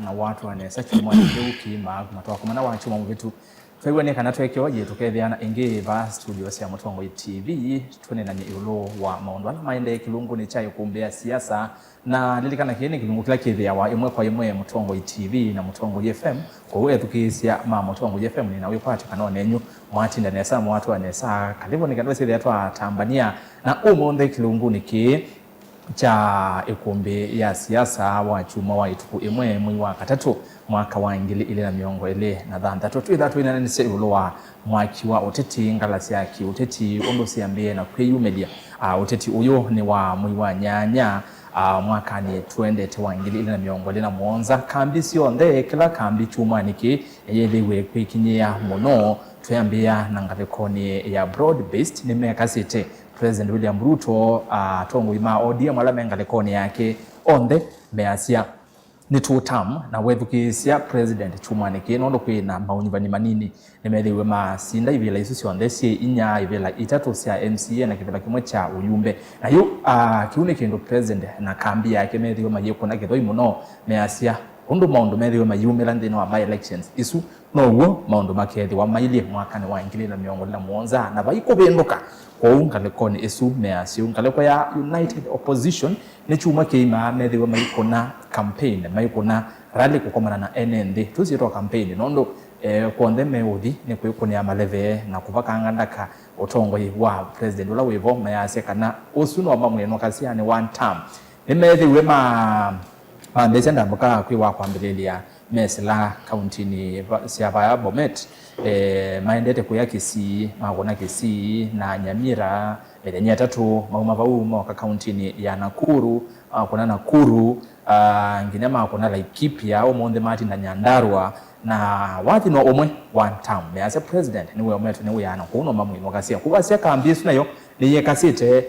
na watu wanesa chuma nduki matoka kumana wa chuma mvitu twegwe ne kana twekyo je tukethiana ingi ba studio cia Mutongo TV twene na nyulo wa maondo ala maende kilungu ni chayo kumbea siasa na lilikana kiene kilungu kila kithia wa imwe kwa imwe Mutongo TV na Mutongo FM kwa wewe tukisia ma Mutongo FM ni na wewe pati kana nenyu mwati ndani ya watu wanesa kalibu ni kanwa sile yatwa Tanzania na umonde kilungu niki cha ikumbi ya siasa wa chuma wa ituku imwe mwi wa katatu mwaka wa ngili ile na miongo ile na dhanta tu ithatu ina nise ulowa mwaki wa uteti ngalasi yaki uteti ondo siambie na kweyu media uteti uyo ni wa mwi wa nyanya mwaka ni twende tewa ngili ile na miongo ile na muonza kambi sio nde kila kambi chuma niki yelewe kwikinyia muno tuyambia nangalikoni ya broad based ni mekasite President William Ruto tongo ima ODM ala mengalekoni yake onde measia ni tutam na wethukisia president chumani kinondo kwina maunyiva manini nimeliwe masinda ivila isusi ondesi inya ivila itatu cia MCA na kivila kimwe cha uyumbe na yu kiune kindu president na kambi yake meliwe mayeko na kithoi muno measia undu maundu meliwe mayumela ndino wa by elections isu no wo maundu makethi wa maili mwaka ni wa ngili na miongo na muonza na baiko bendoka kwa ungalekoni isu measi ungaleko ya United Opposition ni chuma keima methiwe maiko na campaign maiko na rally kukomana na NND tuzito campaign nondo konde meuthi ni kwikunia maleve na kuvaka ngandaka utongo wa president ula wevo measi kana usuno amamwe no kasiani one term ni methiwe ndese ndambuka kwiwa kwambilia mesela county ni siaba Bomet maendete kuya Kisii magona Kisii na Nyamira medenya tatu mauma bauma ka county ni ya Nakuru kuna Nakuru nginema kuna Laikipia au monde mati na Nyandarua na wati no omwe one term me as a president ni we ometo ni we yana kuno mamwe nokasia kubasia kambisu nayo niye kasite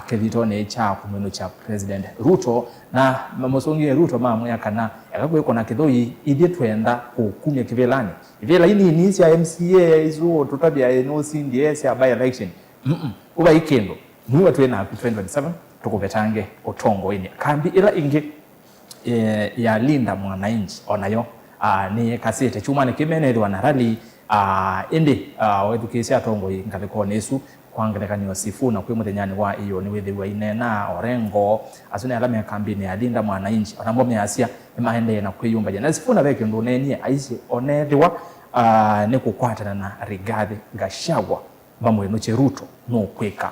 kelito ne cha kumeno cha president Ruto na mamosongi Ruto mamwe yakana yakakweko na kithoi ithie twenda kukumya kivelani ivela ini ni cia MCA izo tutabia no sindi cia by election uba ikendo nuwa twena ku 2027 tukuvetange utongo ini kambi ila inge ya linda mwananchi onayo ni kasite chuma ni kimenelwa na rally indi wedukisia tongo ngaliko nesu kwangelekaniwa sifu na kwimutenyani wa iyo ni withiwa inena orengo asune alame kambini ya linda mwananchi onambo measia maende na kwiyumba jana sifu na veke ndonenie aisi onethiwa ni kukwatana na Rigathi Gachagua bamwe no Cheruto no kweka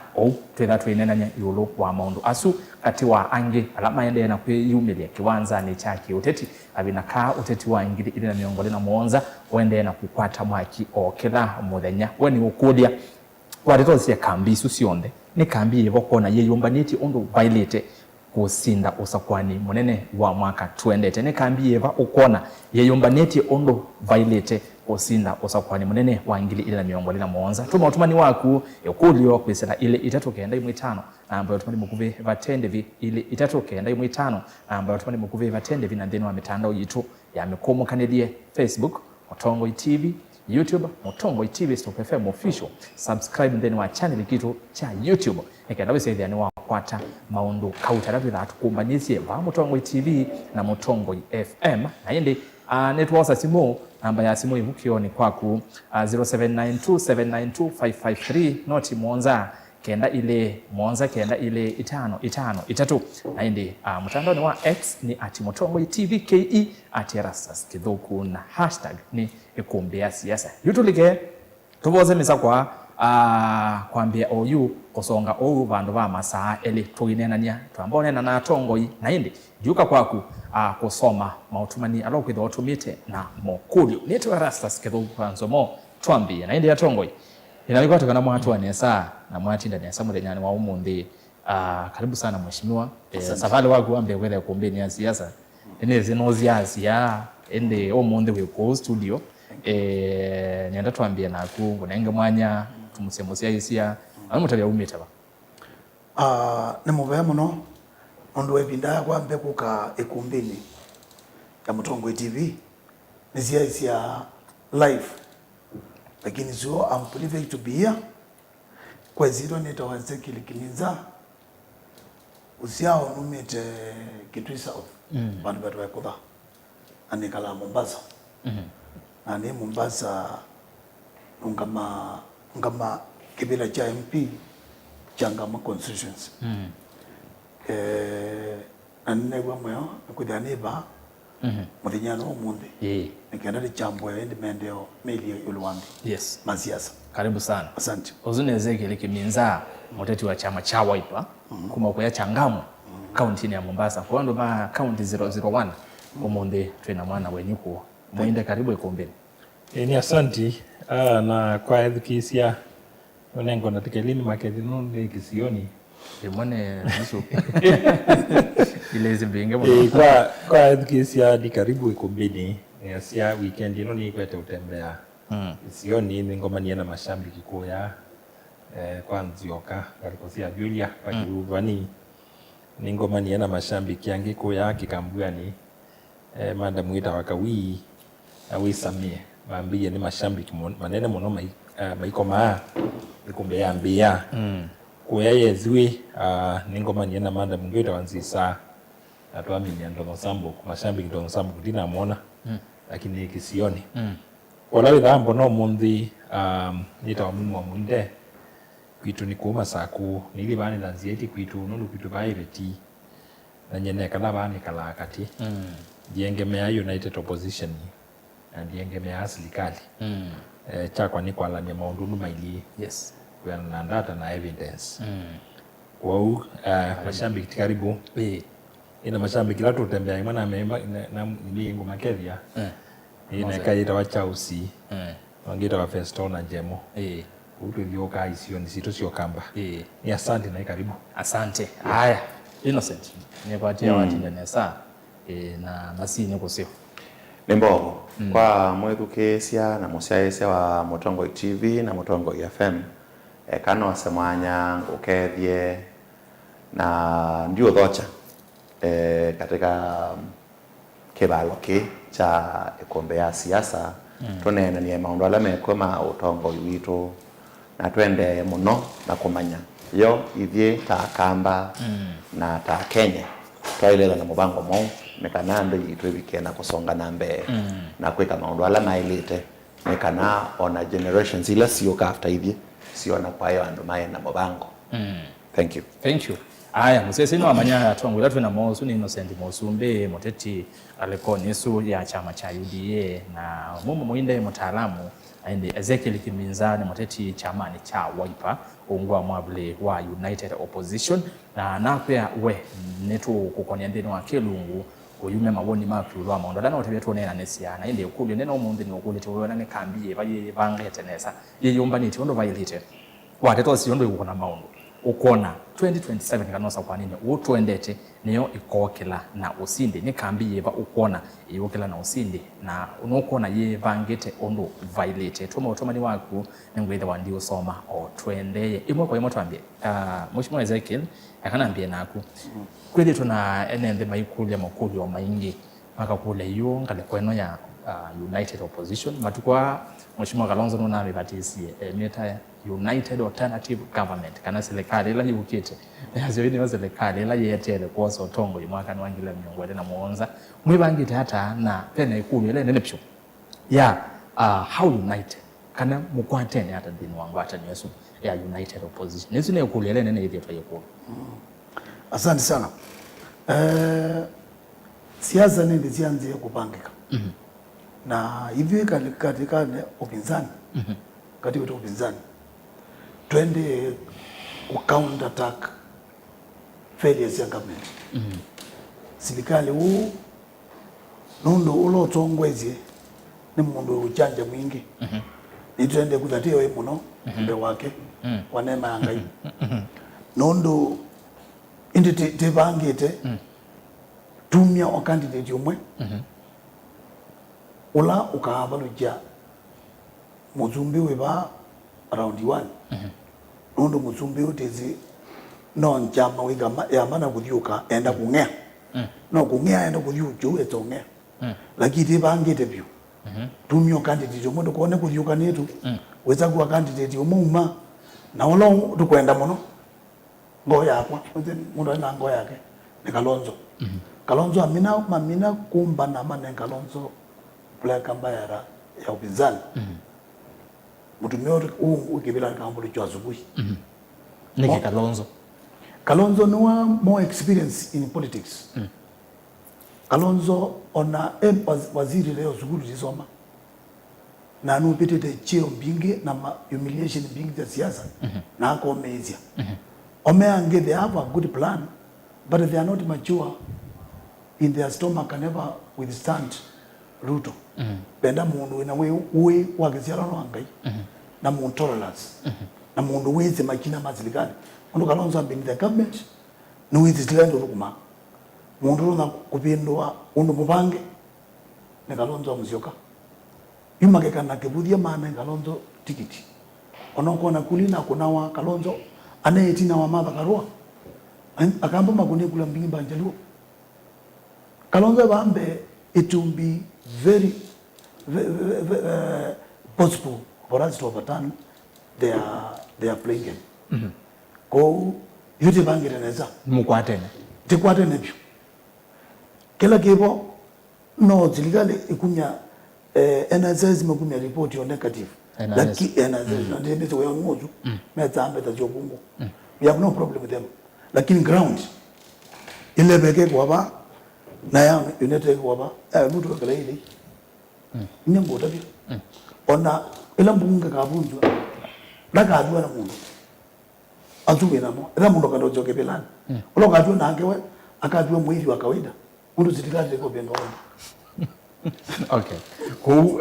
twetha twinenanya yulu wa maundu asu kati wa angi alama ende na kwiyumilia kiwanza ni chaki uteti abinaka uteti wa ngili ile na miongole na muonza wende na kukwata mwaki okela muthenya weni ukudia waritosia kambi susionde ni kambi yevokona yeyumbaniti undu violate kusinda usakwani munene wa mwaka twendete ni kambi yeva ukona yeyumbaniti undu violate kusinda usakwani munene wa ngili ile na miongole na muonza tuma utumani waku yokulio kwisela ile itatokenda imwe 5 na ambayo tumani mukuve vatende vi ile itatokenda imwe 5 na ambayo tumani mukuve vatende vi na ndeno wa mitandao yitu ya mikomo kanedie Facebook Mutongo TV YouTube Mutongo TV Stop FM official subscribe ndeni wa channel kitu cha YouTube nikenda saidia ni wakwata maundu kautaratu na tukumbanisie ba Mutongo TV na Mutongo FM na yende network simu namba ya simu ivukio ni kwaku 0792792553 noti muonza kenda ile 553 na yende mtandao ni wa X ni @Mutongo TV KE @Erastus Kithuku na hashtag ni ikumbia siasa yutulike tuvoze misa kwa kwambia oyu kusonga oyu vandu va masaa ele tuinenania twambone na tongoi na indi juka kwaku kusoma mautumani alokwitha otumite na mokulio neto Erastus Kithuku kanzomo twambia na indi ya tongoi inaliko tukana mwatu wa nesa na mwati ndani ya samuthenyani wa umundi karibu sana mheshimiwa safari wako ambe kwenda kumbeni ya siasa ene zinozia ende umundi we studio nyanda twambia naku ngunenge mwanya tumusemusia isia amutalia umita ba nemuvea muno ondo webinda kwa mbe kuka ikumbini ya Mutongo TV nizia isia live lakini so I'm privileged to be here kwa zero netawaze kilikininza usiao numete Kitui South bandu batu wakudha anikala Mombasa na ni Mombasa ngama kibila cha MP Changamwe constituency anegwa moyo kudaniba mulinyano umundi nikenda lichambo endi mendeo meli yuluwambi masiasa. Karibu sana. Asante. Ozunezeke likiminza muteti wa chama cha Wiper kuma kwa Changamwe county ya Mombasa kwa ndo ma county 001 umundi twena mwana wenyuko muinde karibu ikombeni. Ni asanti na kwa edukisia onengo na tikelini maketi nunde kisioni imone nisu ilezi binge kwa edukisia di karibu ikombeni sia weekend ino ni kwete utembea kisioni ni ngoma ni na mashambiki kuya kwa Nzioka kalikosia Julia kwa Kiruvani ni ngoma ni na mashambiki yangi kuya kikambua ni manda muita wakawi awisamie maambie ni mashambiki manene muno maikoma ikumbe yambia kuya yezwi ni ngoma ni na manda munguita wanzisa atwamini ndono sambo mashambiki ndono sambo kudina muona lakini kisioni wala withambo no mundi nita wamumu wa munde kwitu ni kuma saku nili bani na nzieti kwitu nulu kwitu baireti na nyene kala bani kala kati diengemea United Opposition diengemea serikali chakwa ni kwa lanya maundu maili kwa na data na evidence wao mashambiki karibu ina mashambiki la tutembea imana na ni ngoma Kenya ina kaita wa Chelsea wangita wa Festo na Jemo utu vyoka isio ni sito sio kamba ni asante na karibu. Asante. Haya Innocent nipatia wati ndani saa na masini kusio nimbo kwa mwethukesia na musiaesia wa Mutongo TV na Mutongo FM kana wasemanya ukethie na ndio thocha katika kibaloki cha ikombe ya siasa tunena ni maundu ala mekoma utongo witu na twende muno na kumanya yo ithie ta kamba na ta Kenya twailela na mubango mo mekanando yitu bikena kusonga na mbe na kweka maundu ala mailite mekana ona generations ila sio after ithie sio na kwayo andu mai na mubango. Thank you. Aya musese no amanya twangula tuna mosu ni Innocent Mosumbe moteti aleko nisu ya chama cha UDA na mumu muinde mtaalamu aende Ezekiel Kiminza ni moteti chama ni cha Wiper ungwa mwabule wa United Opposition na napea we netu kukonia ndeni wa Kilungu uyume maboni makulwa maondo dana otabia tuone na nesia na inde ukuli neno mundi ni ukuli tuwe na nekambiye baye bangete nesa yeyomba niti ondo bayilite wateto siondo ukona maondo ukona 2027 kanosa kwa nini utuendete niyo ikokela na usindi nikambi yeba ukona ikokela na usindi na unokona ye vangete ondo violate tuma ni waku ngwethe wandi usoma o twendeye imwe kwa imwe twambie Mheshimiwa Ezekiel akanambie naku kweli tuna enende maikulia makuli wa maingi maka kule yo ngale kweno ya United Opposition matukwa Mheshimiwa Kalonzo nuna amebatisi meta United Alternative Government kana serikali ila yukite yazio ni serikali ila yetele kwa sotongo mwaka ni wangila mnyongwele na muonza mwibangite hata na pene ikulu ile nene psho how united kana mukwatene hata dini wangu hata Yesu ya United Opposition nisu ne ikulu ile nene ile tuyekulu. Asante sana. Siasa nende zianze kupangika na hivi katika upinzani katika upinzani twende counter attack failures ya government serikali huu nundo ulo tongwezi ni mundu uchanja mwingi ni twende kuthatia we muno mbe wake wanema yangai nundo indi tebangite tumia o candidate umwe ula ukabaluja muzumbi weba round 1 nundo muzumbi utezi no njama wiga ya mana kuthiuka enda kungea no kungea enda kuthiuju etongea lakini tebangite byo tumia candidate umwe ndukone kuthiuka netu weza kwa candidate umuma na ulo tukwenda muno ngoya yakwa mundu ana ngoya yake ni Kalonzo. Kalonzo amina kumba na mane Kalonzo black ambayara ya upinzani. Mutumio ukibila kambuli cho asubuhi. Niki Kalonzo. Kalonzo no more experience in politics. Kalonzo ona waziri leo zuguru zisoma. Na anupitete cheo mbingi na humiliation mbingi za siasa. Na ako omezia. Omeange they have a good plan, but they are not mature in their stomach can never withstand Ruto. Benda mundu ina we wakisiala no angai. Na mundu tolerance. Na mundu weze makina mazilikani. Mundu Kalonzo been in the government. No with his land urukuma. Mundu na kupindwa undu mubange. Ne Kalonzo Musyoka. Yumake kana kebudia maana Kalonzo tikiti. Onoko na kulina kunawa Kalonzo anayetina wa mama karua. Akamba makuni kula mbingi banjaluo. Kalonzo bambe, it will be very possible for us to overturn their playing game. Ko yote bangi reneza. Mukwatene. Tikwatene pio. Kila kipo no ziligale ikumya NSS mekumya report yo negative. Laki NSS na ndebe we ngoju. Meta ambeta jobungu. We have no problem with them. Lakini ground ile beke kwa ba na ya unete kwa ba mtu kala ile. Nyambo tabi. Ona ila mbunga kabunjwa. Laka adwa na mundu. Azuwe namo. Ila mundu kando joke belani. Ulo kadwa na angewe akadwa mwili wa kawaida. Mundu zitikale kwa benga wao. Okay. Ku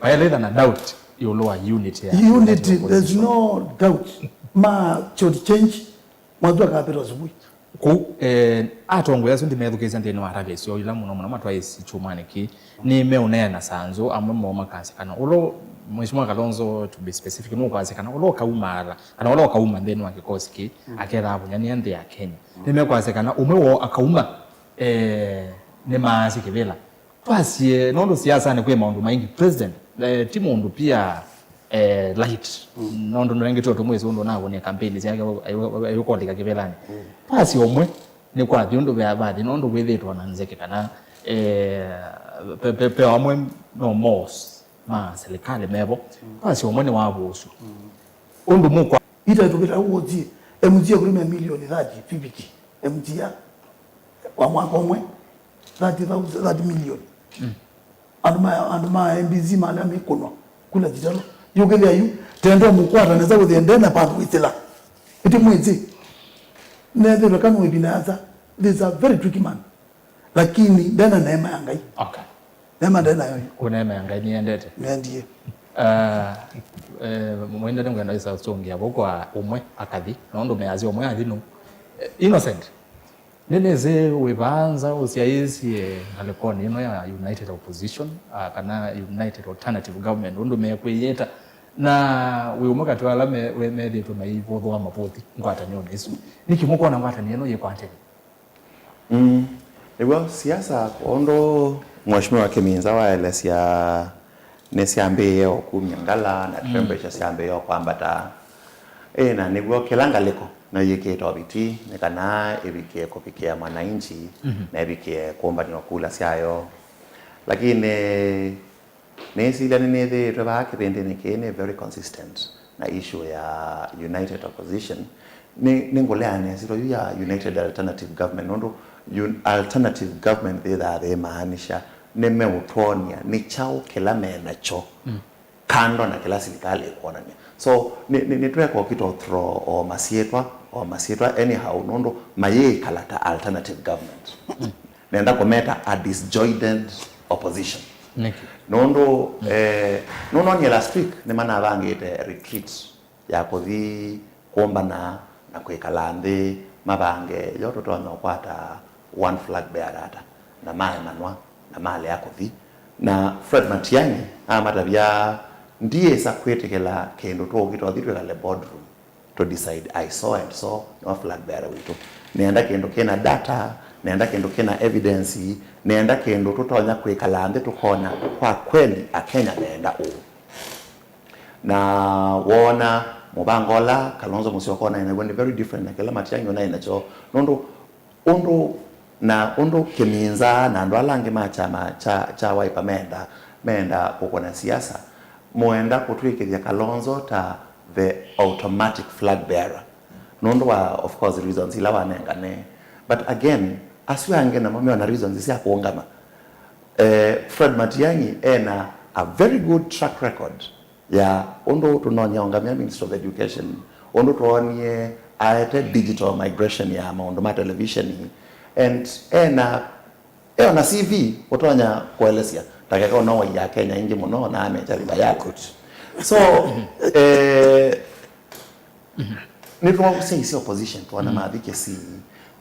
baeleza na doubt yoloa unity ya. Unity, there's no doubt. Ma choti change mwadwa kapero asubuhi. Ku atongo yaso ndimethukisa ndino aragesyo ila muno muno matwa isi chumane ki ni meunena sanzo amwe mo makasi kana ulo Mheshimiwa Kalonzo to be specific no kwase kana ulo kaumara kana ulo kauma ndeno akikosi ki akera abo nyani ande ya Kenya nimekwase kana umwe akauma ne maasi kibela twasie nondo siasa ne kwe maundu maingi president timundu pia light nondo nenge toto mwezi undo nawo ne campaign yake ayuko ndika kibelani pasi omwe ne kwa byondo bya badi nondo wethetwa na nzeke kana pe omwe no mos ma serikali mebo pasi omwe ne wabusu undu mukwa ita tukita uoji MG kuri milioni 30 PPT MG kwa mwaka omwe 30 million anduma MBZ mala mikono kula jitalo yogele ayu tendo mukwata neza kuthendena pa witela iti mwezi nende kama webinaza this a very tricky man lakini ndana neema yangai okay neema ndana yoyo kunema yangai ni endete ndiye mwenda ngenda isa songi abo kwa umwe akathi nondo meazi umwe athinu innocent neneze webanza usiaisi alekoni ino ya United Opposition kana United Alternative Government ndo mekwiyeta na wiumuka twala we mede to maivo wa mapothi ngwata nyone isu nikimukona ngwata nieno yekwante Ewa siasa kondo Mheshimiwa Kiminza waelesia nesiambe okumyangala na temperature siambe yo kwambata na nigwo kelanga liko na yeke tobiti nekana ebike kopikia mwananchi na ebike kuomba ni wakula siayo lakini nesila nenede reba kipende nikene very consistent na issue ya United Opposition ningoleane siro ya United Alternative Government nondo alternative government they maanisha nemeutonia ni chao kila menacho kando na kila serikali kuona so ni tuwe kwa kitu throw o masietwa anyhow nondo maye kalata alternative government nenda kometa a disjointed opposition nondo nono ni last week ne mana bangite retreat ya kothi kuomba na kwekalande mabange yoto tono kwata one flag bearata na mae manwa na male yako thi na Fred Matiang'i matabia ndiye sakwetekela kendo to gito thitwe kale boardroom to decide I saw and saw no flag bearer wito nenda kendo kena data nenda kendo kena evidence nenda kendo tutonya kwekalande tukona kwa kweli akenya nenda na wona Mubangola Kalonzo Musyoka na ina very different na kila Matiang'i na inacho nondo na undu kiminza na andu alangi ma chama cha Wiper menda kukona siasa muenda kutwikithia Kalonzo ta the automatic flag bearer nundu wa of course reasons ila wanengane, but again asiwange na mami wana reasons sia kuongama. Fred Matiang'i ena a very good track record ya undu tunonya ongamia Minister of Education, undu tuonie aete digital migration ya maundu ma television and ena CV utonya kuelesia takeka no ya Kenya ingi muno na amechariba yako. So ni tuwakuse isi opposition tuona maadhike si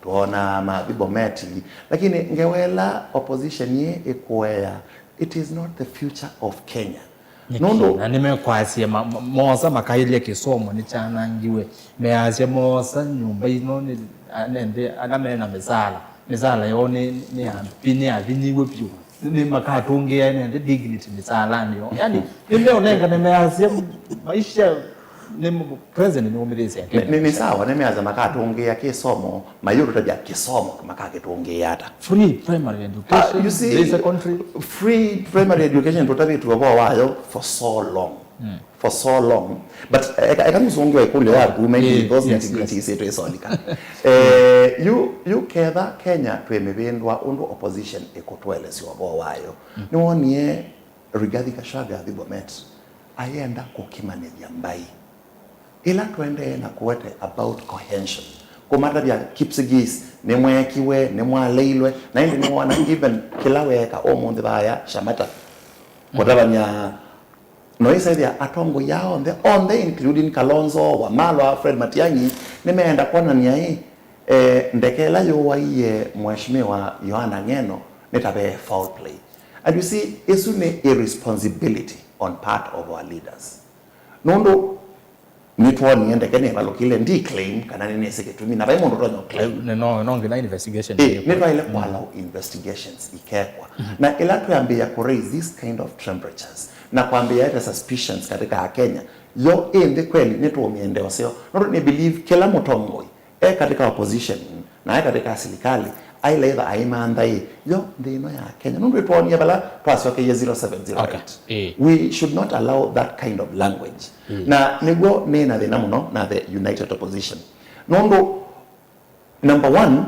tuona maadhibometi, lakini ngewela opposition ye ikuwea it is not the future of Kenya. Nondo na nimekwasia moza makailia kisomo ni chanangiwe meazia moza nyumba ino ni anende anamena mezala yone ni ampini aviniwe pyu ni makatongea nende dignity mezala ndio yani ndio nenga nimeazia maisha ni president ni umirezi yake ni sawa nimeaza makatongea kisomo mayuru tabia kisomo makaketongea hata free primary education you see, there is a country free primary education tutabi tuwa wayo for so long for so long, but I can musongiwa ikule ya maybe those nitty-gritty to isolika you Kenya twemebendwa undu opposition ekotwele si wabo wayo niwonie Rigathi Gachagua Bomet ayenda kukimanithia mbai ila twende na kuwete about cohesion kumata bya Kipsigis ne mwekiwe ne mwaleilwe na indi ni wana given kila weka omonde baya shamata kodabanya noisa dia atongo yao on the including Kalonzo Wamalwa Fred Matiang'i nimeenda kuona nia ndekela yo waiye mheshimiwa Yohana Ngeno nitabe foul play, and you see isune irresponsibility on part of our leaders nondo nitwoni ndekene balokile ndi claim kana nene seketumi na baimo ndo claim no ngina investigation nitwa ile kwa investigations ikekwa na ila tuambia ku raise this kind of temperatures na kwambia hata suspicions katika Kenya yo ende kweli nitwomiende wasio no ni believe kila mutongoi katika opposition na katika serikali aila aimandai yo ndino ya Kenya nundu tuonie bala twasio ke 0708 okay. We should not allow that kind of language na nigo nena thina muno na the united opposition nundu number 1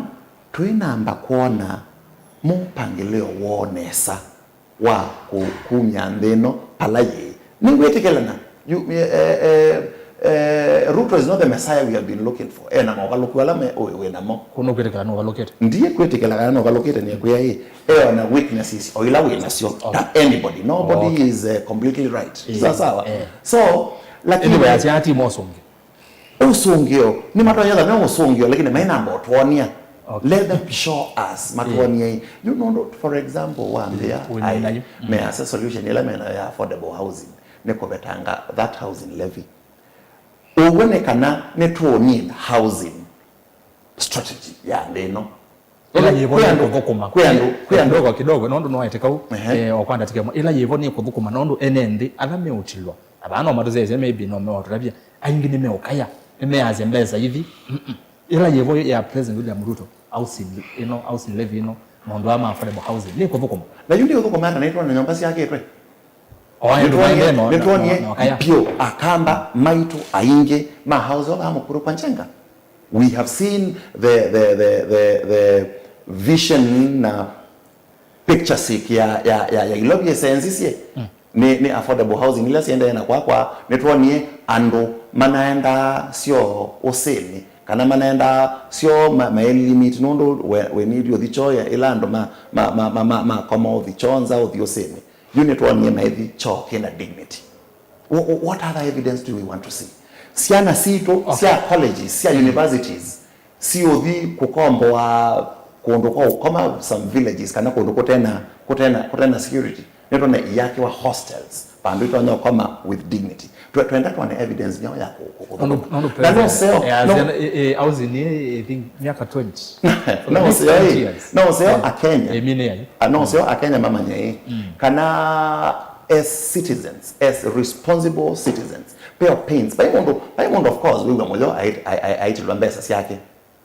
twinamba kuona mupangilio wonesa wa kukumya ndino palaye ningwetekelana Ruto is not the Messiah we have been looking for. Na mwalukwala we namo. Kuno kwetekela no valocate. Ndiye kwetekela no valocate ni kwa hii. Na weaknesses or ila weakness that anybody. Nobody is completely right. Sawa. So lakini anyway ati mosongi. Usongio ni matoya na usongio lakini maina ambo tuonia. Let them show us matuonia. You know for example one there may as a solution ila mena ya affordable housing. Neko betanga that housing levy. Uwene kana netuoni housing strategy ya ndeno ila yivoni kuthukuma kuyandu kidogo nondo no atekau okwanda tikemo ila yivoni kuthukuma nondo enende alame utilwa abana maduze maybe no me otrabia aingi ni meokaya nimeaze mbeza hivi ila yivo ya president William Ruto housing levy nondo ama affordable housing ni kuthukuma na yundi kuthukuma na naitwa na nyambasi yake etwe Nitwonie pio akamba maitu ainge mahauzo ba mukuru panchenga. We have seen the vision na picture sick ya ilobi sense ni affordable housing ila sienda na kwa nitwonie ando manaenda sio oseni kana manaenda sio ma limit nondo we need yo dichoya ila ando ma kama dichonza o dioseni unit one year maybe chalk in a dignity. What other evidence do we want to see? Siana sito, sia colleges, sia universities, COD kukombo wa kuondoko kama some villages kana kuondoko tena security. Neto na yake wa hostels. Pandu ito wana kama with dignity. Tuenda tuwane evidence nyo ya kuondoko. No seo. Housing I think miaka 20. No seo a Kenya. No seo a Kenya mama nye. Kana as citizens, as responsible citizens, pay our pains. By mondo of course we were moyo aitilwa mbesa siyake.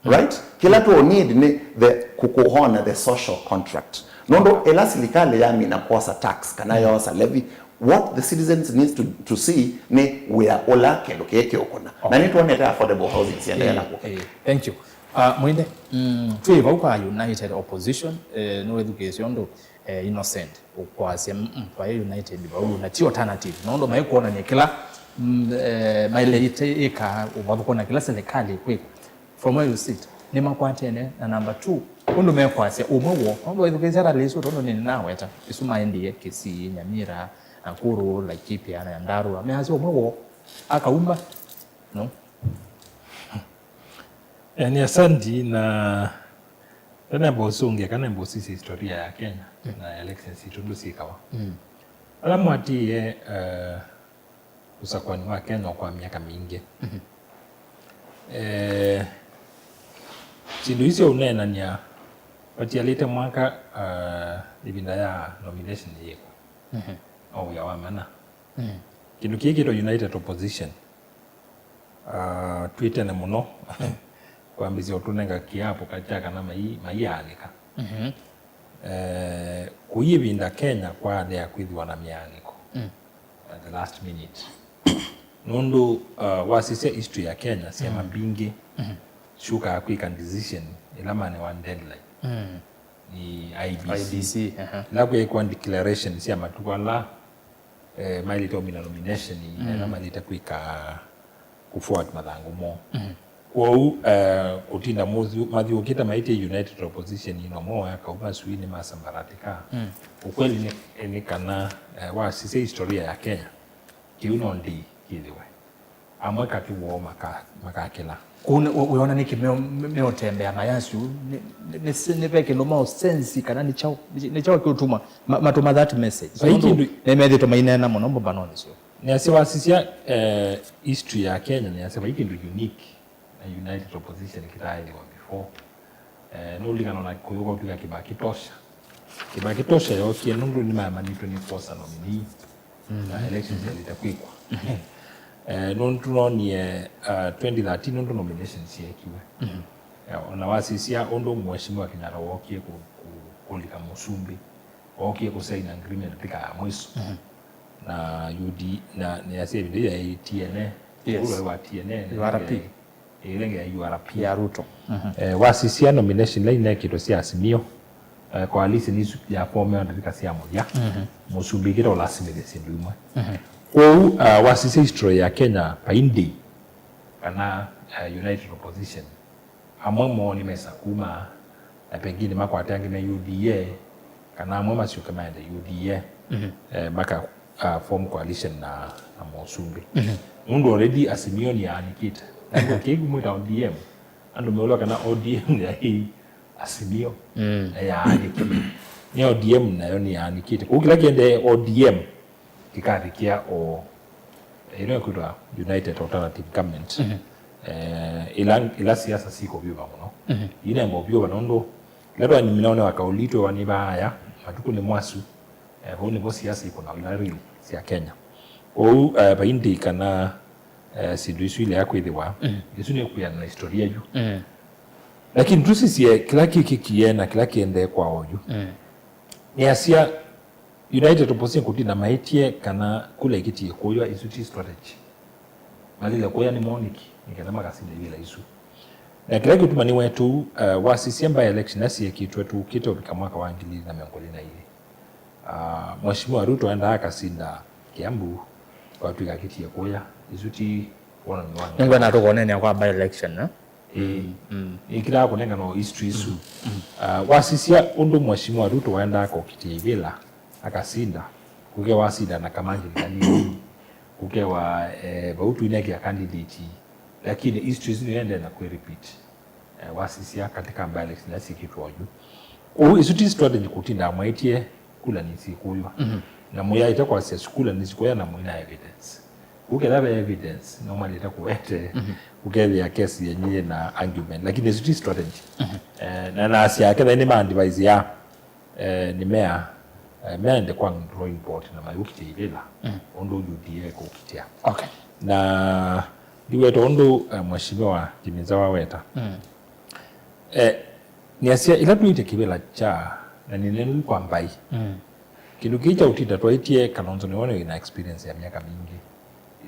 right? Kila tu need ni the kukuhona the social contract. Nondo ela serikali yami inakosa tax kana yosa levy. What the citizens needs to see ni we are ola kendo keke okona. Na ni tuone affordable housing siende na ko. Thank you. Mwinde, tuiva kwa United Opposition no education ndo innocent kwa sema kwa United ba na ti alternative nondo mai kuona ni kila maile eka ubavukona kila serikali kwiko from where you sit ni makwatene na number 2 undu mekwase umwe wo education leso tono ni nawe eta isuma ndiye kesi Nyamira Nakuru Laikipia na Nyandarua mehazi umwe wo akaumba no. Ni asanti na tena bosunge kana mbosisi historia ya Kenya na elections itundusikawa. Alamu atie usakwani wa Kenya kwa miaka mingi. Chindu hizo unena niya pati alite mwaka ibinda ya nomination yeko. Au ya wamana. Kindu kikito United Opposition. Twitter na muno. Kwa mbizi otunenga kiapo kachaka na maiyanika. Kuyibinda Kenya kwa adea kwithiwa na mianiko. At the last minute. Nundu wasise history ya Kenya siyama bingi shuka quick and decision ilamane one deadline. Ni IBC. Lagu ya declaration siyama tuwala mailito mina nomination ilamane itakwika kufuat madhangu mo. Kwa utinda madhi ukita maite United Opposition inomo ya kauba suini masambaratika. Ukweli ni kana wasise historia ya Kenya kiunondi kiliwe. Amweka kiwo makakila. Unaona niki meotembea mayasu ni peke loma sensi kana ni chao kiutuma matuma that message. So nemedi to mainena monombo banone sio. Ni asiwa sisia history ya Kenya ni asiwa hiki ndio unique. United Opposition kitaili wa before nuligano na kuyuko tuka Kibaki tosha yoki nundu ni maamani 24 nominee na elections yalitakwikwa nundu noni 2013 nundu nominations yekiwe na wasisia ondo mheshimiwa Kinyara wokie kulika Musumbi wokie kusaini agreement pika ya mwiso na UD na ni asia video ya TNA ule wa TNA URP ilenge ya URP ya Ruto. Wasisia nomination line kito si Azimio kwa alisi nisu ya forme ndika si amoja Musumbi kito olasime sindumwe kwa wasisia history ya Kenya paindi kana United Opposition amwemo ni mesa kuma na pengine makwate angine UDA kana amwema sio kama UDA maka form coalition na Musumbi mundu already Azimio ni anikita na kegu mwita ODM ando meola kana ODM ya hii Azimio ya anikita ni ODM na yoni ya anikita kukila kiende ODM kikarikia o ino kutwa United Alternative Government ila siasa siko biwa mno ina mbobyo banondo lero ni minaone wakaulitwe wanibaya matuku ni mwasu honi bo siasa iko na wilari ya Kenya o baindi kana siduisu ile yako idhiwa yesu ni kuya na historia juu lakini tusisi kila kikiena kila kiende kwa oju ni asia United Opposition kutina maitie kana kule kiti koyo isuti strategy malile koya ni moniki nikana kasinde bila isu na kila kitu mani wetu wasisemba election asi kitu wetu kito bikamwaka wa 2020 ile Mheshimiwa Ruto enda akasinda Kiambu kwa tuika kiti ya koya isuti wana ni wana ngwa na tukonene kwa by election na ikira kunenga no history isu wasisia undu Mheshimiwa Ruto waenda kwa kiti bila akasinda kuke wasida na Kamanji ndani kuke wa bautu ineki ya candidate lakini history zinu ende na ku repeat wasisia katika by election na sikitu waju isuti strategy kutinda mwaitie kula nisikuwa na moya itakuwa sia kula nisikuwa na mwina evidence ukela evidence normally itakuwete ukeli kesi yenyewe na argument lakini isuti strategy na asia kada ni man device ya ni mea ende kwa drawing board na mayukiti ibela ondo UDA ko kitia okay na diwe to ondo Mheshimiwa Timiza waweta ni asia ila tuite kibela cha na ninenu kwa mbai kindu kicha utita twaitie Kalonzo ni wone ina experience ya miaka mingi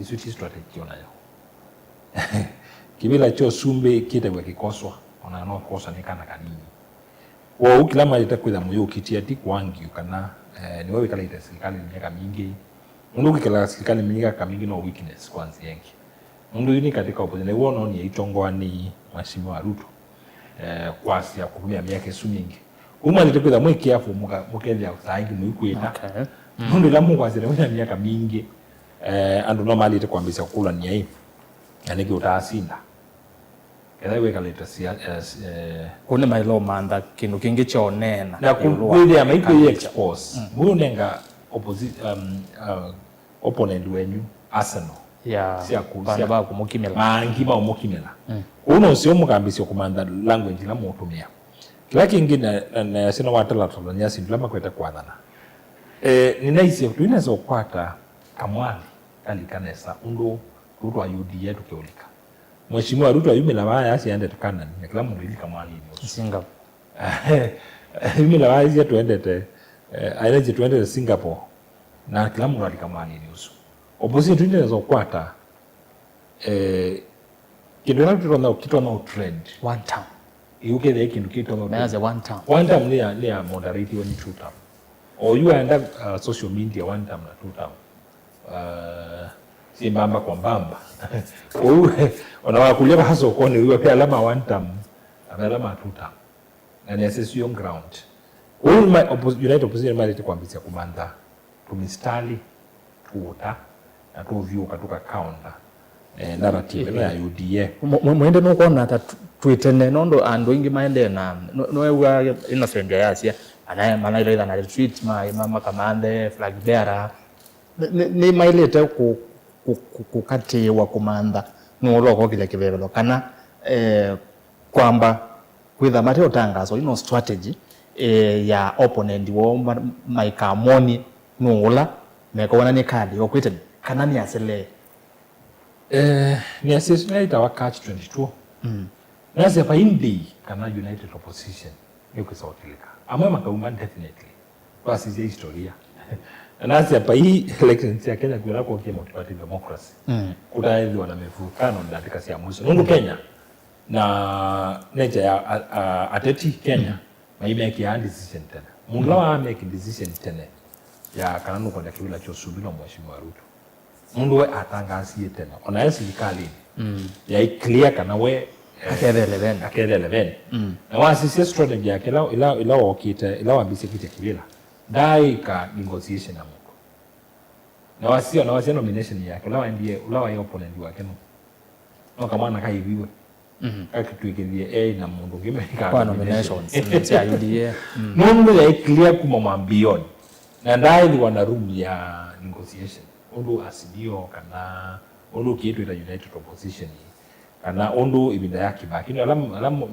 isuti strategy onayo kibela cho sumbe kite bwe kikoswa ona no kosa ni kana kanini wa ukilama itakwida muyo kitia tikwangi ukana ni wewe kala ita serikali miaka mingi mundu kila serikali miaka mingi no weakness kwanza yengi mundu yuni katika opposition wono ni itongoa ni Mheshimiwa Ruto kwasi ya kutumia miaka mingi alitakwida mweke afu mukendya usaingi muikwita mundu la mungu azire miaka mingi andu normally itakwambia kula ni yai yani utasinda kada weka leta kune mailo manda kindu kingi chonena na kuwili amaiko expose munenga opponent wenyu Arsenal ya siya kumukimela maangima umukimela uno sio mukambisio kumanda language la mutumia kila kingine na sina watala tolanya sindlama kweta kwathana ninaisi tuinaweza ukwata kamwali kalikanesa undu Ruto ayudi yetu keulika Mheshimiwa Ruto ayumila baya asiende tukana ni kila mundu ilika mwali ni Singapore ayumila baya asiende tuendete aileje tuendete Singapore na kila mundu alika mwali ni usu opposition tuinaweza ukwata kidona tutona kitona trend one time yuke the kindu kitona meaze one time ni a moderate when two time or you end up social media one time na two time si mbamba kwa mbamba wewe unawakulia haso kone wewe pia alama one time alama two time na ni assess ground all my united opposition mali tukwambia kumanda tumistali tuota na tu view katoka counter narrative ya UDA mwende no kona ata twitene nondo ando ingi maende na noewa innocent ya yasia anaye manaile na retreat mama kamande flag bearer ni mailete kukati wa kumanda nuoloko kile kibebelo kana kwamba kwitha mateo tangazo ino strategy ya opponent wo maikamoni nuula mekona ni kadi okwite kana ni asele ni assessment wa catch 22 nasi hapa indi kana united opposition yuko sautilika ama makauma definitely kwa sisi historia nasi hapa hii elections ya Kenya kwa kwa democratic democracy kutaedhi wana mivutano katika siamuzi nundu Kenya na nature ya ateti Kenya maimeki ya decision tena mundu lawa make decision tena ya kananu kwa kibila cho subira Mheshimiwa Ruto mundu we atangazie tena ona serikali ya clear kana we akedeleven na wasisi strategy yake ila wakita ila wambise kite kibila dai ka negotiation na mungu na wasio nomination yake ula wa opponent wake no kama na kaibiwe akituikilie na mundu ngimeka kwa nominations ya UDA mundu ya clear kuma mambioni na dai wana room ya negotiation undu asidio kana undu kitu ita united opposition kana undu ibinda ya Kibaki no alam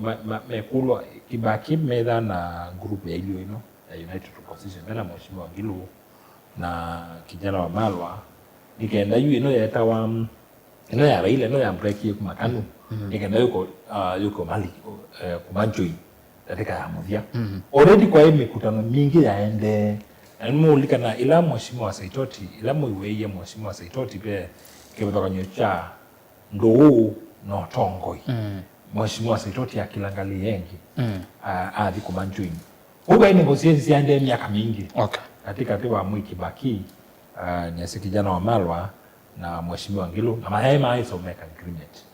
mekulwa Kibaki medha na group ya ilio ino ya united opposition mena Mheshimiwa Ngilu na kijana wa Malwa nikaenda yu ino ya etawa ino ya Raila ino ya break yuko makanu nikaenda yuko mali kumanjoi katika ya mudhia already kwa hii mikutano mingi yaende anmulika na ila Mheshimiwa Saitoti ila muiweye Mheshimiwa Saitoti pe kebatoka nyocha ndo no tongoi Mheshimiwa Saitoti akilangalia yengi athi kumanjoi uga ini negotiations yaende miaka mingi katika tiwa Mwai Kibaki ni kijana wa Malwa na Mheshimiwa Ngilu na mahema hizo make agreement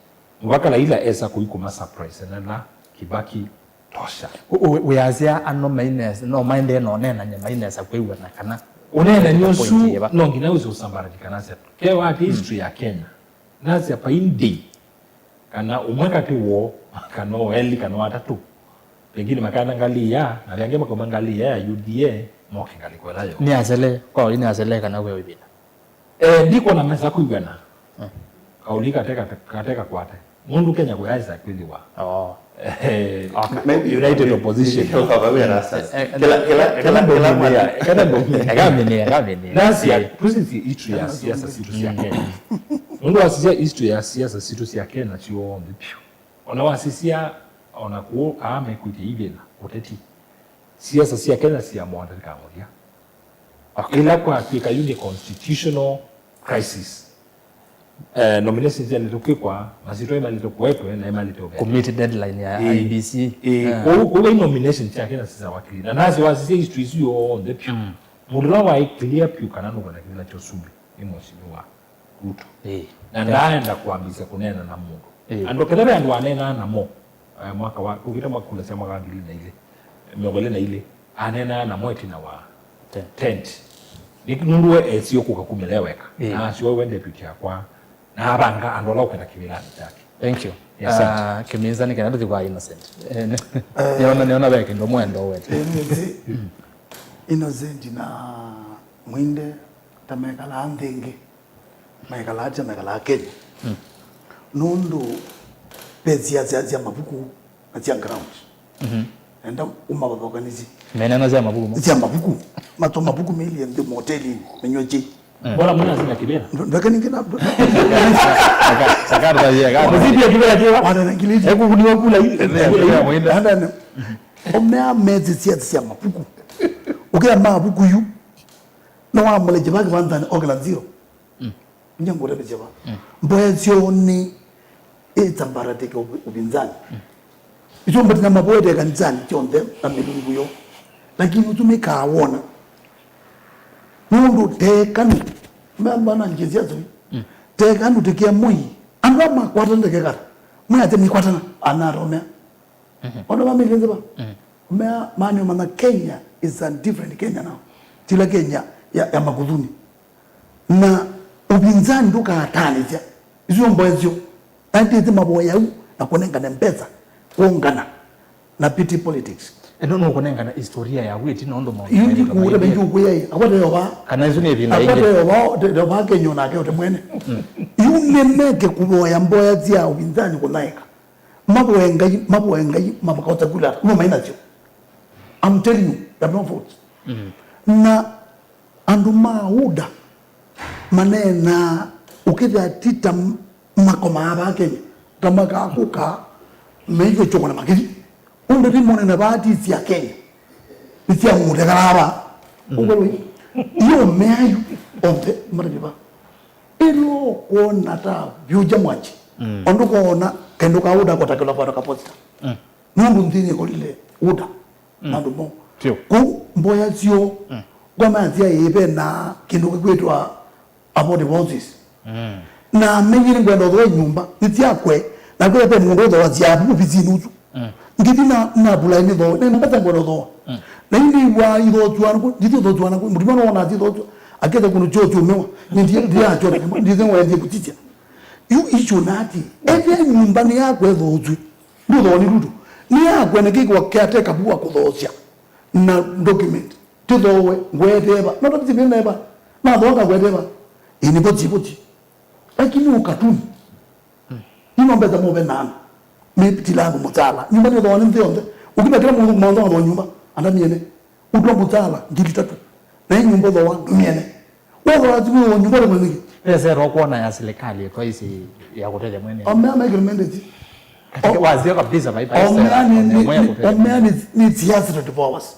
mwaka la ila esa kuikuma surprise na Kibaki tosha uyazia ano maines no minde no nena nya maines akwewa na kana unena nyosu no ngina uzo sambarika nasi kewa ati history ya Kenya nasi hapa indi kana umwaka tiwo kana eli kana watatu pengine makana ngalia na vyangema kwa mangalia ya UDA moke ngaliko layo ni azele kwa ini azele kana wewe bila ndiko na mesa kuigana kaulika teka kwate mundu Kenya kwa yaisa kwiliwa maybe united opposition nasi tusisi history ya siasa situ ya Kenya mundu asisia history ya siasa situ ya Kenya chiombe ona wasisia ona ku ame kuitibena uteti siasa cia Kenya cia mwandari kamuria ila kwa tuika yuni constitutional crisis nomination zile tukikwa mazito ima litokuwepo na ima litokea community deadline ya IBC kwa nomination cia Kenya sisa wakili na nazi wazi history sio on the pew mudula wa clear pew kana no kana kila chosumbi imoshiwa Ruto na ndaenda kuambisa kunena na Mungu andokera andu anena na mo mwaka wa kuvita makula sema ngili na ile mongole na ile anena na mweti na wa tent nikunduwe esio kukakumeleweka na sio wende deputy yakwa na abanga andola ukenda kivilani chake. Thank you. Yes, Kiminza ni kanado kwa Innocent. Niona beke ndo mwendo wetu. Innocent na mwinde tamekala andenge. Mekala acha mekala Kenya. Nundu pezi ya mabuku na cia ground. Enda umababoganizi. Menena za mabuku. Cia mabuku. Mato mabuku mili ndi moteli menyoje. Bora mwana zina kibera. Ndaka ningina. Sakarda ya gato. Mzidi ya kibera jewa. Wana ngiliji. Hebu kuniwa kula ile. Mwenda. Handa. Omea mezi cia mabuku. Ukia mabuku yu. Na wa mole jebaki wanda ogla zero. Nyango rebe jeba. Mboya zio ni etambara teke ubinzani. Icho mbatina maboya teke kanzani chonde na milungu yo. Lakini utumika awona. Mundu tekanu mbamba na njezia zoi tekanu tekia mui anda makwata ndeke kata mui ate mikwatana anaromea ono mami lenze ba mea mani mana Kenya is a different Kenya now tila Kenya ya maguduni na upinzani nduka hatani tia izo mbwezio ante maboya u na kunenga mpesa kuungana na pity politics eno kunenga na historia ya witi nondo mo yindi kuure benju kuye akwata yoba kana izo ne binda inge akwata yoba Kenya na ke mwene yumemeke kuboya mboya zia ubinzani kunaika mabwenga mabakota kula no maina sio I'm telling you there no votes na andu mauda manena ukitha tita makoma aba Kenya tamaka kuka mejo chokona makiri unde rimone na bati cia Kenya cia mude garaba ugwe iyo meayu onte mariba ilo kona ta byuja mwachi ondo kona kendo ka uda kota kala para kaposta nundu ndini kolile uda nandu mo ku mboya zio goma zia yebe na kendo kwetwa about voices na mengine ngwendo do nyumba itia kwe na kwe pe mundu do zia bu bizinu ngiti na bula ni do ne mbata ngoro do na ndi wa ido tuana ko nditi do tuana ko mudima no na do aketa kuno chocho mewa ndi acho ndi zenwa ndi kutitia yu icho nati ebe nyumba ni yakwe do ndo ni rudo ni yakwe ne kiko wakate kabua kudosya na document tidowe ngwedeba no ndo neba na do ka ngwedeba ini boti lakini ukatuni ino mbeza mo benana mepitilangu mutala nyumba ni doni nzionde ukina kila mungu mwanzo wa nyumba anda miene utwa mutala ngili tatu na hii nyumba za watu miene wewe wazimu wa nyumba mwenye pesa roko na ya serikali kwa hizi ya kuteja mwene amea agreement wazio kabisa bye amea ni siasa to powers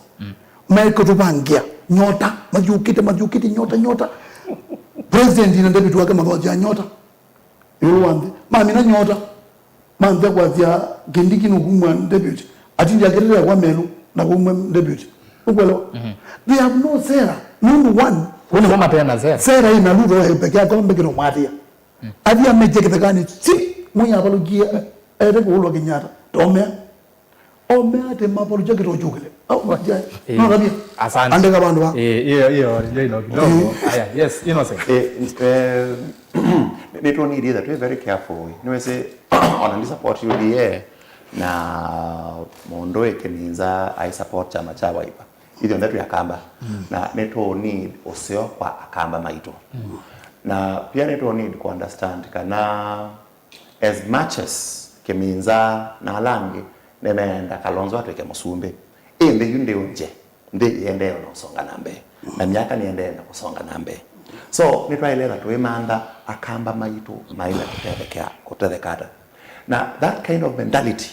maiko tupangia nyota majukite nyota president ina deputy wake magoja nyota yuwande mami na nyota manda kwa zia gendiki nukumwa deputy atinja kerere kwa melu na kumwa deputy ukwelo they have no sera number one kuna mama tena sera ina ludo peke yake kwa mbekero mwatia adia mejeke takani si mwenye apologia ere kulo kinyata tome omea te mapologia kero jukele au watia no rabia asante andeka bandu ba hiyo ndio kidogo haya yes Innocent Nito need that we very careful. Niweze on support UDA na Mondo Kiminza I support chama cha Wiper. Hiyo ndio yakamba. Na nito need oseo kwa akamba maito. Na pia nito need ku understand kana as much as Kiminza na Alangi nemeenda Kalonzo atweke Musumbe. Inde yunde unje. Ndi yende nosonga nambe. Na miaka niende na kusonga nambe. So nitwaeleza tuimanda akamba maitu maina kutethekata. Now that kind of mentality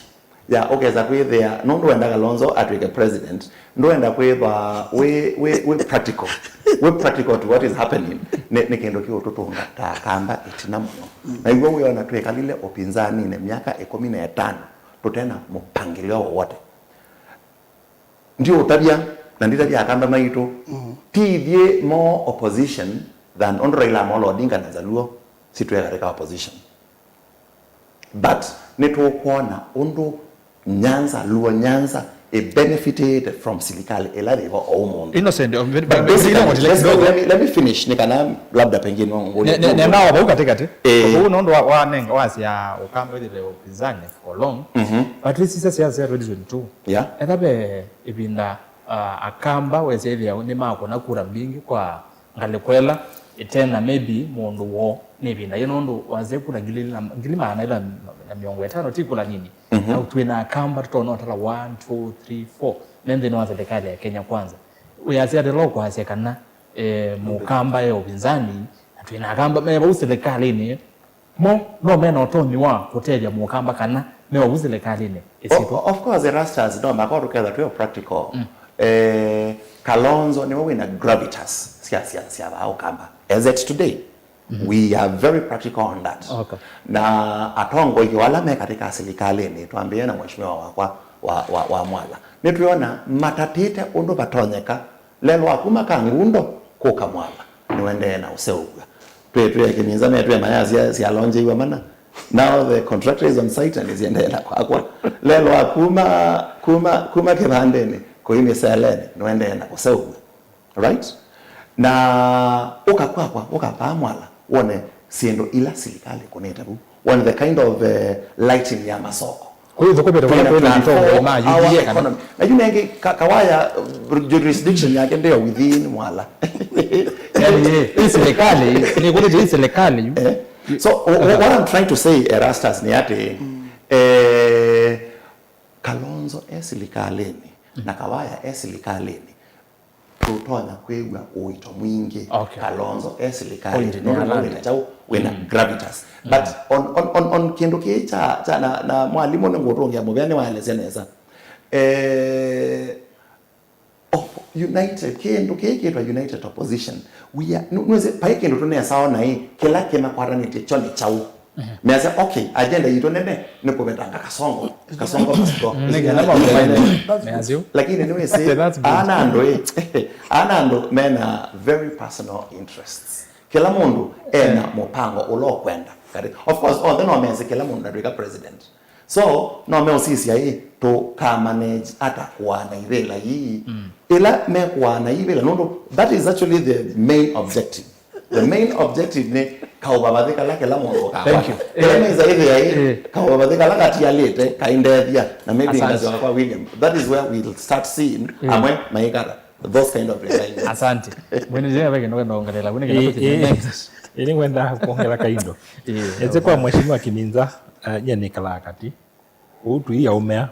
ya ukeza kwithia no ndwenda Kalonzo atwike president ndwenda kwithwa we practical we practical to what is happening ne kendo kiu tutunga ta kamba itina muno na igwo we ona twekalile upinzani ne miaka 15 tutena mupangilio wote ndio tabia na nditabia kamba maitu tithie more opposition than on Raila Amolo Odinga na Jaluo situe katika opposition but nitukuona undu Nyanza Luo Nyanza benefited from serikali elalivo omundo innocent let me finish nikana labda pengine wangu ne nao ba ukatekate kwa nondo wa nenga wasi ya ukamba ile upinzani for long but sisi sasa 2022 yeah etabe ibinda akamba wezethia ni mako na kura mbingi kwa ngalekwela tena maybe mundu wo nibinda yenondo waze kula ngilima na ila na miongo 5 tikula nini au twina akamba tutono tala 1 2 3 4 nende no serikali ya Kenya kwanza uyazia de loko hasekana mukamba ya upinzani twina akamba me ba serikali ni mo no mena otoni wa kuteja mukamba kana me wa serikali ni of course the rastas no makoro together to practical Kalonzo ni wina gravitas sia ba ukamba as it today we are very practical on that na atongo ikiwala me katika serikali ni tuambie na mheshimiwa wakwa wa Mwala nituona matatite undu batonyeka lelo akuma kangundo kuka Mwala niwende na useuga twe kiminza me twe maya sia lonje iwa mana now the contractor is on site and is endela kwa lelo akuma kibandeni koine selene niwende na useuga right na ukapa Mwala one siendo ila serikali kuneta bu one the kind of lighting ya masoko kwa hiyo kwa kwenda mtongo ma UDA kana na yunenge kawaya jurisdiction yake ndio within Mwala yani hii serikali ni kule hii serikali so what I'm trying to say Erastus ni ati Kalonzo serikali na kawaya serikali tutonya kwegwa uito mwingi Kalonzo serikali no chao wena gravitas but on kindu kicha na mwalimu ngorongia mubane waelezea neza united kindu kikitwa united opposition we are nweze paike ndo tune sawa na hii kila kema kwaranite choni chao meza okay agenda yito nene nikubetanga kasongo pasito lakini niwe say anando mena very personal interests kila mundu ena mupango ulokwenda of course on the no meza kila mundu na president so no me osisi hii to ka manage ata kuana ibela hii ila me kuana ibela no that is actually the main objective. The main objective ni kaubabadhika lake la mundu ka. Thank you. Meza hivi ya kaubabadhika lake atialete kaindethia na maybe ngazi kwa William. That is where we'll start seeing amwe maikara those kind of resigns. Asante. Mwene jema beke ndo ongelela wene kinacho next. Ili ngwenda kuongela kaindo. Eze kwa mheshimiwa Kiminza nyene kala kati. Utu iya umea.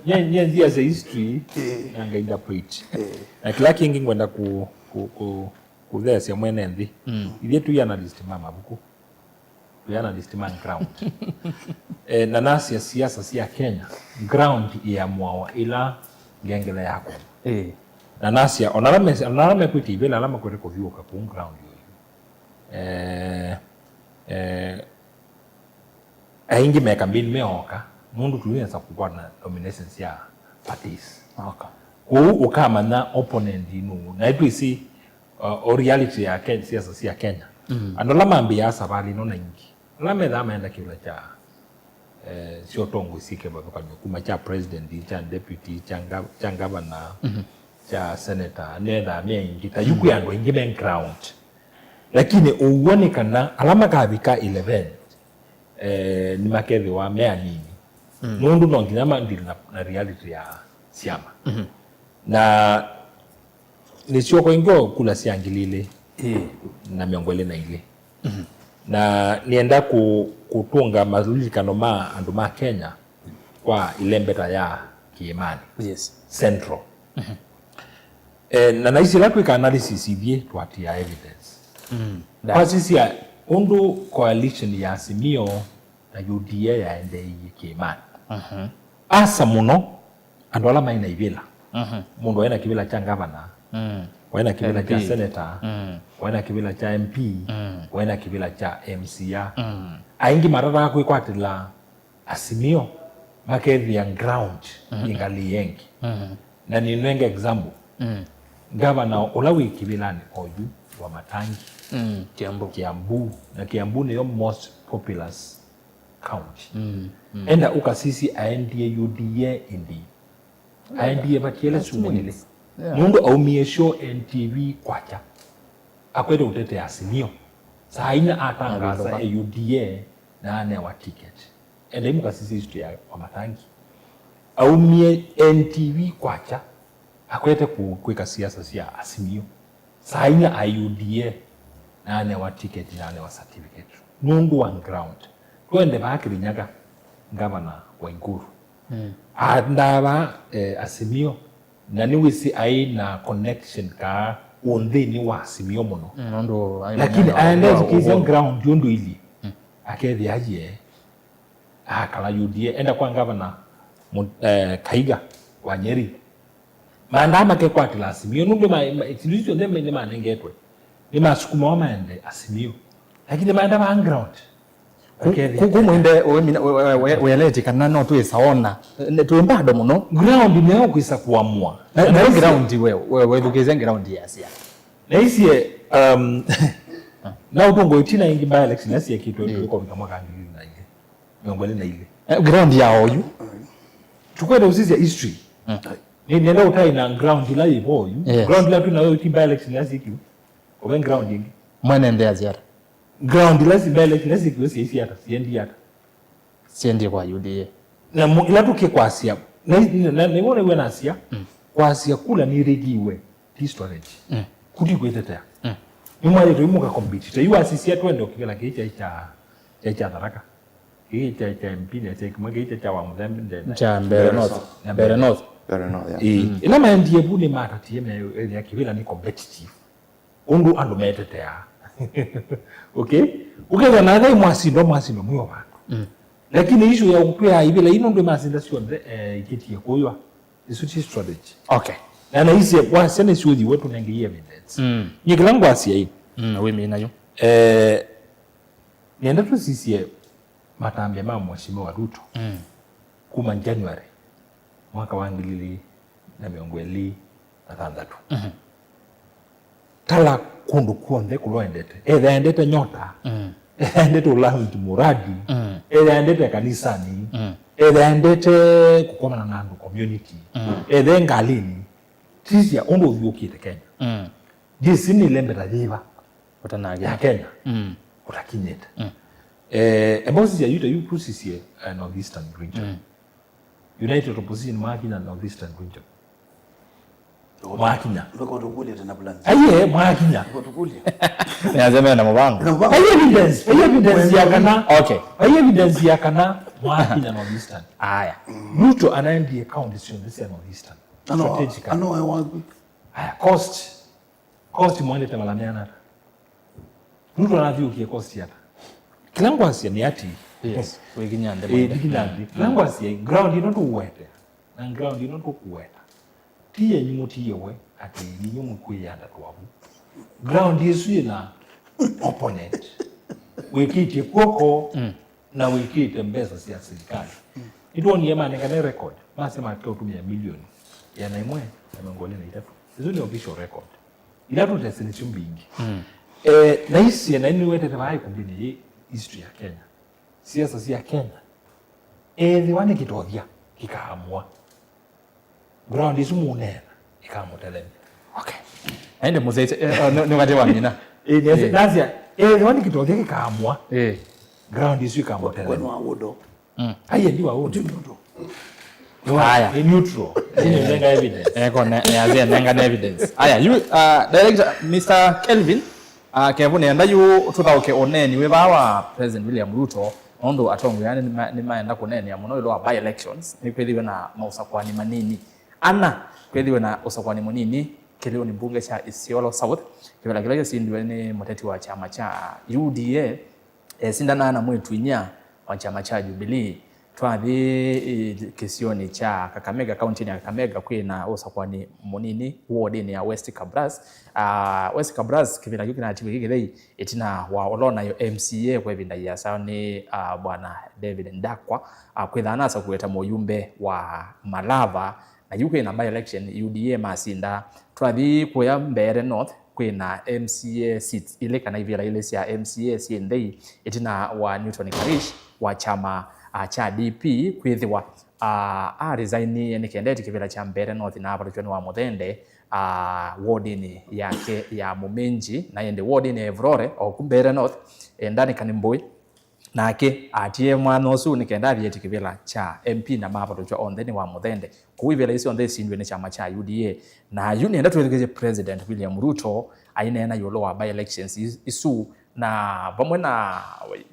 Yenzi as a history ngaida preach kila kingi ngwenda kuthesya mwene nthi ithie tu analyst mama buku tu analyst man ground na nasia siasa sia Kenya ground ya mwawa ila ngengele yako na nasia onarame kwiti bela alama kwete kuthiuka ku ground aingi meka mbili meoka mundu tulianza kuwa na nominations ya parties ukama na opponent inu na itu isi reality ya Kenya siasa si ya Kenya andolama ambia sabali no ingi lame dama enda kila cha sio tongo isike baba kwa kuma cha president cha deputy cha governor cha senator nenda mengi tayuku yango ingi background lakini uone kana alama kabika 11 ni makethi wa mea nini mundu no nginyama ndili na reality ya siama na nisio kwa ingo kula siangilile na miongole na ile na nienda kutunga mazulikano ma andu ma Kenya kwa ilembeta ya kiimani central na naisi la quick analysis ivie tuatia evidence kwa sisi undu coalition ya Azimio na UDA yaende ikimani asa muno andu ala maina ibila mundu waina kibila cha gavana waina kibila cha senator waina kibila cha MP waina kibila cha MCA aingi marara kwikwatila Azimio makethia ground ingali yengi na ninenge example gavana ula wi kibilani oyu wa Matangi Kiambu na Kiambu ni most populous county enda ukasisi aendie UDA indi aendie bakiele sumwele mundu aumie show NTV kwacha akwede utete Azimio saina atangaza UDA na ane wa ticket enda imukasisi history ya wa Matangi aumie NTV kwacha akwete kuweka siasa sia Azimio saina UDA na ane wa ticket na ane wa certificate mundu on ground twende bakirinyaga gavana Waiguru andaba Azimio na niwisi aina connection ka ondeni wa Azimio muno lakini aende kizi ground yondo ili akethi aje akala UDA enda kwa gavana Kaiga wa Nyeri maandama ke kwa kila Azimio nundu exilizo ndeme ni manengetwe ni masukuma wa maende Azimio lakini maandama on ground kumwinde weyaleti kana no twisaona twimbado muno ground neo kwisa kuamua na ground wewe thukeze ground yasia na isie na utongo itina ingi by election yasia kitu kwa kama kangi na ile miongoni na ile ground yao yu tukwenda usisi ya history ni nenda utai na ground la ipo yu ground la tu na wewe by election yasia kitu kwa ground ingi mwana ndea ziara ground lasi bele lasi kiwesi isi hata siendi kwa UDA na ila tuke kwa Asia na nione wewe na Asia kwa Asia kula ni regiwe this strategy kuti kwetetea ni mwale to imuka compete yu asisi twende okigala kicha cha Tharaka kicha cha MP na cha kimage kicha cha wa Mzambe cha Mbeere North ina maendie bune mata tieme ya kivila ni competitive undu andu metetea okay ukeza na dai mwasindo mwiyo bantu lakini issue ya kupea ibila ino ndo masinda sio ikiti ya koywa isuti strategy okay na hisi kwa sene shuji wetu nangi evidence nyikilangu asia hii wemi nayo nienda tu sisi matambe mama mheshimiwa Ruto kuma January mwaka wa 2023 tala kundu kuonde kuloendete endete nyota endete ulangi muradi endete kanisani endete kukomana na andu community ngalini tisia ondo vyukite Kenya jisi ni lembeta jiva ya Kenya utakinyeta embosi ya yuta yu pusisi North Eastern region United Opposition Makinya North Eastern region Makinya ndoko tukule tena plan aye Makinya ndoko tukule yazeme na mubango aye evidence ya kana okay aye evidence ya kana Makinya North Eastern aya Ruto anaendie county sio ndisi ya North Eastern strategic ano wapi aya cost mwende tamalamiana Ruto anavyo kie cost yata kilango asia ni ati yes weginyande dikinandi kilango asia ground ino tuwete na ground ino tukuweta tiye nyumo tiyewe ati nyumo kuyanda twabu ground yesu ina opponent wikiti kwoko na wikiti mbesa sia serikali ito ni yema ngane record masema kwa kutumia milioni ya naimwe na mengole na itatu hizo ni official record ila tu tesi chumbingi na hisi na ni wete tabai kumbini history ya Kenya siasa sia Kenya wani kitodhia kikaamua ground isu munena ikamutelemi okay aende muzete ni wakati wa mina nazia wani kitodhia kikaamua ground isu ikamutelemi kwenu awodo aye ndiwa awodo haya ni neutral ni nenga evidence kone yazia nenga evidence haya you director Mr. Kelvin kevune ndayu tutauke oneni we bawa President William Ruto ondo atongo yani ni maenda kunene ya muno ilo by elections ni kwethiwe na mausakwani manini ana kwethiwe na usakwani munini kilio ni mbunge cha Isiolo South kivela kile sindwe ni muteti wa chama cha UDA sindana na mwetu inya wa chama cha Jubilee twathi kisioni cha Kakamega county ya Kakamega kwina osakwani munini ward ya West Kabras West Kabras kivela kile atiwe itina wa olona yo MCA kwa vinda ya sawa ni bwana David Ndakwa kwithana sa kuweta moyumbe wa Malava na yuko na by election UDA masinda twathi kuya Mbeere North kwina MCA seats ile kana ivira ile cia MCA CND itina wa Newton Karish wa chama cha DP kwithiwa resign ni kendeti kivila cha Mbeere North na hapa wa Muthende wardini yake ya Mumenji na yende wardini Evrore au Mbeere North ndani Kanimboi nake atie mwana osu nikenda byeti kivila cha MP na mapa on then wa Muthende kuivela isi on the sindwe ni chama cha UDA na yuni enda tuwelekeze President William Ruto aina yolo wa by elections isu na bamwe na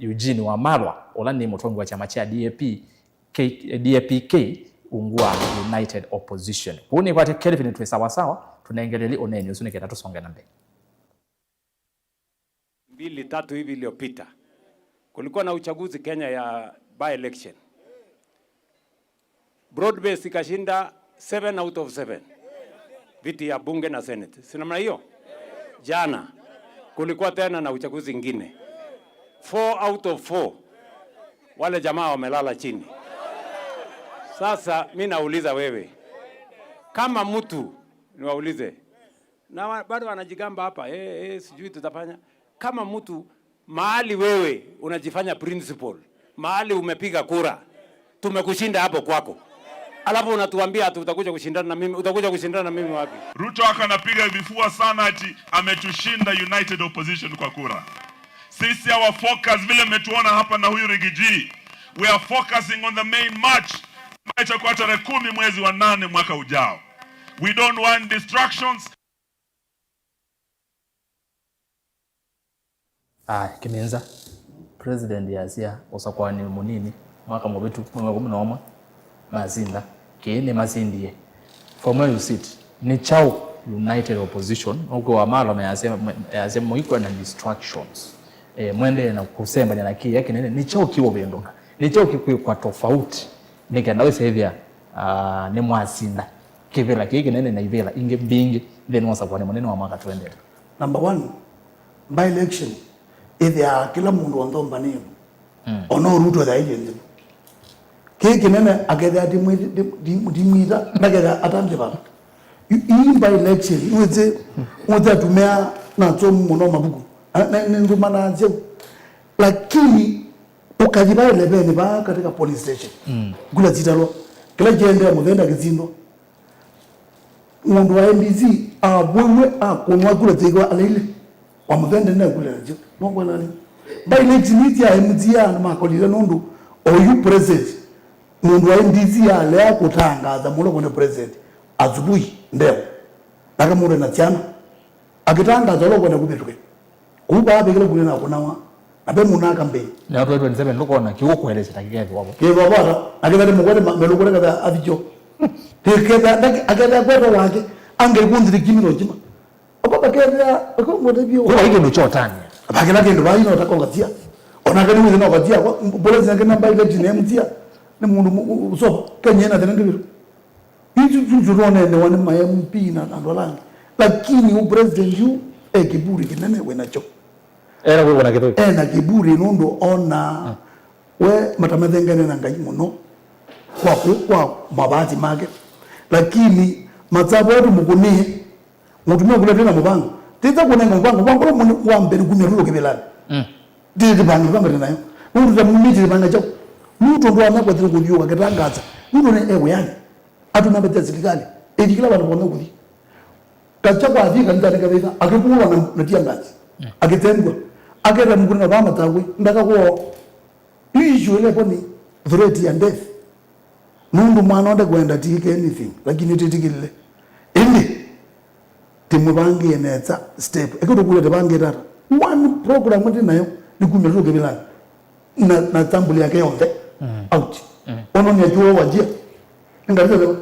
Eugene Wamalwa ola ni mutongi wa chama cha DAPK ungua United Opposition kuni kwa Kelvin tuwe sawa sawa tunaengeleli oneni usu nikenda tusonge na mbele 2-3 hivi iliyopita kulikuwa na uchaguzi Kenya ya by election. Broad-based ikashinda 7 out of 7 viti ya bunge na senate. Si namna hiyo? Jana kulikuwa tena na uchaguzi ingine 4 out of 4 wale jamaa wamelala chini. Sasa mimi nauliza wewe kama mtu niwaulize na bado wanajigamba hapa sijui tutafanya kama mtu mahali wewe unajifanya principal, mahali umepiga kura, tumekushinda hapo kwako. Alafu unatuambia ati utakuja kushindana na mimi, utakuja kushindana na mimi wapi? Ruto akanapiga vifua sana ati ametushinda United Opposition kwa kura. Sisi our focus vile mmetuona hapa na huyu Rigiji, we are focusing on the main match. Mecha kwa tarehe 10 mwezi wa 8 mwaka ujao. We don't want distractions. Kimenza President yasia osakwani munini mwaka mwetu 2011 mazinda kene mazindie former you sit ni chao United Opposition uko wa malo yasema mwiko na distractions mwende na kusema na kia yake ni chao kiwo bendonga ni chao kwa tofauti nikenda wese hivya ni mwazinda kivela kike nene na ivela inge bingi then osakwani munene wa mwaka 20. Number 1 by election ya kila mundu ondomba ni ono Ruto da agent keke nene ageda dimwita nageda atanje ba in by election uze tumea na tomu mono mabuku nduma na nje lakini ukajiba lebeni ba katika police station gula zitalo kila jende Muthende kizindo mundu wa NDC abwewe akonwa gula zigwa alile wa Muthende na gula nje Mungu nani by election ya MZA na makolira nundu oyu president mundu wa NDC ale akutangaza mulo kone president azubuhi ndeo naka mundu na tiana akitangaza lo kone kubituke kuba abekele kule na kunawa abe munaka mbe na 27 lokona kiwokueleza takikezo wabo ke baba akibale mugwele melukule kada avijo tekeda akeda kwero wake angekundiri kimino jima baba kenda akomode bio kwa hiyo ndo chotani abagela kendo bayino utakongatia onakani mwe no gatia polisi yake namba ile jine mtia ni mundu uso Kenya na tena ndivyo hizo tuzurone ne wane ma MP na ndolangi lakini u president yu kiburi kinene wenacho era wewe na kitu na kiburi nundo ona we matamethengene na ngai muno kwa mabati make lakini matsaboru mukuni mutumia kule tena mubango tita kunenga mubango wangu wa mbere kumya rulo kibelani ndiri bangi bambere nayo mundu za mumiti banga chako mtu ndo anakwa tiri kujuka katangaza mundu ne ewe yani atuna bete serikali kila bantu bona kudi kachakwa afika ndani kabisa akipulwa na tiangazi akitendwa akera mukuni na bama tawe ndaka ko issue ile kwani threat ya death mundu mwana onde kwenda tike anything lakini titikile indi timwe bangi enetsa step ekutokule tebangi tata one program ndi nayo nikumya rulo kibelani na tambuli yake yonde out ono ni ajuo wajia ngalizo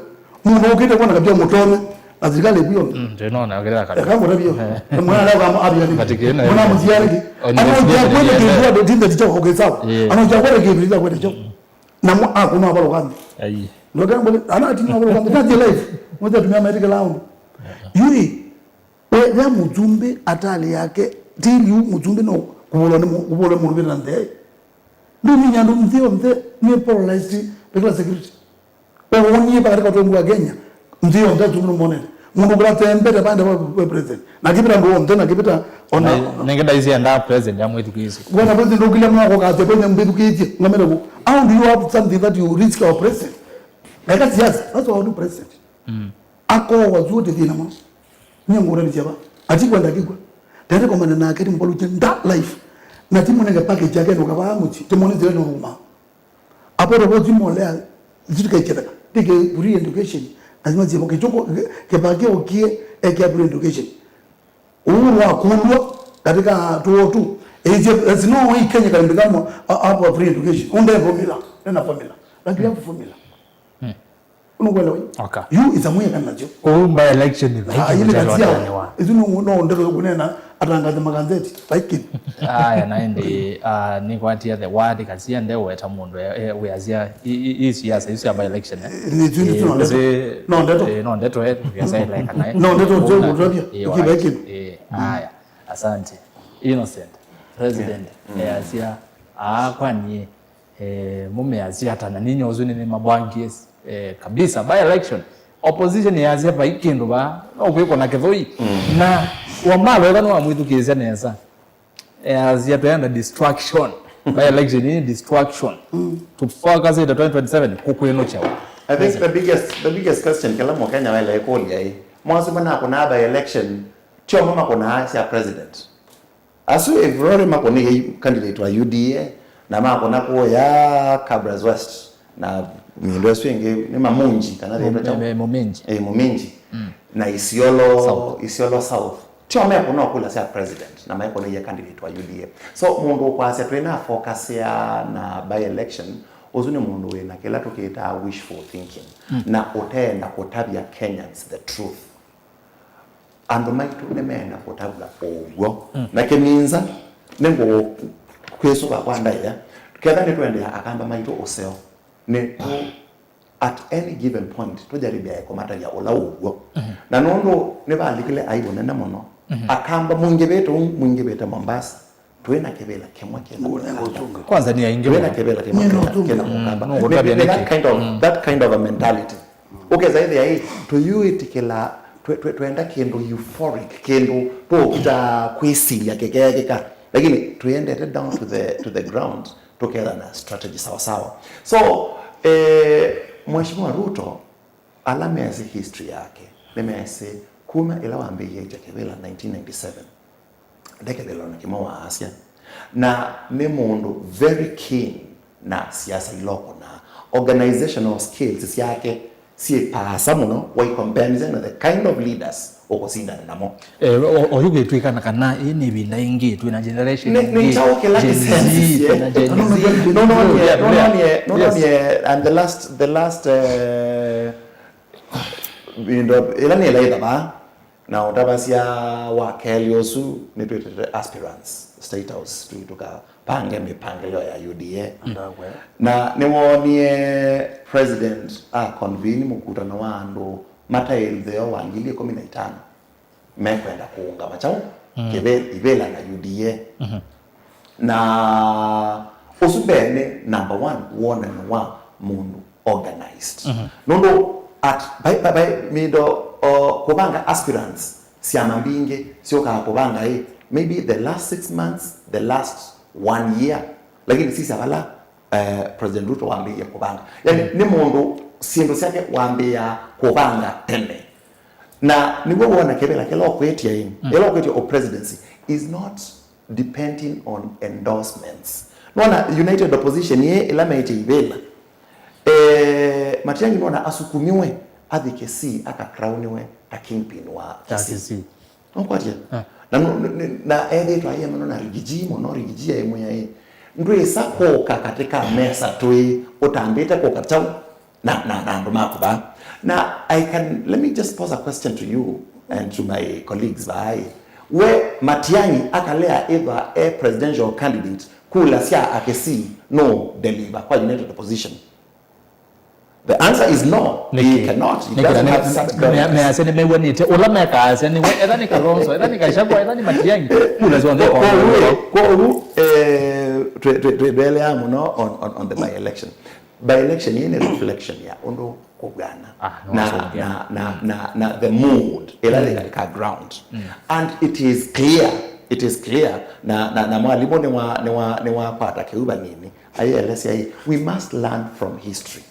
mundu ukite kwana kabia mutome na zikale biyo ndio naona ogera kana kama rabio mwana leo kama abia ni Katikena mwana mziari ana ujia kwenda kwa dinda ticho ogezao ana ujia kwenda kwa dinda kwenda ticho na kuna habari gani ai ndio kama ana tina habari gani kazi life moja tumia America round yuri wewe mjumbe atali yake tili mjumbe no kubolo mu rubira ndee ndio minyando mzee ni paralyzed because security woni ba katika watu wa Kenya ndio ndio tunamuona mundu brate mbele bande wa president na kipita ndo mtu na kipita ona ningeda hizi anda president ya mwetu kizi bwana president ndo kile mwako kaze kwenye mbedu kizi ngamela ku how do you have something that you risk our president like yes that's what do president ako wazude dina mo nyangura ni jaba ati kwenda kigwa tare kwa manana akati mbolu nda life na timu nenge package yake ndo kaba muchi timoni zile no huma apo ro timu lea zituka iketa tige free education lazima zipo kichoko kebage okie free education uwa kulwa katika tuo tu zino hii Kenya kalimbikamo hapo free education unde formula na formula lakini hapo formula unaelewa okay you is amwe kana nacho by election ni ile kazi yao izino no ndero kunena atangaza magazeti like aya naende ni kwatia the word kazi ende weta mundu we azia is yes is by election no ndeto yes like kana no ndeto jogo rabia ikibaki aya asante Innocent president azia kwani mume azia tana ninyo uzuni ni mabwangi kabisa by election opposition yazia pa ikindu ba okwiko na kethoi na wamalo kana wamwithukizia neza azia tuenda distraction by election ni distraction to focus it 2027 kukweno chao. I think the biggest question kila Mkenya wale ikoli ai mwanzo bana kuna by election chio mama kuna acha president asu evrore makoni candidate wa UDA na makona ko ya Kabras West na mindo swingi ni mamunji kana ndio muminji na Isiolo South chio mama kuna kula sia president na mama kuna ya candidate wa UDA so mundu kwa sia twena focus ya na by election uzuni mundu wena kila tukita wishful thinking na utenda kutabia Kenyans the truth ando maitu nemena kutabla ogwo na keminza nengo kweso kwa ndaya kenda ni twende akamba maitu oseo ne at any given point tujaribia ko mata ya ola ogwo na nondo ne balikile aibona na mono akamba mungebeta Mombasa twena kebela kemwa kwanza ni ainge twena kebela kemwa kamba that kind of a mentality okay zaidi ya hii to you itikela tuenda kendo euphoric kendo to kita kwisilia kekeka lakini tuende down to the ground together na strategy sawa so Mheshimiwa Ruto alamezi history yake lemese kuma ila waambie kebela 1997 dekebela na kimawa Asia na ni mundu very keen na siasa iloko na organizational skills yake si pasa muno wa companies na the kind of leaders okosinda namo oyuge twikana kana ini binda ingi twina generation ni chauke like sense no and the last bindo ilani ilaida ba na utabasia wa Keliosu ni twete aspirants state house tuituka pange mipangilio ya UDA na niwonie president convene mkutano wa andu matail theo wa 2015 mekwenda kuunga machao ibela na UDA na usubene number 1 one and one mundu organized nondo at by mido kubanga aspirants siama mbinge sio ka kubanga maybe the last 6 months the last 1 year lakini sisi abala president Ruto waambia kubanga yani ni mundu sindo syake waambia kubanga tene na niwe wona kebela kelo kwetia elo kwetia of presidency is not depending on endorsements nona united opposition ye elamete ibela matiangi nona asukumiwe adhikesi akakrauniwe a kingpin wa KCC nkwatia na to aye mano na rigiji mono rigiji ya emu ya ndwe sako katika mesa toi utambete ko katau na ndo makuba Now, let me just pose a question to you and to my colleagues. Where Matiang'i akalea either a presidential candidate, kula sia akesi no deliver kwa united opposition. The answer is no. He cannot. He doesn't have such governance. Me asene me wenite ola me ka asene we edani Kalonzo edani Gachagua edani Matiang'i kula zonde on the by-election. By-election is a reflection ya ondo kugana na the mood ila ground and it is clear na mwalimu ni wa pata keuba nini we must learn from history.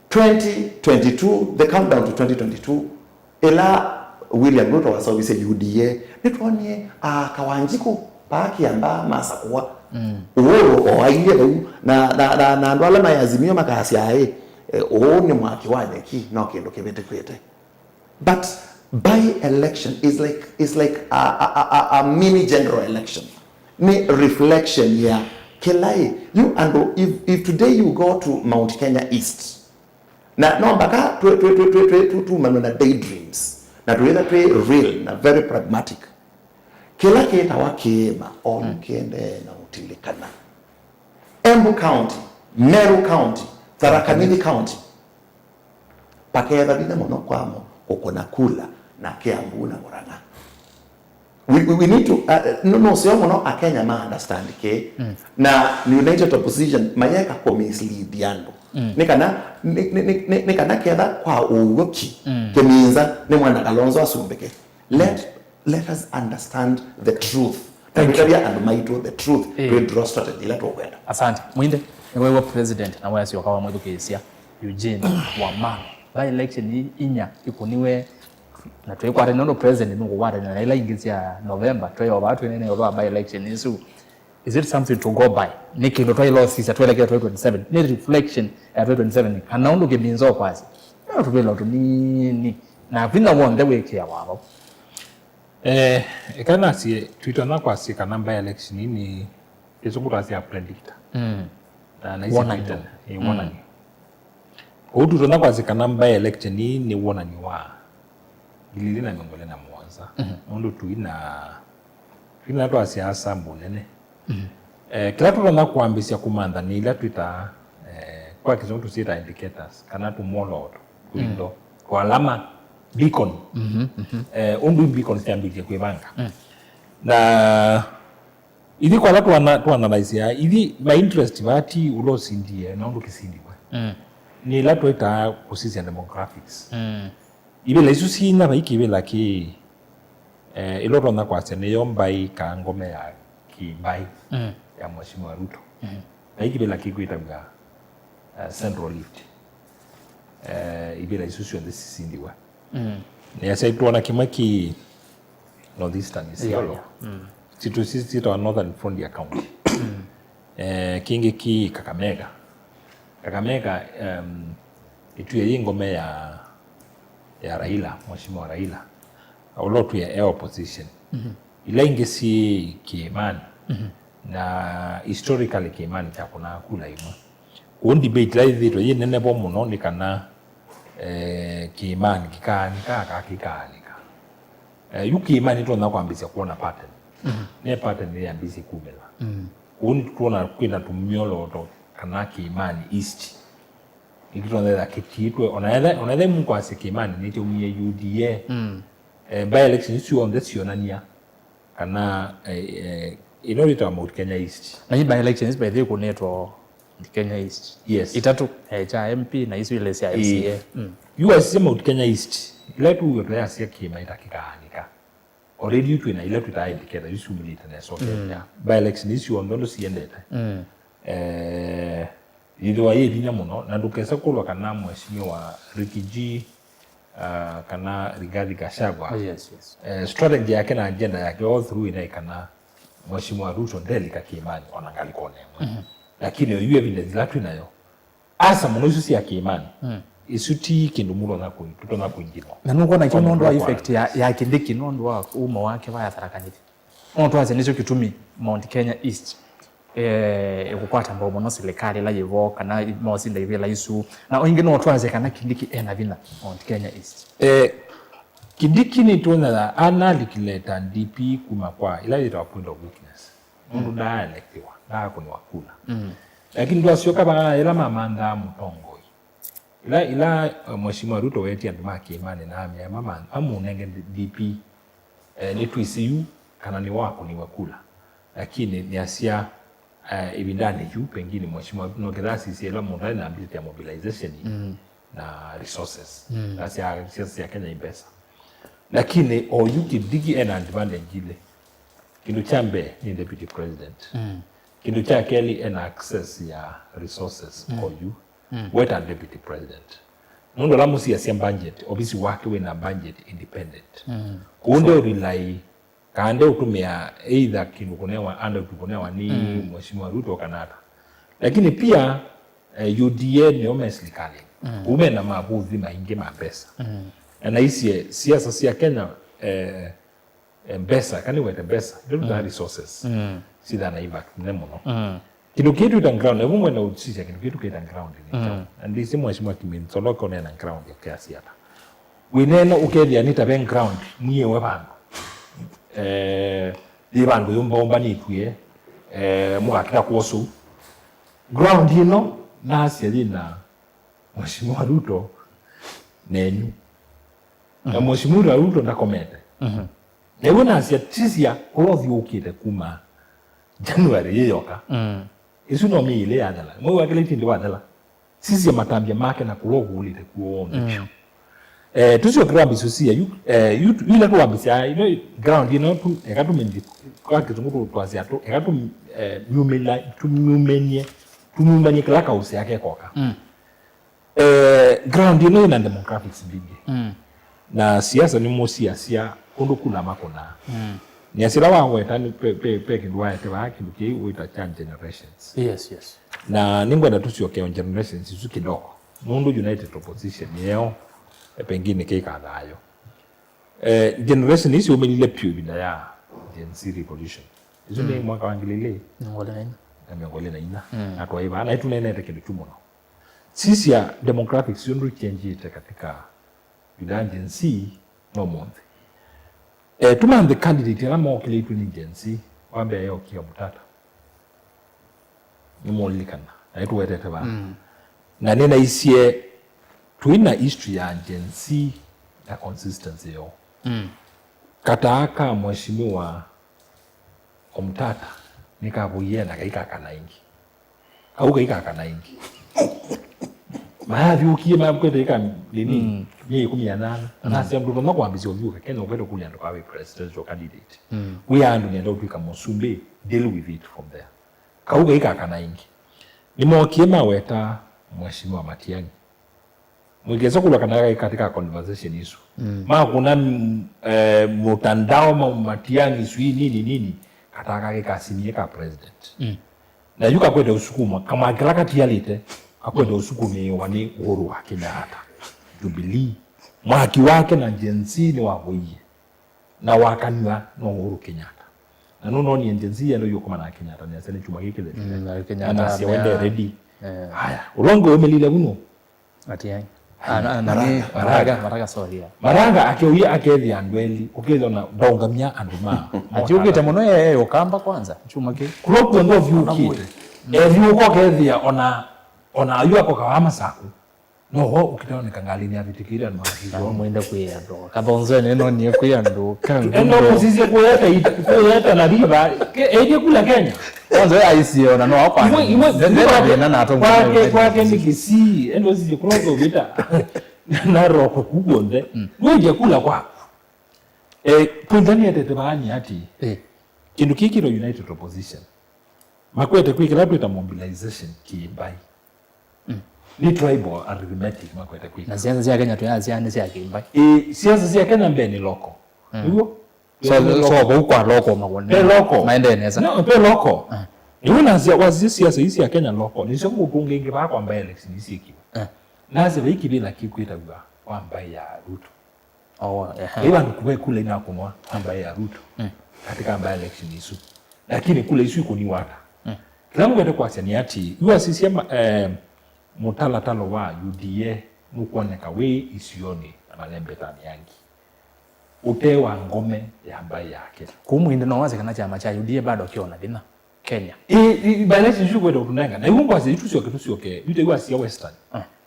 2022, the countdown to 2022, ila William Ruto wasawise UDA nitwonie kawanjiku paki amba masakuwa uoro oaile na ndwala mayazimio makasi ae ni mwaki wanye ki no kendo kibete kwete. But by-election is like a mini general election. Ni reflection ya kelai you and if today you go to Mount Kenya East na no baka tu manona daydreams na tuenda real na very pragmatic kila kita wakema on kiende na utilikana Embu County, Meru County, Tharaka Nithi County pakea dina mono kwamo ukona kula na Kiambu na Murang'a. We need to no sio mono akenya ma understand ke na united opposition mayeka ko mislead yango nikana keda kwa uwoki keminza ni mwana Kalonzo asumbeke. Let us understand the truth. And maito the truth to draw strategy let okwenda. Asante Mwinde wewe president na wewe sio kawa mwetu kesia Eugene Wamalwa by election inya ikuniwe na twe kwa renono president ngo wada na ila ingizia November twe watu nene yo by election is it something to go by nikindo twa ilo sisa twelekea 2027 ni reflection ya 2027 kana undu geminzo kwasi na tubela tu ni na vina wonde weke ya wabo kana si twitana kwa si kana by election ni ezokura si predict na isi twitana wona ni odu tona kwa si kana by election ni wona ni wa ililina ngongole na mwanza ondo tuina to asiasa mbonene kila tuna kuambisia kumanda ni ila twita kwa kizungu tusita indicators kana tu molo kuindo kwa alama beacon ondo beacon siambike kwebanga na ili kwa watu analyze ili my interest bati ulo sindie na ondo kisindiwe ni ila twita position demographics ibe la isusi na ba ikibe la ki iloro na kwa sene yombai ka ngome ya kibai ya Mheshimiwa Ruto na ikibe la kiguita mga Central Rift ibe la isusi on this sindiwa ne yasa tuona kimaki northeastern isiolo situ sisi to northern Frontier County kingi ki Kakamega itu ye ngome ya Raila, Mheshimiwa Raila aulotu ya opposition ila ingesi Kiimani na historically Kiimani cha kuna kula ima on debate lai dhito ye nene bo muno ni kana Kiimani kikanika yu Kiimani to na kwambisia kuona pattern ne pattern ni ambisi kubela on tuona kwenda tumyolo to kana Kiimani East ikitondela kititwe onaele mungu asikimani nite umye UDA by election issue on this yonania kana inolita Mount Kenya East na hii by elections by the kuneto Kenya East yes itatu cha MP na hizo ile ya MCA US Mount Kenya East ile tu yote asia kima itakikanika already tu ina ile tutaindicate issue milita na so by election issue on siendete Ido aye dinya muno na ndukesa kulwa kana Mheshimiwa Rikiji kana Rigathi Gachagua yes strategy yake na agenda yake all through ina kana Mheshimiwa Ruto ndelika Kiimani wanangalikone lakini yo evidence latu nayo asa muno isusi ya Kiimani isuti kindumulo na kuin tutona kuingino na nuko na kinondo effect ya kindiki nondo wa umo wake wa Tharaka Nithi oto aze nicho kitumi Mount Kenya East gukwata mbomo no serikali la yivo kana mosinda ivela isu na onge no twaze kana Kindiki ena vina on Kenya East Kindiki ni tuona ana likileta DP kuma kwa ila ita point of weakness mundu da electiwa da kuna wakula lakini ndio sio kama ila mamanda Mutongo ila Mheshimiwa Ruto weti andumaki imani na amya mama amunenge DP ni tuisiu kana ni wako ni wakula lakini ni asia ibindani juu pengine Mheshimiwa Ruto ngerasi siela mundu na ability ya mobilization na resources asia siasa ya Kenya impesa lakini oyuki digi ena advantage ile kindu chambe ni deputy president kindu cha Kelly ena access ya resources oyu weta deputy president nundo la musi ya budget obisi wake we na budget independent kunde rely kaande utumia either kindu kunewa anda kunewa ni Mheshimiwa Ruto kanata lakini pia UDA ni omeslikali na mabuthi maingi mapesa na hisi siasa sia Kenya mbesa kani wete mbesa ndio resources sida na impact nemono kitu kitu ita ground na mungu na utsisha kitu kita ground ni and this Mheshimiwa Kimini soloko na ground ya kiasi hata wineno ukethia nita ben ground mwiwe bandu ibandu yumbomba nitwie mwakira kuosu ground ino na asia dina Mheshimiwa Ruto nenyu na Mheshimiwa Ruto ndakomete leo na asia tisia urothi ukite kuma January yeyoka isu no mi ile adala mwe wakile tindi wadala sisi ya matambia make na kurogu ulite kuone tusio ground isusia ile kwa bisia ile ground tu ekatu mendi kwa kizungu twazi atu ekatu nyumela tumumanye kala kausi yake koka ground ina demographics bigi na siasa ni siasa kundu kula makona ni asira wangu etani pe kindwa etwa kinduki uita change generations yes na ningwenda tusio on generations isu kidogo mundu united opposition yeo pengine keka dayo generation isi umelile pio bidaya Gen Z revolution isu ni mwaka wangilile ngole na ina atwa iba na itunene kindu kimono sisi ya demographics yundu change ite katika bidaya Gen Z no month tumande candidate la mo kile tuni Gen Z wambe yo kia mutata ni molikana na itu wetete ba na nina isie tuina history ya Gen Z na consistency yo kataka Mheshimiwa Omtata nikabuye na kaika ingi au kaika ingi maadhi ukie makwete ika lini ye 18 na sema mtu mako ambizio vyuka Kenya ukweto kule ndo kawe presidential candidate we andu nenda upika Musumbe deal with it from there kauga ika ingi nimo kiema weta Mheshimiwa Matiang'i mwigeza kula kana katika conversation isu kuna mutandao Matiang'i sui nini kataka kasimie ka president na yuka kwenda usukuma kama kilakati yalite akwenda usukumi wani uhuru wa Kenyatta Jubilee mwaki wake na Gen Z ni wahoiye na wakanywa na Uhuru Kenyatta na nuno ni Gen Z ndio yuko na Kenyatta ni asene chuma kile na Kenyatta na si wende ready haya ulongo umelile buno Matiang'i nani Maraga sorry Maraga akioya akethi andweli ukizo na dongamia anduma ajuke muno yeye ukamba kwanza chuma kile kuloku ndo vyuki vyuko kethia ona ayu ako kawama saku noho ukitaona kangalini abitikira na mahizo mwenda kuyando kabonzo neno ni kuyando endo kusisi kuyeta na riba eje kula Kenya kwanza aisio na no hapa ndio na nato kwake nikisi endo sisi kulogo vita na roko kugonde weje kula kwa Tanzania tetebani ati kindu kikiro united opposition makwete kwikira pita mobilization kibai ni tribal arithmetic makwete kwikira na siasa za Kenya tunaziane za kibai siasa za Kenya mbeni loko hivyo so kwa loko magone loko maendeleza no pe loko Iwana siasa hizi ya Kenya loko ni sio kupunga ingi ba kwa mbaya election hizi kiwa naze wiki bila kikwita gwa kwa mbaya ya Ruto iwa nikuwe kule na kunwa mbaya ya Ruto katika mbaya election hizo lakini kule isu iko ni wata kila mwete kwa sani ati yuwa sisema mutalatalo wa UDA nukuoneka we isioni na malembe tani yangi utewa ngome ya ambaye yake kumuinde no wazi kana chama cha UDA bado kiona dina Kenya balesi shuko ndo tunanga na yumba sisi tusioke yute wa sia western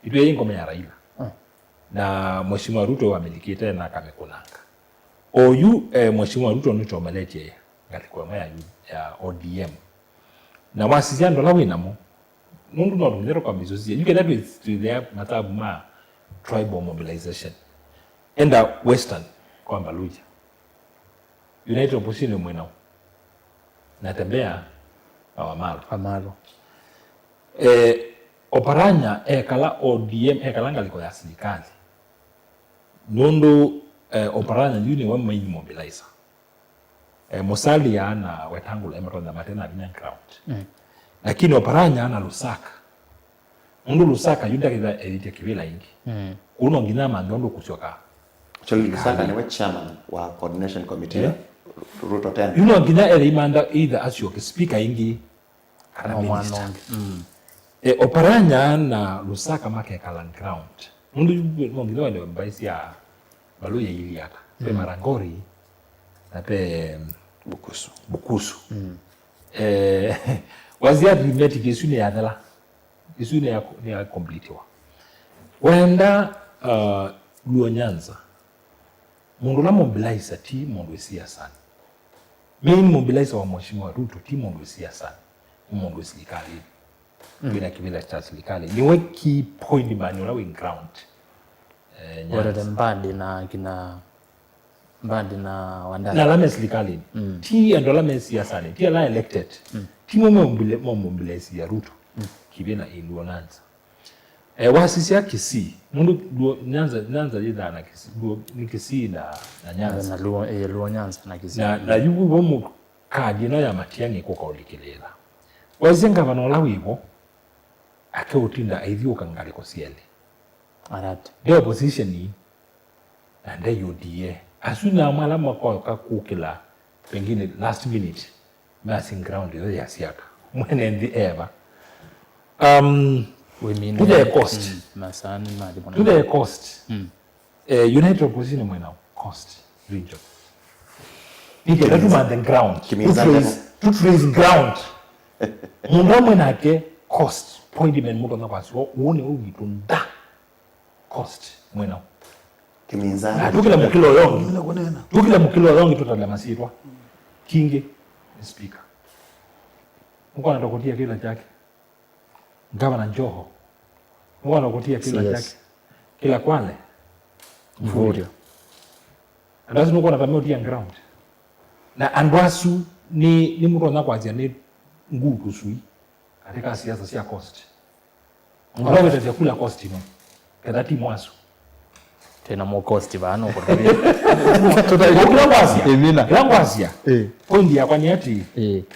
itwe ngome ya Raila na Mheshimiwa Ruto amelikita na kamekonanga oyu Mheshimiwa Ruto nito meleche ngalikwa ya ODM na wasizia ndo lawe namo nundu no ndero kwa mizozi you can have it to their matabu ma tribal mobilization enda western kwa Mbaluja United Opposition mwenao natembea Wamalo Oparanya kala ODM kala ngaliko ya serikali nundu Oparanya yuni wa main mobilizer Musalia na Wetangula Emerald na Matena Binya ground lakini Oparanya na Lusaka nundu Lusaka yunda kida elite kibila ingi uno ngina mandondo kuchoka Lusaka ni chairman wa coordination committee Ruto 10 uno ngina elimanda either asyoke speaker ingi kana minister Oparanya na Lusaka make kala ground nundu ngina wale mbaisi ya Baluya Iliaka pe Marangori na pe Bukusu wazia limeti kisune ya dala kisune ya complete wa wenda Luo Nyanza mundu la mobilize ti mundu isia sana main mobilize wa Mheshimiwa Ruto ti mundu isia sana mundu serikali bila kibila cha serikali ni weki point bani wala in ground wala mbandi na wandani na lame serikali ti andola mesi sana ti ala elected ti mobilize ya Ruto kibina Luo Nyanza wasisi ya Kisii mundu Nyanza yida na Kisii ni Kisii na Nyanza na Luo Nyanza na Kisii na yugo bomu kadi na ya Matiang'i ko kaulikilela wazenga banola wibo ake utinda aithio kangale ko siele arati the opposition ni and the UDA asuna mala makao kakukila pengine last minute massing ground yo ya siaka mwene ndi eva we mean to the cost masani mali to the cost United Opposition mwena cost region ike that man the ground to raise ground mundu mwenake cost point men mudo na kwasi uone ugitunda cost mwena Kiminzani tukila mukilo yongi tutala masirwa kinge speaker mko anatokotia kila chake Gavana Njoho mko anakotia kila chake kila Kwale Mvurya ndazi mko anatamia ground na Andwasu ni mtu anakwazia ni nguvu sui katika siasa sia cost ngalawe tazia kula cost no kada timu asu tena mo cost bano kwa Langwazia pondi ya kwani ati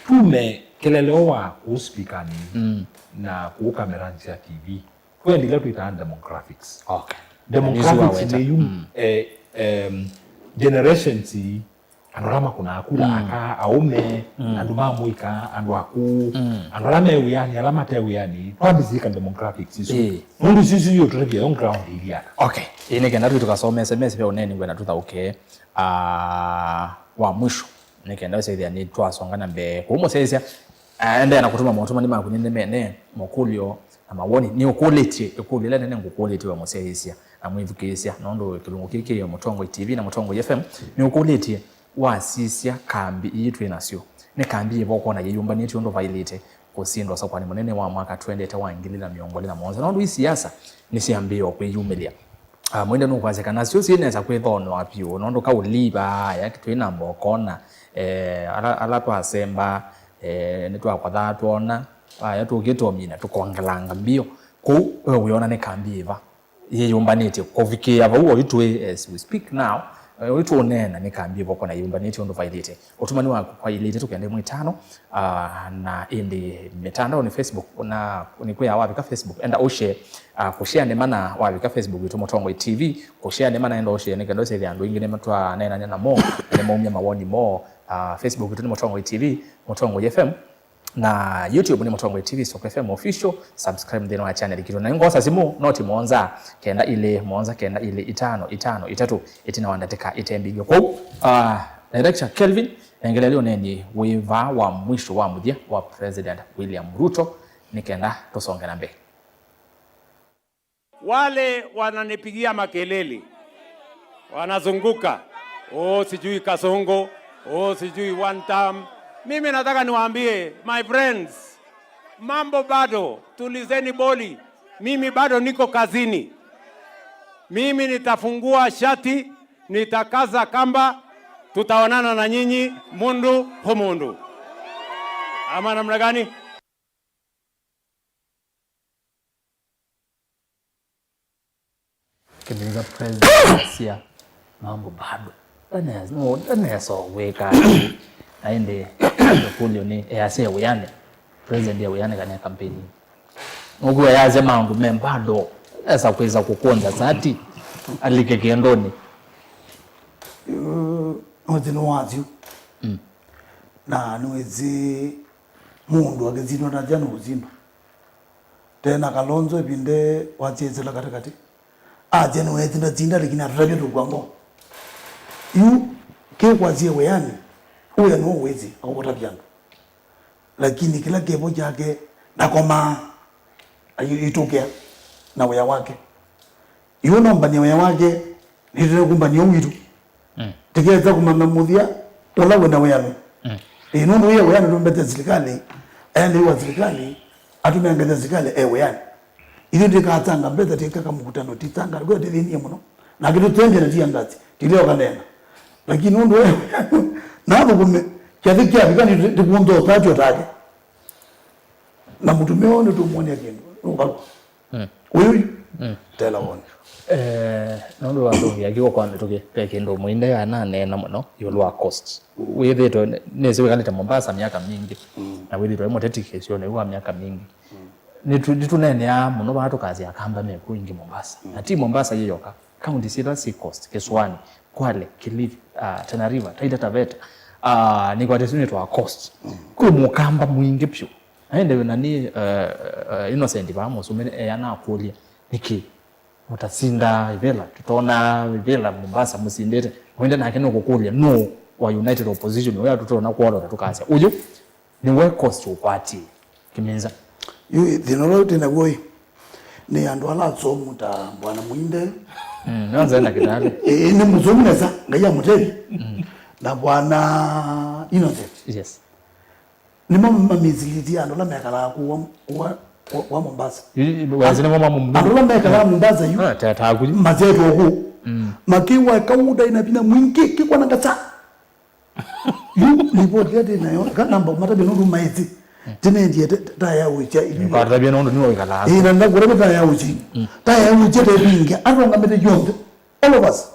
tume kelelewa kuspika ni na kukameranzi ya TV kwa ndila tuita demographics demographics ni generations anorama kuna akula aka aume anduma muika andu aku anorama yani alama tewe yani twabizika demographics so mundu sisi yo turebia on ground ilia ine kenda tukasoma SMS pia uneni ngwena tutauke wa mwisho nikenda usaidia ni twasongana mbe kumo sasa ende anakutuma motuma ni makuninde mene mokulio na mawoni ni ukuliti ukulile nene ngukuliti wa moseisia na mwivukisia nondo kilungu kiki ya Mutongo TV na Mutongo FM ni ukuliti wasisia kambi yitu inasio ne kambi yeboko na yeyumba ni tundo violate kusindwa so kwani munene wa mwaka 20 wangilila miongole na monza nondo isiasa ni siambio kweyumelia mwende no kwazekana sio sineza kwethono apio nondo ka uliba ya kitu ina mbokona ala twasemba nitwa kwa thatona ya tugitomina tukongelanga mbio ku uyona ne kambi eva yeyumbanite kovikia bawo itwe as we speak now witu onena ni kambi boko na yumbanite ondo vailite otumani wako kwa ilite tukende mwitano na indi mitandao ni Facebook na unikuya wapi ka Facebook enda oshe kushare ne mana wapi ka Facebook itu Mutongo TV kushare ne mana enda oshe ne kendo se yandu ingine matwa nena na mo ne mo mya mawoni mo Facebook itu Mutongo TV Mutongo FM na YouTube ni Mutongwe TV Soko FM official. Subscribe ndino wa channel kitu na ngosa simu noti monza kenda ile 5 itina wandateka itembige kwa director Kelvin engele leo neni wiva wa mwisho wa mudia wa President William Ruto nikenda tusonge na mbele. Wale wananipigia makelele wanazunguka, sijui Kasongo, sijui one term. Mimi nataka niwaambie my friends, mambo bado, tulizeni boli. Mimi bado niko kazini. Mimi nitafungua shati, nitakaza kamba, tutaonana na nyinyi mundu kwa mundu. Ama namna gani? Kibinza President mambo bado. Dane so weka aende kulio ni yase uyane president ya uyane kanya kampeni ngoku yaze mangu membado esa kweza kukonza zati alike kiendoni ozino wazio na nwezi mundu agezino na jana uzima tena Kalonzo ibinde wachezela katikati aje nwezi na zinda likina rage rugwango yu ke kwazie weyani uya no wezi akukota byangu lakini kila kebo chake nakoma ayitokea na weya wake yu nombani weya wake nitire kumbani witu tikeza kumama muthia tola wena weyano ino uya weyano tumbete serikali ende wa serikali atumeangeza serikali weyani ili ndikatanga mbeta tikaka mkutano titanga kwa tidini muno na kitu twende na tiangazi tileo kanena lakini ndo wewe nabo kume kyathikia bikani tikundo tacho taje na mtumeo ndo tumuone kindu ngalo wewe tela wona nondo watu yakiwa kwa ndoke peke ndo muinde yana nena muno yolwa cost withito nezi wekaleta Mombasa miaka mingi na withito emotetikesio ne wa miaka mingi nitunene ya muno batu kazi akamba meku ingi Mombasa na ti Mombasa yoyoka county sita si cost Keswani Kwale Kilifi Tana River Taita Taveta ni kwa tesuni to cost ku mukamba mwingi pyo aende nani innocent ba musumene yana akulia niki mutasinda ivela tutona ivela Mombasa musindete wenda na kene kukulia no wa United Opposition wewe tutona kuola tukasi uju ni we cost upati kimenza yu dinorote na boy ni andu ala zomuta bwana muinde nanza na kidale ni muzomeza ngaya muteli na bwana Innocent yes ni mama miziliti andu la mekala ku wa Mombasa wazina mama mumbi andu la mekala Mombasa yu tata kuji mazeto ku makiwa kauda inapina mwingi kikwa na kata yu ni bodi nayo kanamba matabe no maizi tene ndiye taya ucha ili kwa tabia nondo ni wekala ina na gure taya uchi taya uchi de bingi aronga mete yonde all of us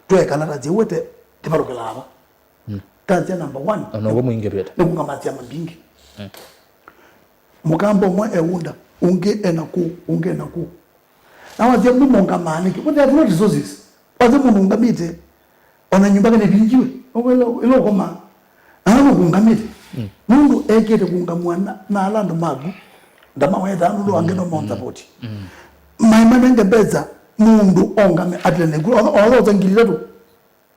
tweka na je wote tibarokela aba tanja number 1 no go mwingi rweta nukunga matia mabingi mukambo mwa eunda unge enaku na waje mumonga mani ki what are resources waje mumonga mite ona nyumba kene bingiwe ilo koma ana kungamite mundu ekete kungamwana na alando magu ndama wetha ndu wangeno monza poti maimane ngebeza mundu ongame atlene ku ono zangilira tu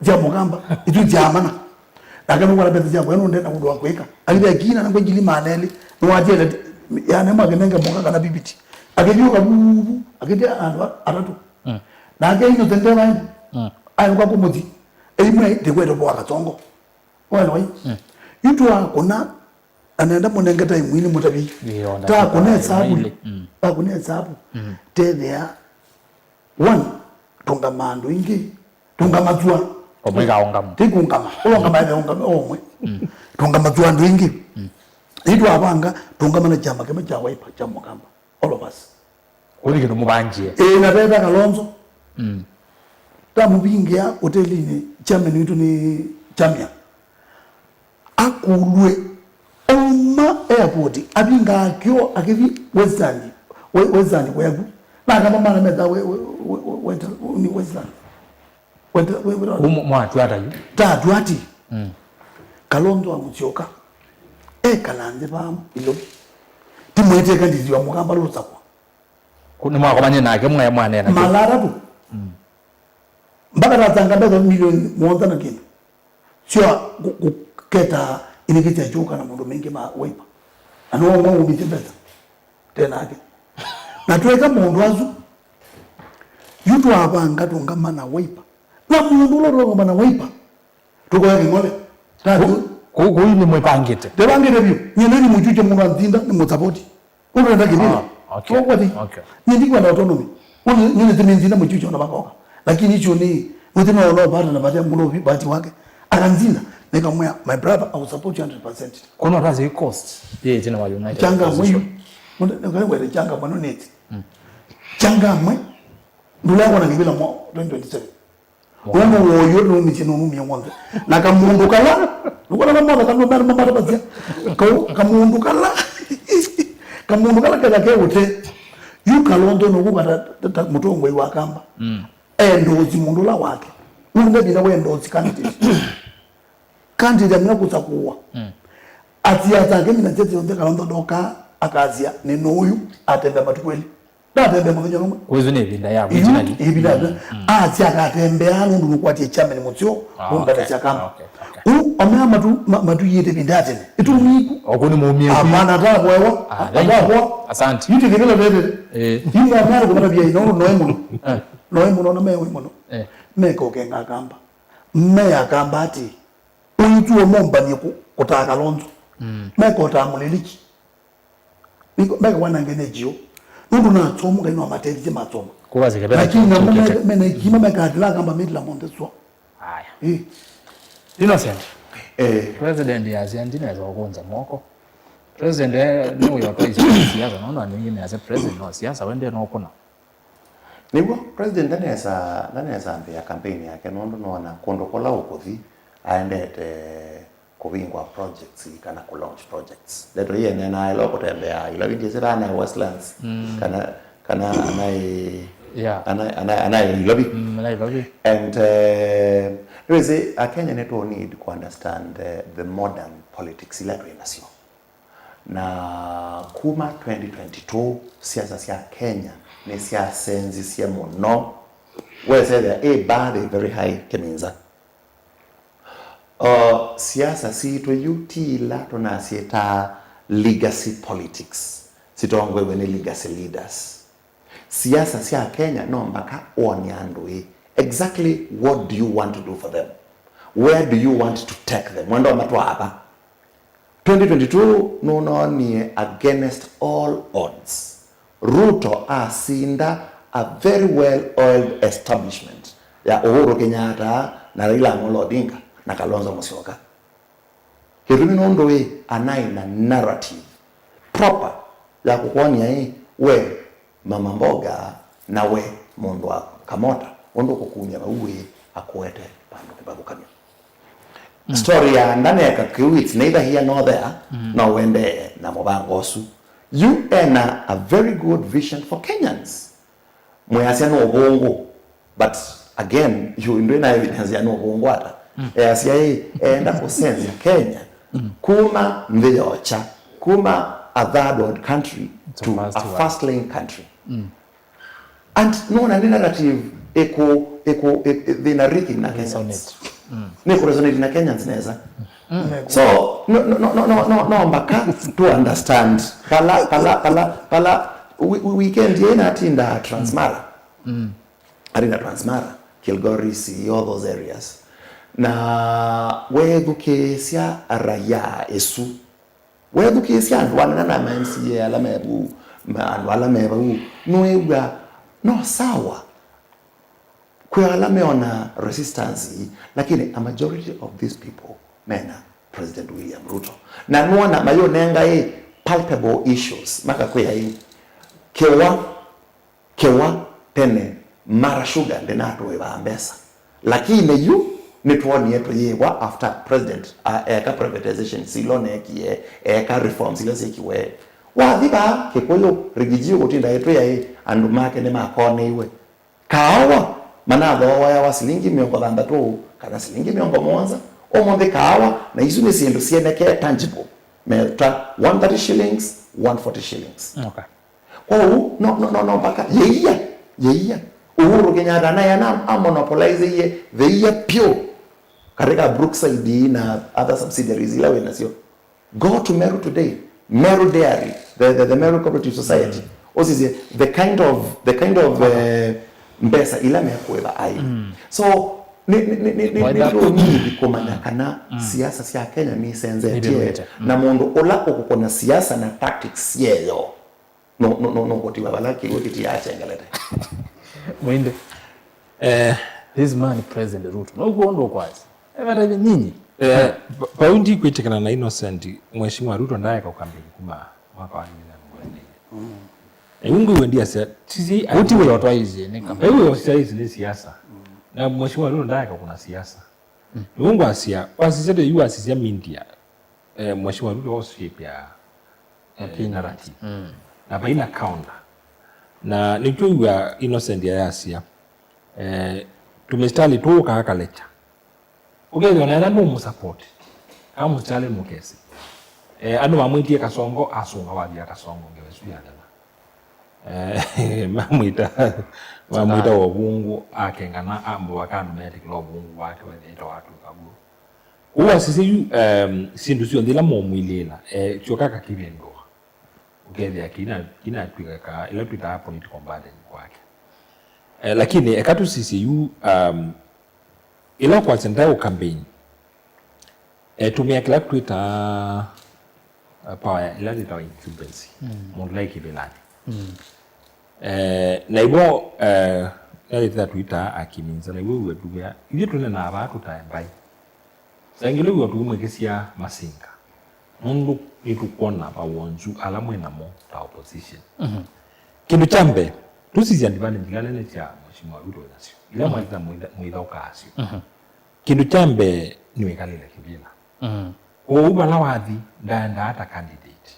vya mugamba itu jamana nakano kwa beza jambo eno ndenda kudu wakweka alibe kina nangwe ngili maneli no wajele yana magenenge monga kana bibiti akediyo kabubu akedia andu atatu na akeno tendera indi ayo kwa kumudi elimwe tekweto bwa katongo wala wai yutu akona anaenda munengeta imwini mutabi ta kone sabu tethea one tunga mandu ingi tunga mazua omega ongam tikungama ongama ongama omwe tunga mazua ndu ingi itu abanga tunga mana chama kema cha waipa cha mugamba all of us uri kino mubanje na beba Kalonzo ta mubingia hotelini chairman itu ni chamia akulwe oma airport abinga kyo akivi western kwebu na kama mana meza ni western mwatu ata yu tatu ati Kalonzo amuchoka kalanze bam ilobi timwete kandi wa mukamba lutsakwa kuni mwako manye nake mwana na malara tu mpaka tatanga ndaza milioni mwonza na kintu sio kuketa inikiti ajuka na mundu mengi ma wipa anuwa mwangu mitembeza tena hake na tuweka mundu azu yutu wabanga tungama na wipa na mundu loro ngama na wipa tuko yake ngole tatu kuku ni mwepangite tebangite byo nyeneni muchuche mundu antinda ni mutsapoti urenda kinini okay okay nyindikwa na autonomy nyine timinzina muchuche ona bakoka lakini hicho ni wote na wao bado na baada mundu bati wake akanzinda nikamwea my brother I will support you 100%. Kono razi cost ye tena wa United changa mwe ngale wele changa mwe neti changa mwe ndula wana ngibila mo 2027 wona woyo no michino mu miyongo na kamundu kala ngona na mama kanu bana mama bazia kamundu kala kada ke wote yu kalondo no kubata mutongo iwa kamba endozi mundu la wake mundu bila wendozi candidate amina kutsakuwa atiata ke mina tete onde kalondo doka akazia neno uyu atembe matukweli datembe mwenye nomwe wezo ne binda ya originally ibida ati akatembe anu ndu kwati chairman mutio ngata chakamba amena matu yete bindate itumiku okuni mumie amana ta kwewa atapo asante yiti kibela bebe yimo amana kumana bia ino noemo na mewe mono meko kenga kamba meya kamba ati uyitu omomba ni kutaka lonzo meko tamuliliki niko meko wanangene jio ndu na tsomo kaino amateli je matsomo kubaze kebela lakini na mena kima meka adila kamba midla mondeswa haya Innocent president ya Argentina za kuonza mwoko president ni uyo kwa siasa naona nyingine as a president wa siasa wende no kona nibwo president ndaneza ya campaign yake nondo nona kondo kola ukothi aendete kubingwa projects kana ku launch projects leto yene na ilo kutembea ila wingi zira na Westlands kana anai anai lobby and really Kenya need to understand the modern politics ila nation na kuma 2022 siasa sia Kenya ni siasa senzi sia mono we say that very high keminza siasa si to utila tunasieta legacy politics sitongwe when legacy leaders siasa sia Kenya no mpaka oniandwe exactly what do you want to do for them, where do you want to take them mwendo matwa hapa 2022 no ni against all odds Ruto asinda a very well oiled establishment ya Uhuru Kenyatta na Raila Amolo Odinga na Kalonzo Musyoka kirumi nondo we anaina narrative proper ya kukonia we mama mboga na we mundu wa kamota ondo kukunya uwe akwete pando kibagukamya story ya ndane ya kakiwits neither here nor there no wende na mubango osu you ena a very good vision for Kenyans mwasi no bongo but again you ndena evidence ya no bongo ata asia enda ko sense ya Kenya kuma mveyocha kuma a third world country to a first lane country and no na narrative eko the narrative na Kenyans ni resonate na Kenyans neza so no mbaka to understand kala weekend yena atinda Transmara arina Transmara Kilgoris all those areas na wedukesia raya esu wedukesia wana na MCA ala mebu ala mebu noewa no sawa kwa ala meona resistance lakini a majority of these people mena President William Ruto na nuona mayo nenga palpable issues maka kwa kewa tene mara sugar ndenato weba ambesa lakini yu nitwoni yetu yewa after president eka privatization silone kie eka reforms silose kiwe wathiba kekoyo rigijio utinda yetu ya andu make ne makone iwe kawa manatho waya wa silingi 60 kana silingi 70 omonde kawa na isu ni sindu sieneke tangible Metra 130 shillings, 140 shillings. Okay. Oh, no, baka. Yeah. Uhuru Kenyatta na yana monopolize the year pure. Katika Brookside na other subsidiaries ila wena sio. Go to Meru today. Meru Dairy, the Meru Cooperative Society. Osisi the kind of mbesa ila mekuwa ai. So ni komanda kana siasa sia Kenya mi senze na mundu ola okukona siasa na tactics yeyo. No koti babalaki wekiti acha ngalete. Mwende this man President Ruto no kuondo kwazi evara nyinyi paundi kwitikana na Innocent Mheshimiwa Ruto ndaye kwa kampeni kuma mwaka wa 2024 ungu wendia sia sisi uti wale watu hizi ni kampeni wewe usaizi ni siasa na Mheshimiwa Ruto ndaye kwa kuna siasa ungu asia wasisete yu asisia mindia Mheshimiwa Ruto oshape ya narrative na baina counter na nikiwa Innocent ya asia tumestali tuka akalecha ugezo na ndio musupport kama mstale mukesi anu mamwitie Kasongo asunga wabia Kasongo ngewesu yana mamwita wabungu akengana ambo wakanu medic lobungu wake wethe watu kabu uwa sisi sindu sio ndila momwilela chokaka kibendo ugezo kina twika ila twita political burden kwake lakini ekatu sisi ila kwa sendao campaign tumia kila Twitter power ila ndio incumbency mondai kibelani na ibo ila Twitter akiminza na ibo wetuya ile tuna na abantu taembai sangile wetu mwekesia masinga mundu itukona bawonju alamwe namo ta opposition kindu chambe tusizia ndivane ndigalele cha Mheshimiwa Ruto nasio ila mwita mwitha ukasio kindu chambe niwekalile kibila ubala wathi ndaenda hata candidate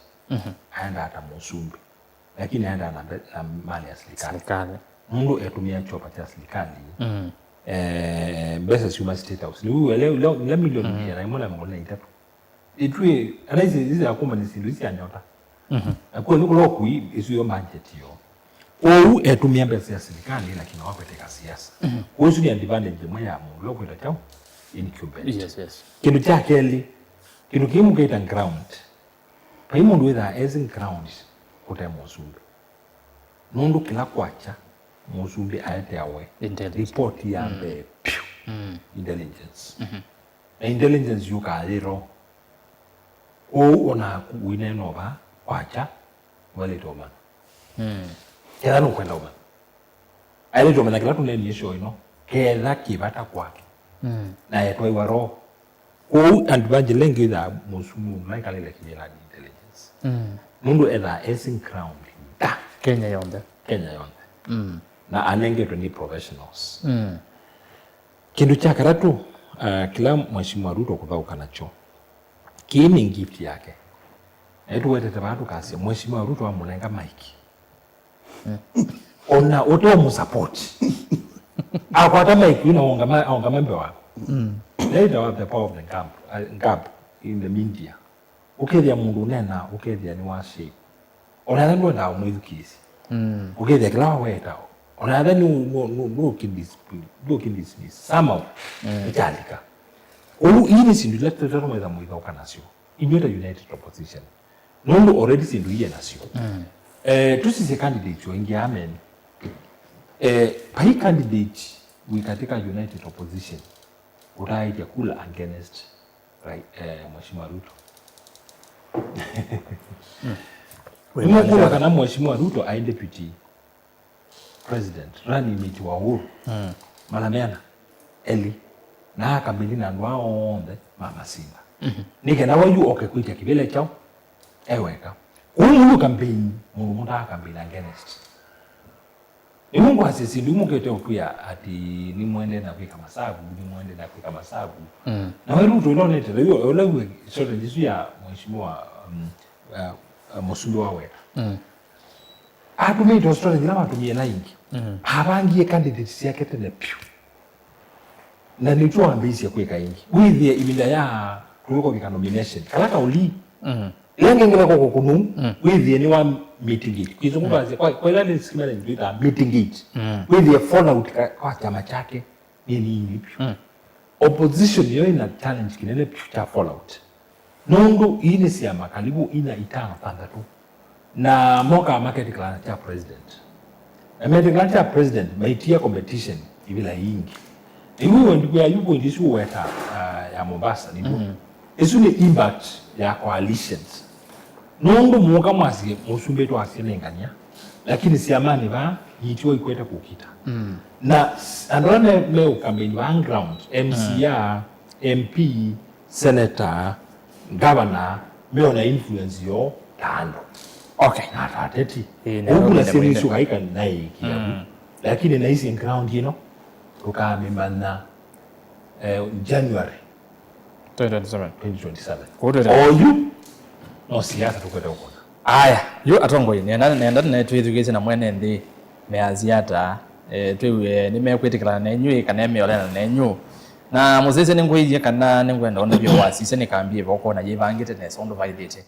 aenda hata musumbi lakini aenda na mali ya serikali mundu etumia chopa cha serikali mbesa suma state house ni wewe leo milioni ya na imona ngona itatu itwe anaize hizi akoma ni sindu isi anyota akwa niko lokui isiyo budget yo ou etumia mbesa ya serikali lakini wapeteka siasa usu ni advantage mwe ya mundu lokweta chao incumbent yes kindu cha keli kindu kimu kaita ground paimundu witha as in ground kuta musumbi mundu kila kwacha musumbi aete awe report ya mbe intelligence na intelligence yuka zero ou ona kuine nova kwacha wale toma kila nukwenda uma aile toma na kila tuneni yesho ino kela kibata kwake na yetwa iwaro ou advantage lengi da musumu like ale kibela intelligence mundu eda essing crown Kenya yonde na anenge to ni professionals kindu cha karatu kila Mheshimiwa Ruto kuthauka nacho kini gift yake etu wetete bantu kasi Mheshimiwa Ruto amulenga mike ona oto mu support akwata mike ina onga member wako later of the power of the gap in the media ukethia mundu nena ukethia ni wa shape ona ndo nda umwithukisi ukethia kila weta ona then no kindis somehow italika olu ini sindu lete tano mweza mwitha ukanasio inyota united opposition nondo already sindu iye nasio tusise candidate wengi amen pai candidate wikatika united opposition utaija kula against right Mheshimiwa Ruto Mheshimiwa kana Mheshimiwa Ruto ai deputy president running mate wa Uhuru Malamena Eli na kabili na ndwa onde mama Simba nike na wayu okekuita kibele chao eweka umuntu campaign mundu campaign against Mungu asisi ndimu kete okuya ati ni mwende na kwika masabu na wewe Ruto ilonete leo olewe sote ndisu ya Mheshimiwa Musumbi wawe atumie to strategy na atumie na ingi habangie candidates yake tena piu na nicho ambisi ya kweka ingi withie ibinda ya tuko bika nomination kalaka uli Lengi ngira ko kunu with any one meeting it. Kizunguka kwa ile ni sikima ni tuita meeting it. With a fallout kwa chama chake nini opposition yo ina challenge kinene cha fallout. Nundu ini siyama karibu ina itano tandatu. Na moka market clan cha president. Na market clan cha president maitia competition ibila ingi. Iwe ndugu ya yuko ndisu weta ya Mombasa nibu. Isu ni impact ya coalitions. Nundu muka mwasi musumbe tu asilenganya. Lakini siyamani ba yitiwa ikweta kukita. Na andone leo campaign background MCA, MP, senator, governor meona influence yo tano. Okay. Na tateti. Huku na siri suka hika nai kia. Lakini na isi ground you tukamimana January 2027. 2027. Oyu no siasa tukwenda huko. Aya, yo atongo ni nenda na twithugeze na mwene ndi meaziata twiwe nimekwitikana na enyu kana emeolena na enyu na muzeze ningwije kana ningwenda ono byo wasise nikambie boko na yevangite ne sondo validate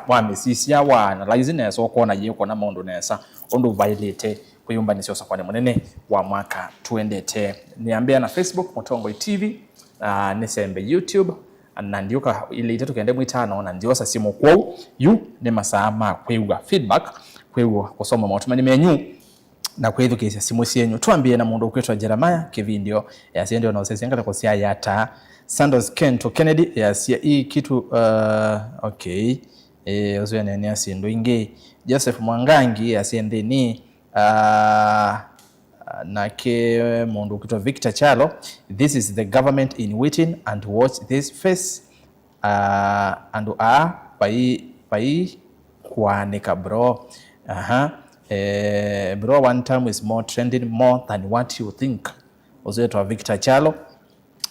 wa mesisia wa na lize so ko na yeko na mondo nesa ondo validate kuyumba ni sio sakwane munene wa mwaka tuendete niambia na Facebook Mutongo TV nisembe YouTube na ndioka ile itatu kende mwitano na ndio sasa simu kwao yu ne masama kwegwa feedback kwegwa kusoma mautumani menyu na kwethu kesi simu sienyu tuambie na mundu kwetwa Jeremiah kivindio yasiende na usesenga kwa sia yata Sanders Kento Kennedy yasia hii kitu okay ozo nene asindo inge Joseph Mwangangi yasiende ni na ke mundu kwetwa Victor Chalo, this is the government in waiting and watch this face and pai kuanika bro bro one time is more trending more than what you think. Ozeto Victor Chalo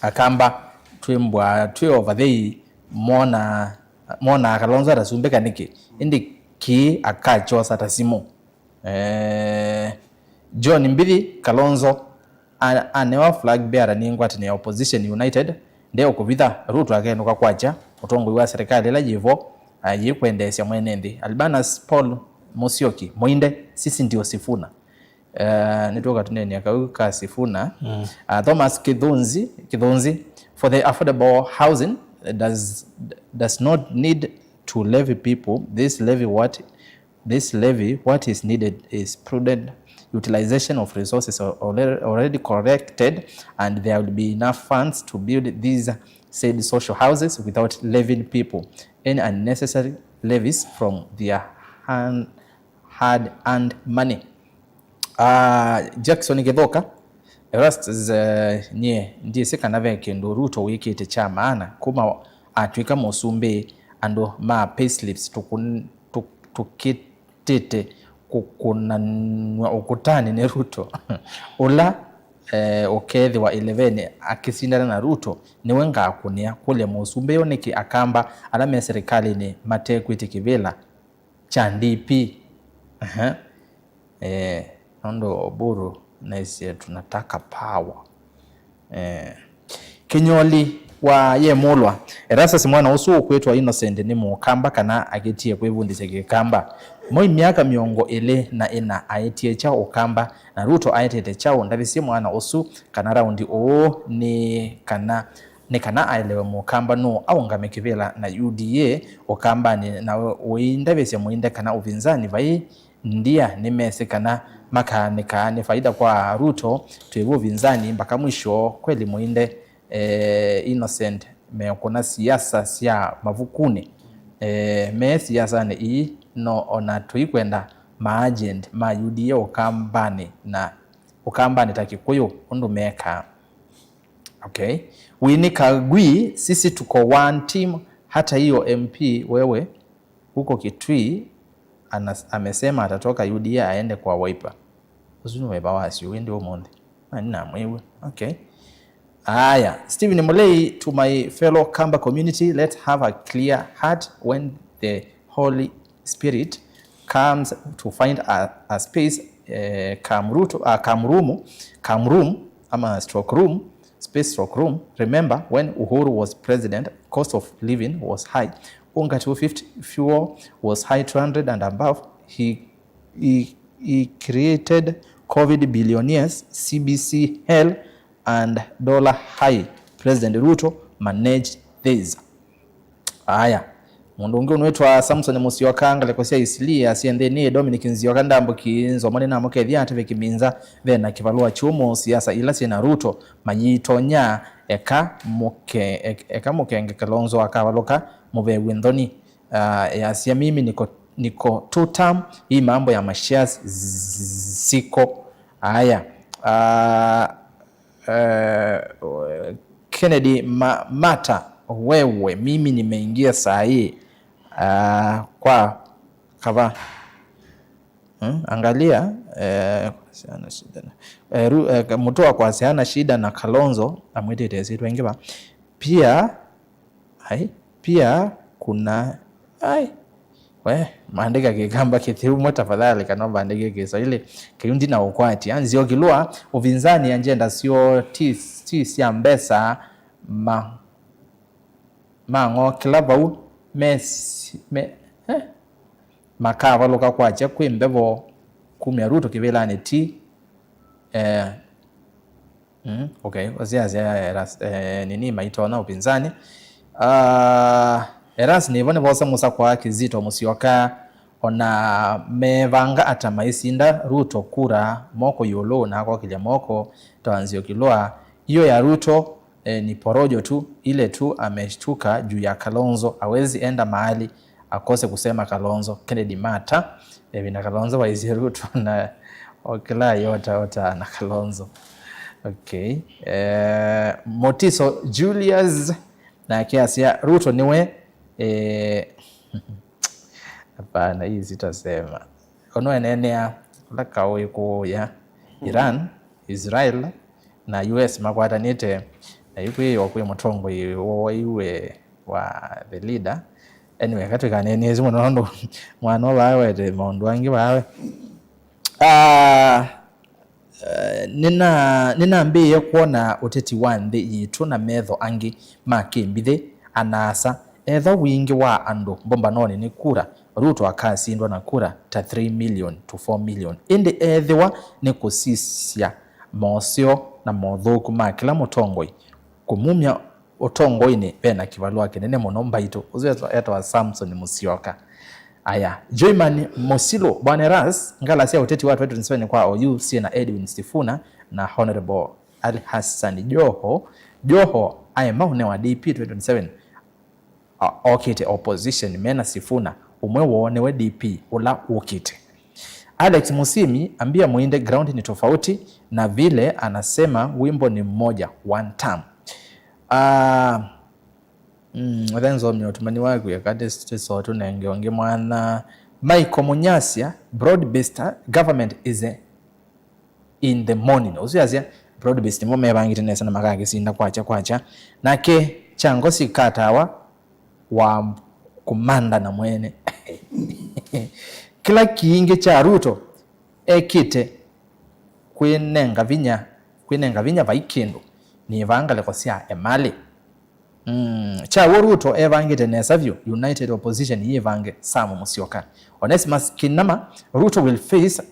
akamba twimbwa twi over there mona Kalonzo rasumbeka niki indi ki akacho sata simo John Mbidi Kalonzo anewa flag bearer ningwati ne opposition united ndeo kuvitha Ruto ageno kakwacha utongo wa serikali la jivo yikwendesya mwenendi Albanas Paul Musyoki Moinde sisi ndio Sifuna nitoka tuneni akauka Sifuna Thomas Kidhunzi for the affordable housing does not need to levy people this levy what is needed is prudent utilization of resources already corrected and there will be enough funds to build these said social houses without levying people any unnecessary levies from their hard-earned money. Jackson Gedhoka Erastus nye ndiye sekanave kendo Ruto wikite cha maana kuma atwika musumbe ando ma payslips tukitete kukuna ukutani ne Ruto ula okethi wa 11 akisindana na Ruto niwe ngakunia kule musumbe yoneki akamba alame serikali ni matekwiti kivela cha DP nondo oburu naisi tunataka power Kinyoli wa ye mulwa erasa simwana usu kwetwa Innocent ni mukamba kana agetie kwevundise kikamba moi miaka miongo ile na ina aitie cha ukamba na Ruto aitete chao ndabisi mwana usu kana raundi ni kana ailewe mukamba no au ngamekivela na UDA ukamba ni na uindabese muinde kana uvinzani vai ndia nimese kana makanika ni faida kwa Ruto tuevu vinzani mpaka mwisho kweli muinde Innocent mekona siasa sia mavukune me siasa ni no ona tuikwenda maagent ma UDA ukambani takikuyo undu meka okay Winnie Kagwi sisi tuko one team hata hiyo MP wewe huko Kitui amesema atatoka UDA aende kwa Wiper usinu Wiper wasi uende omonde na mwewe okay aya Stephen Mulei to my fellow Kamba community let's have a clear heart when the Holy Spirit comes to find a space come room ama stroke room space stock room. Remember when Uhuru was president, cost of living was high. Unga 250, fuel was high 200 and above. He created COVID billionaires, CBC hell and dollar high. President Ruto managed this. Aya. Mundu ungi unwetwa Samson Musyoka ngalekosia isilia asiendenie Dominic Nzioka ndambo kinzo mone na mukethia ateve kiminza vena kivalua chumo siasa ila sina Ruto mayitonya eka mukenge Kalonzo akavaloka mube windoni yasia mimi niko two term hii mambo ya mashares siko. Aya Kennedy Mata wewe mimi nimeingia saa hii kwa kava angalia siana shida mtoa kwa siana shida na Kalonzo amwite tezi wengiba pia kuna maandika kigamba kithiumo tafadhali kanomba andike kisa ile kiyundi na ukwati anzio kilua uvinzani anjenda sio ti ya mbesa mango kilabau makava loka kwacha kwimbevo kumya Ruto kivelane ti okay wazia nini maitona upinzani eras nivone vosa musa kwa Kizito Musyoka ona mevanga ata maisinda Ruto kura moko yolo na kwa kilya moko toanzio kilwa hiyo ya Ruto ni porojo tu ile tu ameshtuka juu ya Kalonzo hawezi enda mahali akose kusema Kalonzo. Kennedy Mata na Kalonzo waizi Ruto na okila yota na Kalonzo. Okay. Motiso Julius na kiasi ya Ruto niwe hapana hii sitasema ono enenea kula kawe ya Iran, Israel na US makwatanite yuko wakwe Mutongo iwe wa the leader. Anyway katika nene zimu nondo mwana wawe de mondo wangi wawe nina mbiye kuona uteti wande yitu na metho angi makimbithe anasa etho wingi wa andu bomba noni ni kura Ruto akasindwa na kura ta 3 million to 4 million indi ethiwa ni kusisia mosio na mothuku ma kila mutongoi kumumya utongoi-ini bena kivalua kinene muno mbaitu uzo etwa Samson Musyoka. Aya Joyman Mosilo Bwana Ras ngala sia uteti watu 27 kwa OU na Edwin Sifuna na Honorable Ali Hassan Joho aye maune wa DP 27 okite opposition mena Sifuna umwe wone we DP ula ukite. Alex Musimi ambia muinde ground ni tofauti na vile anasema wimbo ni mmoja one time. Wenzo mnyotumani wangu ya kade so tunengeonge mwana Michael Munyasya broad-based government is in the morning. Usiazia broad-based mome bangite nesa na makage sinda kwacha nake chango sikatawa wa kumanda na mwene kila kiinge cha Ruto ekite kwinenga vinya vaikendo ni vanga lekosia emali cha Ruto evangite nesavyo United Opposition yevange Sam Musyoka. Onesimus Kinama Ruto will face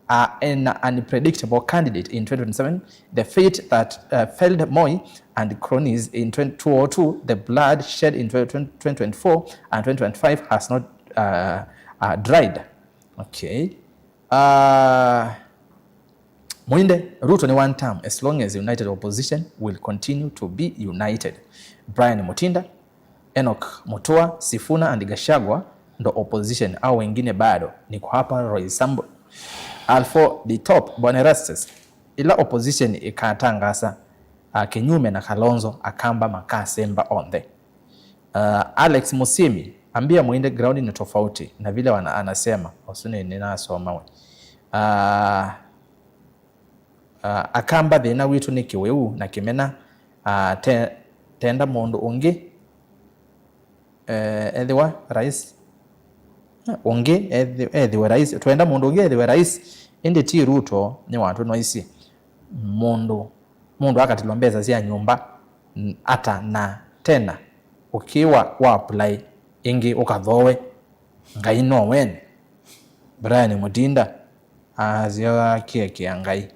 an unpredictable candidate in 2027. The fate that failed Moi and cronies in 2002, the blood shed in 2024 and 2025 has not dried. Okay. Muinde Ruto ni one term as long as the United Opposition will continue to be united. Brian Mutinda, Enoch Mutua, Sifuna and Gachagua ndo opposition au wengine bado niko hapa Roy Sambo. Alfo the top Bwana Rastes ila opposition ikatangasa kinyume na Kalonzo akamba makasemba on the Alex Musimi ambia muinde ground ni tofauti na vile anasema usuni ninasoma akamba thina witu ni kiweu na kimena tenda mundu ungi ethiwa rais ungi ethiwa rais twenda mundu ungi ethiwa rais indi ti Ruto ni watu noisi mundu mundu akatilombeza sia nyumba ata na tena ukiwa wa apply ingi ukathowe ngai no wen Brian Mutinda azia kia ngai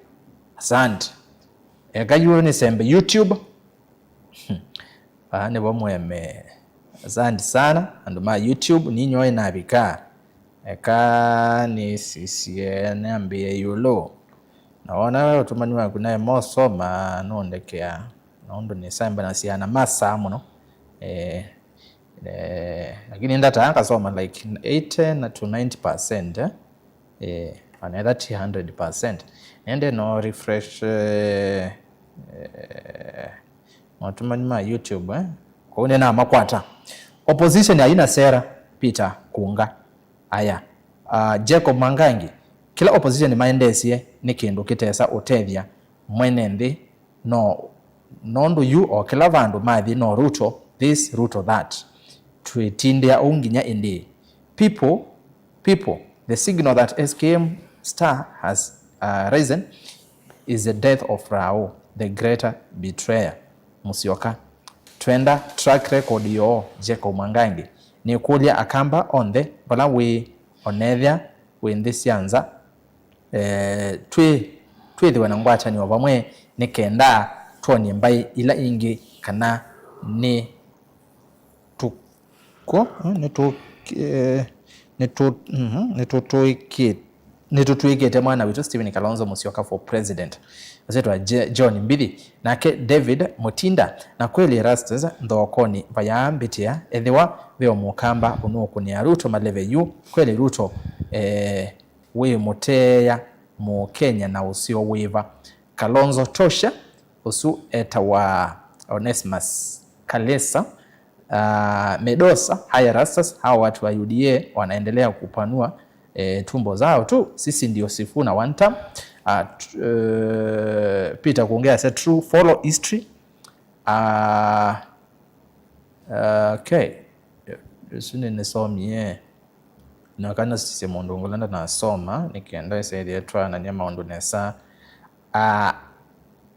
asante ekayu ni sembe YouTube ne bomweme asante sana andu ma YouTube ni nyoy nabika eka ni sisie niambie yulo naona wewe utumani wangu naye mosoma nondekea naondo ni samba na siana masa muno lakini ndata akasoma like 80 to 90% another 100% and no refresh matumani ma YouTube kwa na makwata opposition haina sera Peter Kunga aya Jacob Mangangi kila opposition maendesie ni kindu kitesa utethia mwenendi nondo you or kila vandu mathi no Ruto this Ruto that twetindia unginya indi people the signal that SKM star has risen is the death of Rao the greater betrayer Musyoka twenda track record yo Jacob Mangangi ni kulia akamba on the bala we onethia we this yanza twithiwe na ngwatani wa bamwe ni kenda toni mbai ila ingi kana ni tuko nitutuikete mwana witu Stephen Kalonzo Musyoka for president azetwa John Mbidi nake David Mutinda na kweli Erastus ndokoni bayambitia ethiwa beo mukamba unokuni ya Ruto maleve yu kweli Ruto we muteya mu Kenya na usio wiva Kalonzo tosha usu eta wa Onesimus Kalesa Medosa haya Rastas hawa watu wa UDA wanaendelea kupanua tumbo zao tu sisi ndio Sifuna one time Peter kuongea say true follow history okay sune nisomie na kana sisi mundu ngolanda na soma nikienda isaidi yetu na nyama mundu nesa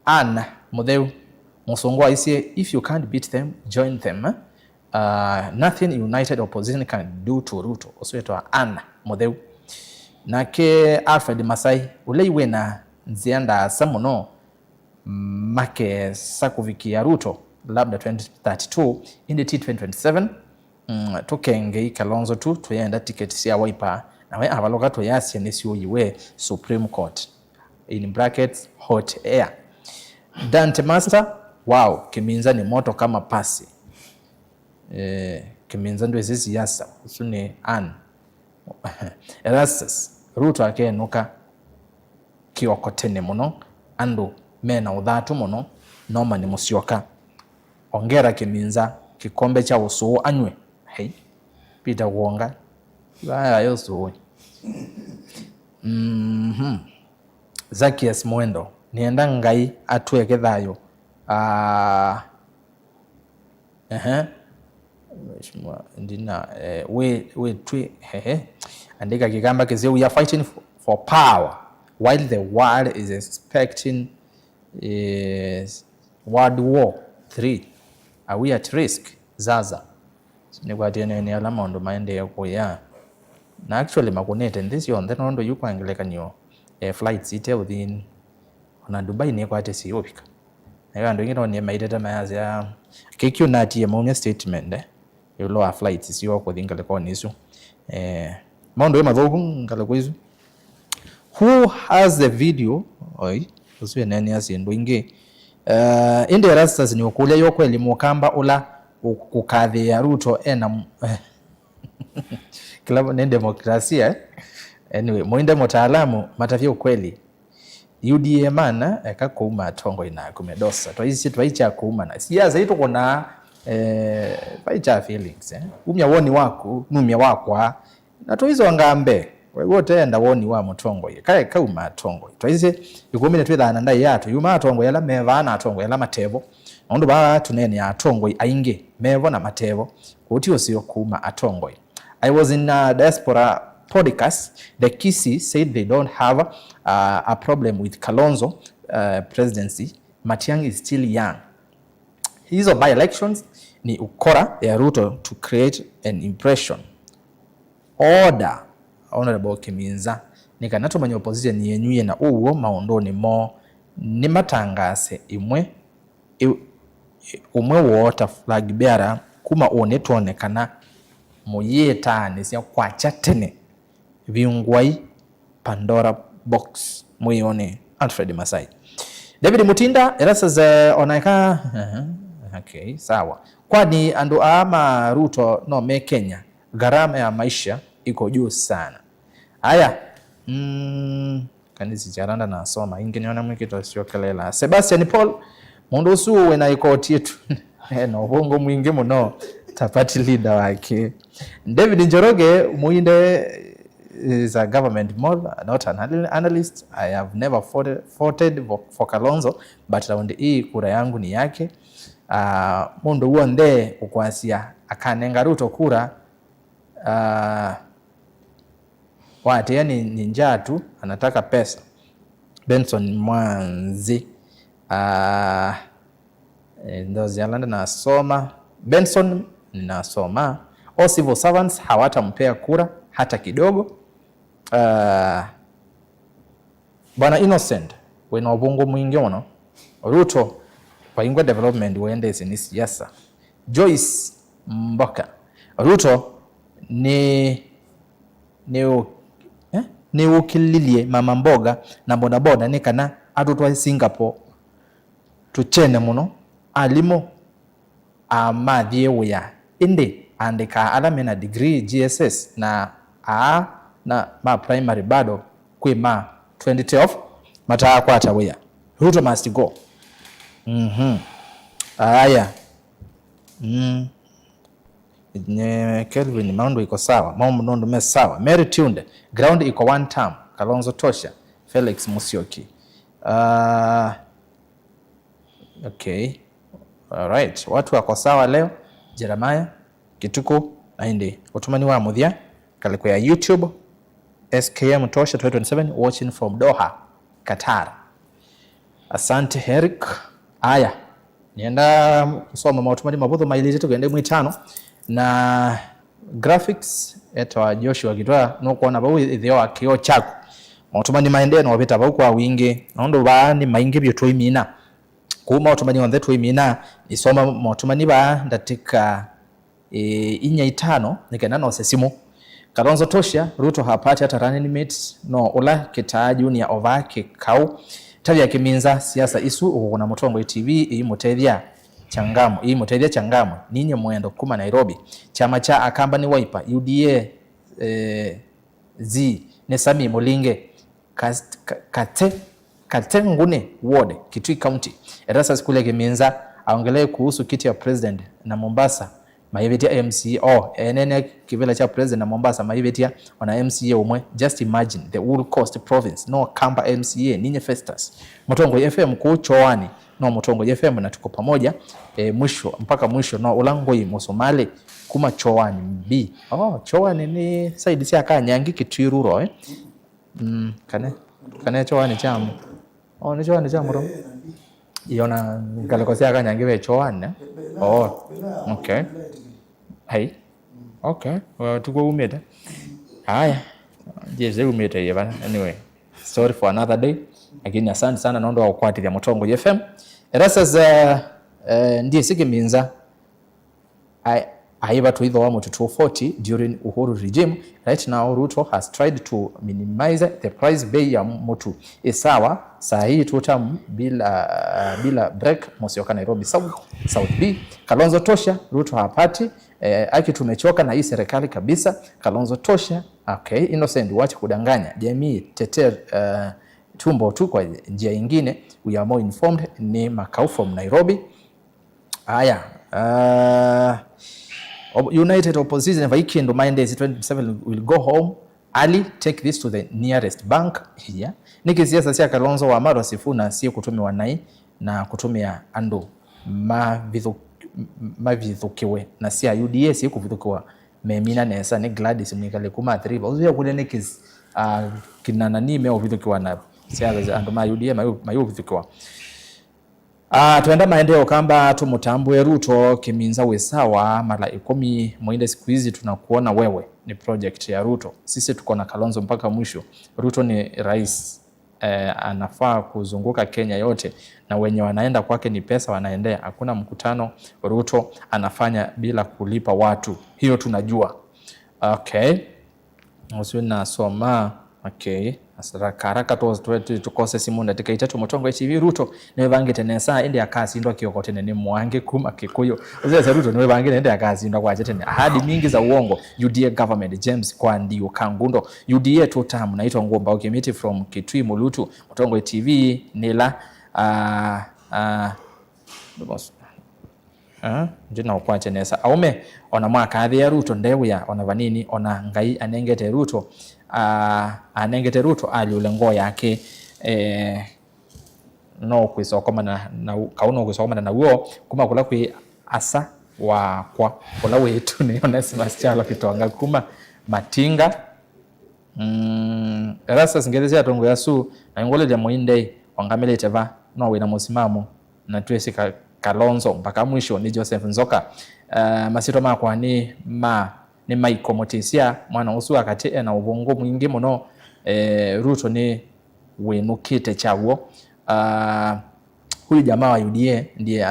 Anna Mutheu Musongwa isie if you can't beat them join them nothing united opposition can do to Ruto oswetwa Anna Mutheu nake Alfred Masai uleiwe na nzianda samuno make sakuvikia Ruto labda 2032 in the T2027 tukenge Kalonzo tu tuyenda ticket sia Wiper nawe abaloka to yasia nesio yiwe Supreme Court in brackets hot air Dante Master wow kiminza ni moto kama pasi kiminza ndo sisi yasa usune an Erastus Ruto akenuka kiokotene muno andu mena uthatu muno noma ni Musyoka ongera kiminza kikombe cha usuo anywe hey Peter Wonga baya yosuo Zacchaeus Mwendo nienda ngai atweke thayo mheshimiwa ndina we twi andika kigamba kizee we are fighting for power while the world is expecting World War 3 are we at risk Zaza ni kwa tena ni alama ndo maende yako ya na actually makunete this yon then ndo yuko angeleka nyo flights ite within na Dubai ni kwa ate siopika na ndo ngino ni maideta mayazi ya kikyo nati ya maumia statement yulo a flights siyo kwa dingale kwa nisu maundo ya madhogu ngale kwa isu who has the video oi usiwe nani asi ndo inge indi Erastus ni ukulia yoko elimu kamba ula kukadhi ya Ruto ena kilabu ni demokrasia anyway muinde mutaalamu matafia ukweli UDA mana eka kuuma tongo ina kumedosa twaicha kuuma na siasa ito kona twaicha feelings umya woni wako numya wakwa na twizo ngambe wote enda woni wa mutongo kae kauma tongo twize ikumine twithana ndai yatu yuma tongo yala meva na tongo yala matebo ondo ba tunene ya tongo ainge mevo na matebo kuti osio kuuma atongo. I was in diaspora podcast. The Kisi said they don't have a problem with Kalonzo presidency Matiang'i is still young. Hizo by elections ni ukora ya Ruto to create an impression. Order Honorable Kiminza nikanato manya opposition ni yenyuye na uwo maondoni mo ni matangase imwe wota flag bearer kuma onetwonekana muyetane sia kwacha tene viungwai Pandora box muyone Alfred Masai. David Mutinda erasa za onaika okay sawa. Kwani andu ama Ruto no me Kenya gharama ya maisha iko juu sana. Haya kanisi charanda na soma ingeniona mwikito sio kelela. Sebastian Paul mundu suwe na ikoti yetu no hongo mwingi muno tapati leader wake. David Njoroge muinde is a government more not an analyst. I have never voted for Kalonzo but round hii kura yangu ni yake. Mundu huo nde ukwasia akanenga Ruto kura wate yani ni njaa tu anataka pesa. Benson Mwanzi ndo zialanda na soma. Benson nasoma. All civil servants hawatampea kura hata kidogo. Bwana Innocent wena wabungu mwingi ono Ruto kwa ingwa development uende ni siasa. Joyce Mboka Ruto ni ukililie mama mboga na bodaboda nikana atutwa Singapore tuchene muno alimo amadhie uya indi andika alame na degree GSS na ma primary bado kwe ma 2012 mataa kwa atawea. Ruto must go. Aya Kelvin Maundo iko sawa. Maundo me sawa. Mary Tunde ground iko one term. Kalonzo tosha. Felix Musyoki. Okay. Alright. Watu wako sawa leo. Jeremiah Kituku na hindi utumani wa muthia kaliko ya YouTube SKM Tosha 2027 watching from Doha, Qatar. Asante Eric. Aya nienda kusoma mautumani mabudho mailizi tugende mwitano na graphics etwa Joshua kitwa no kuona bawu ithio akio chako mautumani maendeno wabita bawu kwa wingi nondo baani maingi byo imina kuma mautumani on that imina isoma mautumani ba ndatika inya itano nikenana osesimo Kalonzo tosha Ruto hapati hata running mates no ula kita junior ovake kau tabia Kiminza siasa isu ukuna Mutongo TV imutethia changamu ninyo mwendo kuma Nairobi chama cha akamba ni Wiper UDA ne Sami Molinge kate ngune ward Kitui County erasa skule Kiminza aongelee kuhusu kiti ya president na Mombasa maivetia MCO enene kivela cha president na Mombasa maivetia wana MCA umwe. Just imagine the whole coast province no kamba MCA ninye Festus Mutongo FM kuchoani no Mutongo FM na tuko pamoja mwisho mpaka mwisho no ulangoi Musomali kuma choani B choani ni side sia kanyangi Kitwiruro kane choani chamu ni choani chamu ro iona kalikosia kanyangi we choani okay hey okay tuko umeta haya jeze umeta yeba anyway sorry for another day lakini asante sana naondo wa ukwati ya Mutongo FM erasa za ndiye Kiminza aiba to either wamo to 240 during Uhuru regime. Right now Ruto has tried to minimize the price bei ya motu isawa saa hii tutam bila break Musyoka Nairobi South B. Kalonzo tosha Ruto hapati aki tumechoka na hii serikali kabisa. Kalonzo tosha okay. Innocent wacha kudanganya jamii tetea tumbo tu kwa njia nyingine. We are more informed ni Makau from Nairobi. Haya United Opposition Vaikendo Mondays 27 will go home early, take this to the nearest bank here. Niki siasa sia Kalonzo wa Maro Sifuna si kutumia wanai na kutumia ando mavithukiwe na sia UDA si kuvithukiwa memina nesa ni Gladys Mwikale kuma 3 uzuya kule nikis kinana ni meo vithukiwa na sia ando ma UDA mayu vithukiwa Tuenda maendeleo kamba tumutambue Ruto kiminza wesawa mara 10 mwinde siku hizi tunakuona wewe ni project ya Ruto. Sisi tuko na Kalonzo mpaka mwisho. Ruto ni rais, anafaa kuzunguka Kenya yote na wenye wanaenda kwake ni pesa wanaendea. Hakuna mkutano Ruto anafanya bila kulipa watu. Hiyo tunajua. Okay. Usiwe nasoma. Okay. Haraka tukose simu ndatika itatu Mutongo TV Ruto niwe bange tenesa indi akasindwa kiokote nene mwange kuma Kikuyu uzeze Ruto niwe bange indi akasindwa kwa tene ahadi mingi za uongo. UDA government James kwa ndio Kangundo UDA totamu naitwa Ngomba Okemiti from Kitui Mulutu Mutongo TV nila njina kwa tenesa aume ona mwaka athi ya Ruto ndewya ona vanini ona ngai anengete Ruto anengete Ruto ali ulengo yake no kwisokoma na kauno kwisokoma na uo kuma kula kwi asa wa kwa kula wetu ni Onesimus Chala Kitonga kuma Matinga rasa singeze ya tongo yasu na ngole ya muinde wangamele teva no we na musimamo na twesi Kalonzo mpaka mwisho ni Joseph Nzoka masito makwa ni Michael Mutisia mwana usu akati na ubongo mwingi muno Ruto ni wenukite chawo huyu jamaa wa UDA ndiye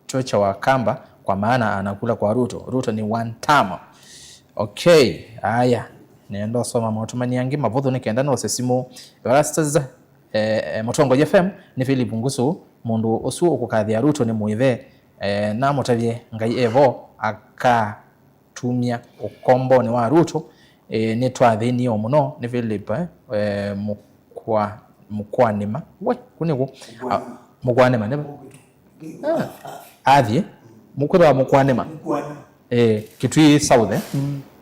chocha wa kamba kwa maana anakula kwa Ruto ni one time. Okay, haya nendo soma motumani yangi mabodho nikaenda no sesimu rastas Mutongo FM ni Philip Ngusu mundu usu ukukathia Ruto ni muithe na mutavye ngai evo akatumia ukombo ni wa Ruto ni twathini o muno ni Philip mukwanima we kuniku mukwanima ne athie mukwira mukwanima Kitui South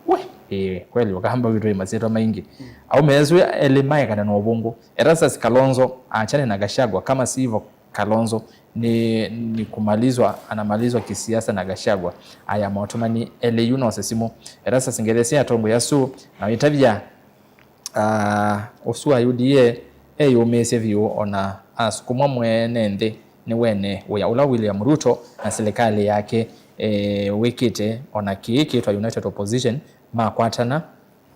we kweli wakahamba vitu masito maingi au mezwe elimaye kana no bungu Erastus Kalonzo achane na Gachagua kama si hivyo Kalonzo ni kumalizwa anamalizwa kisiasa na Gachagua aya motomani LU no sesimu Erastus Ngeresia tongo yasu na itavya osua UDA umese view ona asukuma mwene nde ni wene uya ula William Ruto na serikali yake wikite ona kiiki twa United Opposition makwatana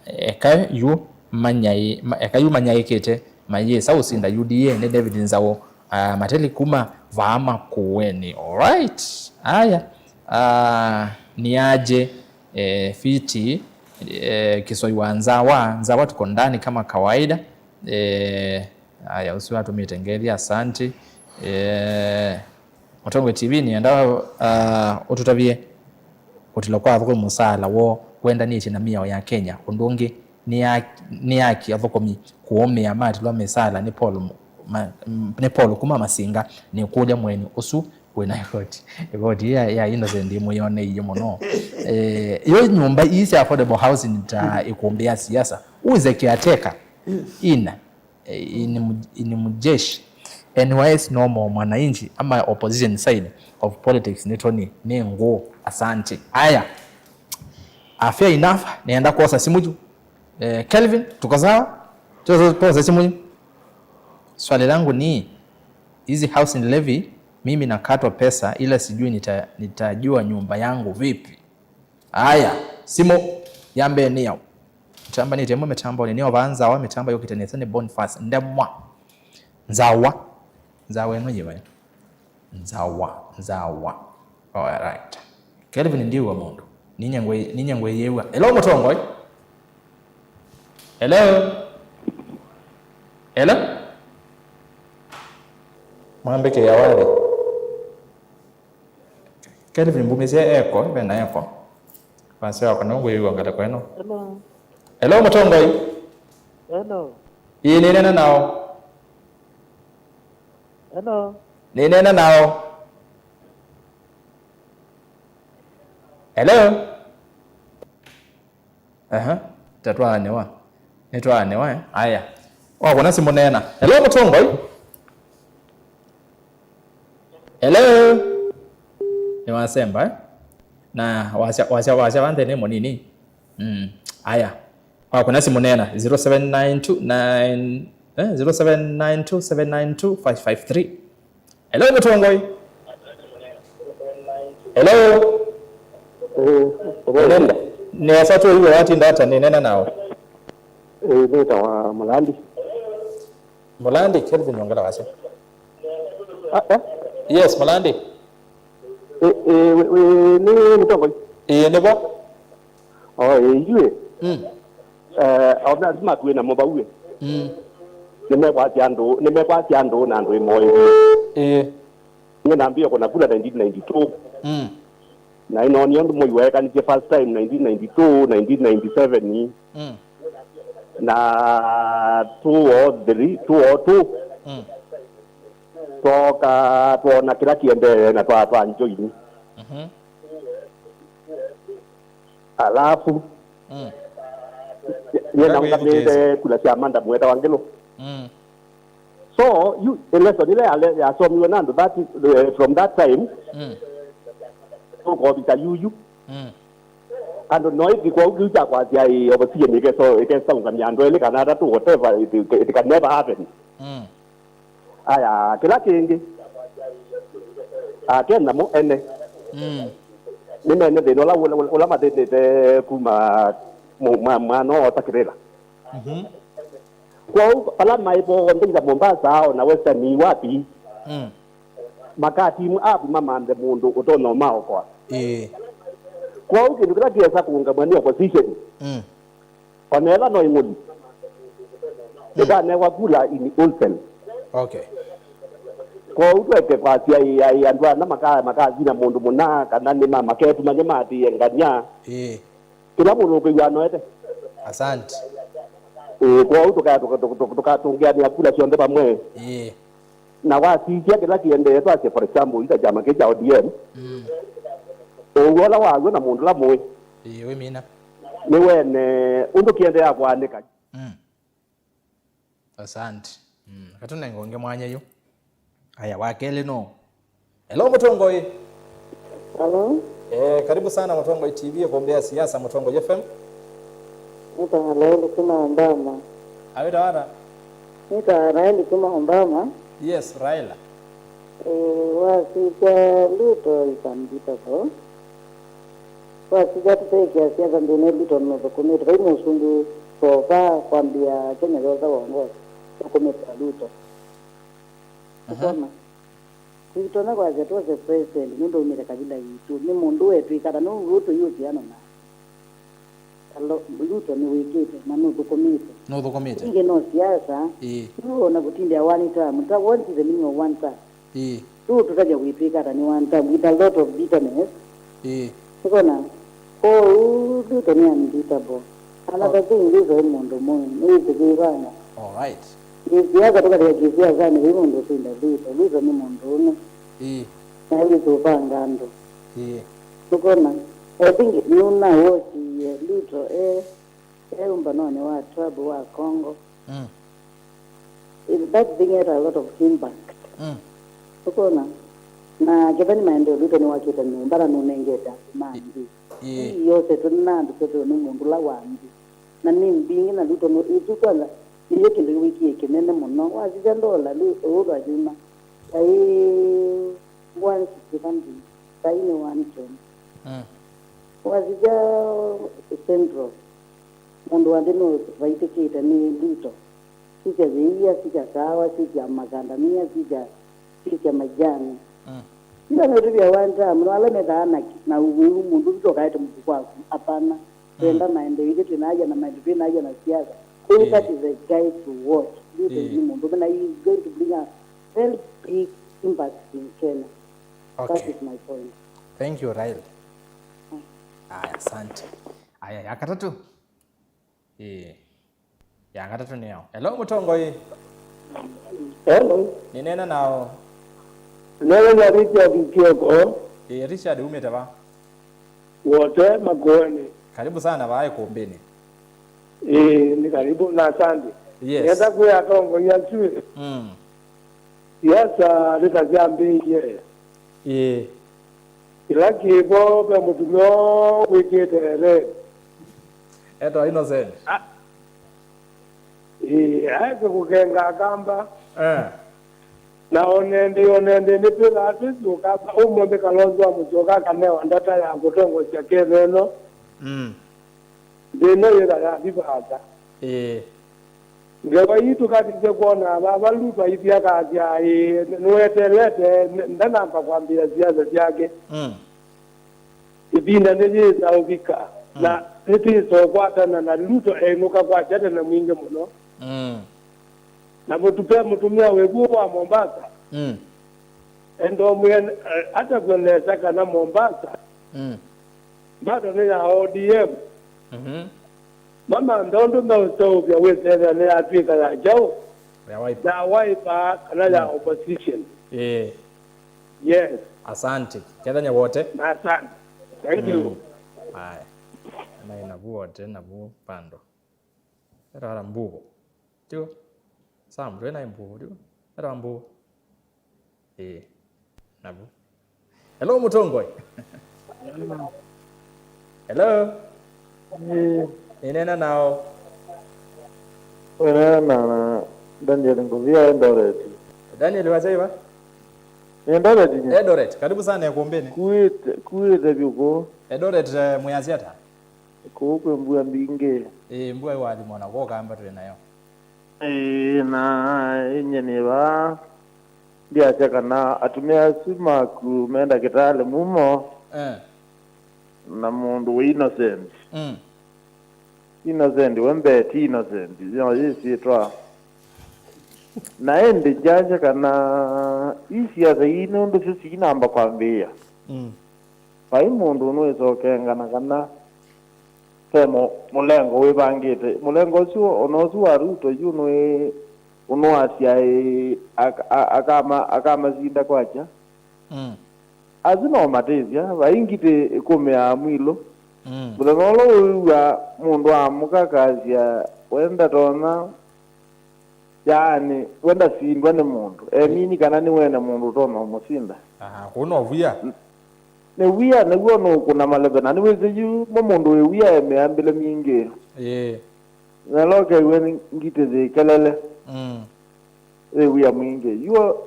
ekayu manyai kete maye sausinda UDA ne David Nzawo mateli kuma vama kuweni. Alright, haya niaje fiti Kisoi wa Nzawa tuko ndani kama kawaida. Haya usiwa tumitengeli asante. Mutongo TV ni anda ututavie utilokwa avuko musala wo kwenda nichi na mia ya Kenya undungi ni yaki avokomi kuome ya mati lwa mesala ni Paul kuma masinga ni kuja mweni usu wena ikoti ya innocent muyone iyo muno iyo nyumba isi affordable housing nita ikumbia siasa uze kiateka ini mujeshi NYS normal mwananchi ama opposition side of politics nitoni ni nguo asante. Haya fair enough nienda kosa simuju Kelvin tuko sawa tuzo kosa simuju. Swali langu ni hizi housing levy mimi nakatwa pesa ila sijui nitajua nyumba yangu vipi. Haya simu yambe niyo chamba ni temo metambo ni niyo banza wa metambo yokitenesa ni Boniface ndemwa Nzawa eno yiba Nzawa. All right. Kelvin ndiwa mundu ninyangwe yewa. Hello Mutongo. Hello mwambeke ya wale Kelvin mbumizia eko bena eko basi wako na ngwe yewa ngala kweno. Hello Mutongo. Hello. Nena nao. Hello. Nena nao. Hello. Netwa haya. Kuna simu nena. Hello Mutongo. Hello. Ni wasemba na washa wande nemo nini? Haya. Kuna simu nena 0792 0792792553. Hello Mutongoi. Hello. Ni asatu hiyo wati ndata ni nena nao. Nita wa Mulandi. Mulandi Kelvin Nyongala wase. Yes, Mulandi. Ni Mutongoi. Nebo. Yue. Ona zima tuwe na moba uwe. Nimekuwa ando na ndo moyo. Naambia kuna kula 1992. Na inaoni ndo moyo weka ni first time 1992, 1997 ni. Na 202. Toka tuona kila kiende na twa enjoy ni. Alafu yena ngabele kula chamanda mweta wangelo. So you lesson ile ya so mi nando that from that time so go bita you and no if go you ja kwa ya oversee ni ke so nganyando ile Canada to whatever it can never happen. Aya kila kingi akena mo ene ni mene de no la ma de kuma ma no takirela. Kwa pala maipo ndinga Mombasa au na Western ni wapi? Makati mu api mama ande mundu utono mao kwa. Kwa uki ndikira kiasa kuunga mwani opposition. Onela no inguli. Eda ne wakula ini Olsen. Okay. Kwa utweke kwa tia andwa na makazi na mundu muna kana ni mama ketu manyamati enganya. Kila mundu kwa noete. Asante. Kwa tukatungia ni akula sionde pamwe. Na wasikia kila kiende twase for example ita jama keja ODM. Wala wawe na mundu la moyo. We mina. Ni wene undu kiende hapo andika. Asante. Katuna ngonge mwanya yo. Aya wakele no. Hello Mutongoi. Hello. Karibu sana Mutongoi TV kuombea siasa Mutongoi FM. Nita halaili kuma Obama. Awida wada? Nita halaili kuma Obama. Yes, Raila. Wasija luto ikambita po. Wasija tutekia siasa ndone luto nodokumita. Kwa himu usungu sofa kwambia Kenya zoza wangoza. Dokumita luto. Kusoma. Kuitona kwa zetuwa president. Nundo umita kabila yitu. Ni mundu wetu ikata nungu utu yuti ano na. Luto ni wikite na nudu komite inge no siasa na kutindi ya one time what is the meaning of one time tu tutaja kuipika ni one time with a lot of bitterness sikona luto ni unbeatable another thing is a mundo moyo ni zikirana all right siasa toka ya kisiasa ni hivyo ndio sinda luto ni mundo na hiyo tupanga ndo sikona I think you know what Luto umbanone wa trouble wa Congo. That thing had a lot of impact. Ukona na kibani maendeleo Luto ni wakita ni mbara nunengeta mandi. Yose tunandu soto ni mundu la wandi. Na ni mbingi na Luto no itukala iyo kindu wiki ekenene muno wazijandola Luto ulo ajuma. Ai 160 sai ni 110. Wazija central mundu andino vaitekita ni Luto sija zia sija sawa sija magandamia sija majani ila ndio wanja mnala medana na uwevu mundu kutoka mtu kwako hapana kwenda maendeleo tunaja na maendeleo naja na siasa so that is a guide to watch Luto ni mundu na he is going to bring a very big impact in Kenya. Okay. That is my point. Thank you Raila. Aya, asante. Aya, ya katatu. Ya katatu ni yao. Hello Mutongoi. Hello. Ni nena nao. Leo na Richard Kioko. Richard umeta ba? Wote Magoeni. Karibu sana bae kuombeni. Ni karibu na asante. Yes. Yenda kuya Kongo ya chwe. Yasa litazambije. Ila kibo pe mutumyo wikete. Eto innocent. Ake kukenga kamba. Na onende ni pila atisu kapa umwembe kalonzo muchoka kanewa ndata ya kutongo cha keveno. Dino yera ya bibata. Ngewa yitu kati kuona balupa ipya kati ya nuetelete ndanamba kwambia ziaza yake. Ibinda nejeza ubika. Na tetizo kwatana na luto enuka kwa chata na mwinge muno. Na mutumia webu wa Mombasa. Endo mwen hata kueleza kana Mombasa. Bado ni ya ODM. Mama ndondo ndo vya wetera ne Afrika ya jao. Na waipa kana ya opposition. Yes. Asante. Kethanya wote. Asante. Thank you. Haya. Na inabu wote nabu pando. Era mbugo. Tio. Sam rena mbugo tio. Era mbugo. Nabu. Hello Mutongoi. Hello. Inena nao. Na Daniel Nguvia Eldoret. Daniel wazaiwa? Eldoret. Eldoret. Karibu sana ya kuombeni. Kuite byuko. Eldoret muyaziata. Kuko mbuya mbinge. Mbuya wali mwana ko kamba tuli nayo. Na enye ba dia chaka na atumia sima kumenda Kitale mumo. Na mundu innocent. Innocent wembe innocent. Yisi twa. Na ende jaja kana isi ya zaino ndo sisi namba kwambia. Pai mundu nwezo kengana kana temo mulengo webangite mulengo sio onozu aruto yunwe unwasia akama zinda kwacha. Azino matezia vaingite ikome ya mwilo. Mulengo wa mundu amuka kazia wenda tona yani wenda sindwa ne mundu mini kana ni wena mundu tona musinda kuno vuya ne wiya ne wono kuna malebe na ni weze yu mundu we wiya meambele mingi na loke wen ngite de kelele wiya mingi yo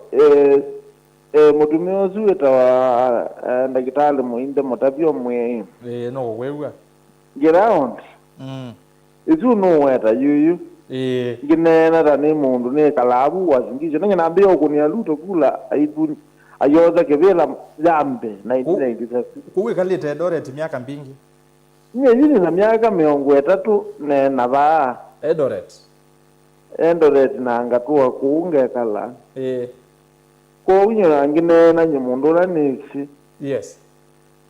mutumio zueta wa ndakitale muinde motabio mwe no wewa ground izu no weta yuyu ginena tani mundu ne kalabu wazingijo nenge nambia okunia luto kula aibu ayoza kevela zambe na idisa kuwe kalite Eldoret miaka mbingi yini na miaka 30 ne naba Eldoret na ngatua kuunge kala ko unyo ngine na nyamundu la nisi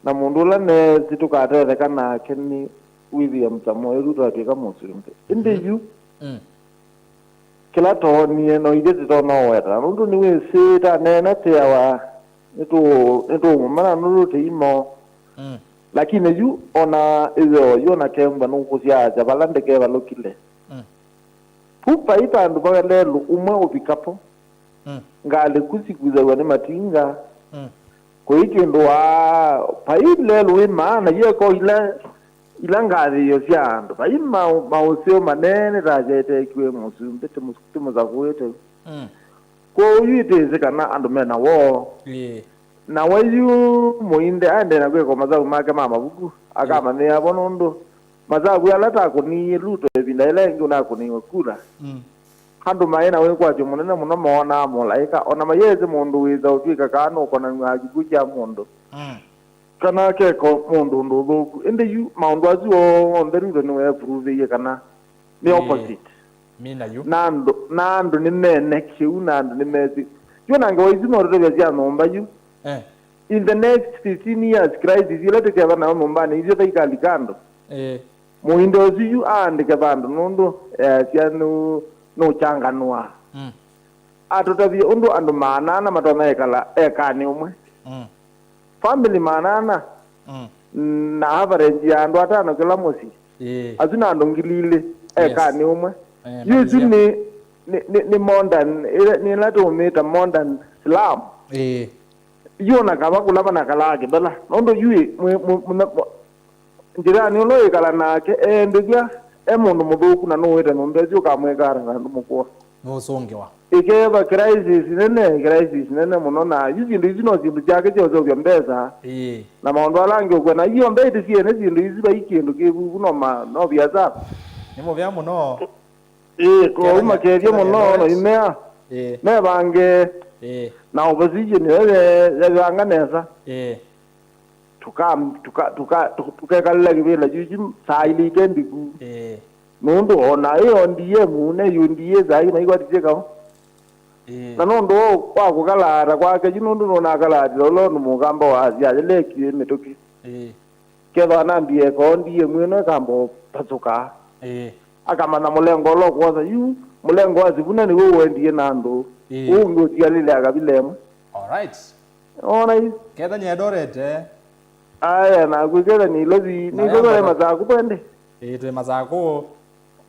na mundu la ne situkatele kana keni William Samoei Ruto atika musimbe inde kila toni no ide to no weta nundu ni wese ta nena tewa neto mana nuru timo lakini yu ona izo yona kemba nukusia jabalande ke balokile pupa itandu bagalelo umwe obikapo ngale kusikuza wane matinga ko ikindo wa pailelo imana yeko ilangari yosiando bayima mausio manene rajete kwe musumbe temu za kuete ko yite kana andumena wo na wayu muinde ande na kwe ko mazabu make mama buku akama ne abonondo mazabu alata ko ni luto ebinda elengi unako ni wakura handu maena we kwa jo munene muno mona molaika ona mayeze mundu wiza utwika kano kona ngagi kuja mundu kana ke ko mundu ndubu ende yu maundu azuo nderudo no approve ye kana ni opposite mina yu nando ni mene kiu nando ni mezi yona ngo izino rebe ya nomba yu in the next 15 years crisis ile ke bana nomba ni izo taikalikando muindo yu ande ke bando nondo sianu no changanwa atotavi undu andu manana matona ekala ekani umwe family manana na average ya andu atano kila mosi azina andu ngilile ekani umwe yuzu ni modern ni lato meta modern Islam yona kaba kulaba na kalake bala nondo yui njira ni lo ekala nake ndugia mundu muthuku na no wete no mbezo kamwekara na ndumukwa no songewa ikeba crisis nene muno na izindu izino zindu cyake cyozo bya mbeza na maundu alangi ukwe na iyo mbete siene zindu izi ba ikindu kibu no byaza nimo bya muno ko umakeje muno no imea me bange na opposition yanganeza tukekalla kibela juji saili kendiku nundu ona iyo ndiye mune yundiye zai na ikwatije kao na nundu kwa kukalara kwake jinundu nona kalati lolo numugamba wazi aleki metoki ketho nambie ko ndiye mwene kambo patsuka akamana mulengo lo kwoza yu mulengo wazivuna ni wewe ndiye nando ungo tialile akabilemo all right ona ketha nyedorete aya na kwiketha ni lozi ni lozi mazaku pende twe mazaku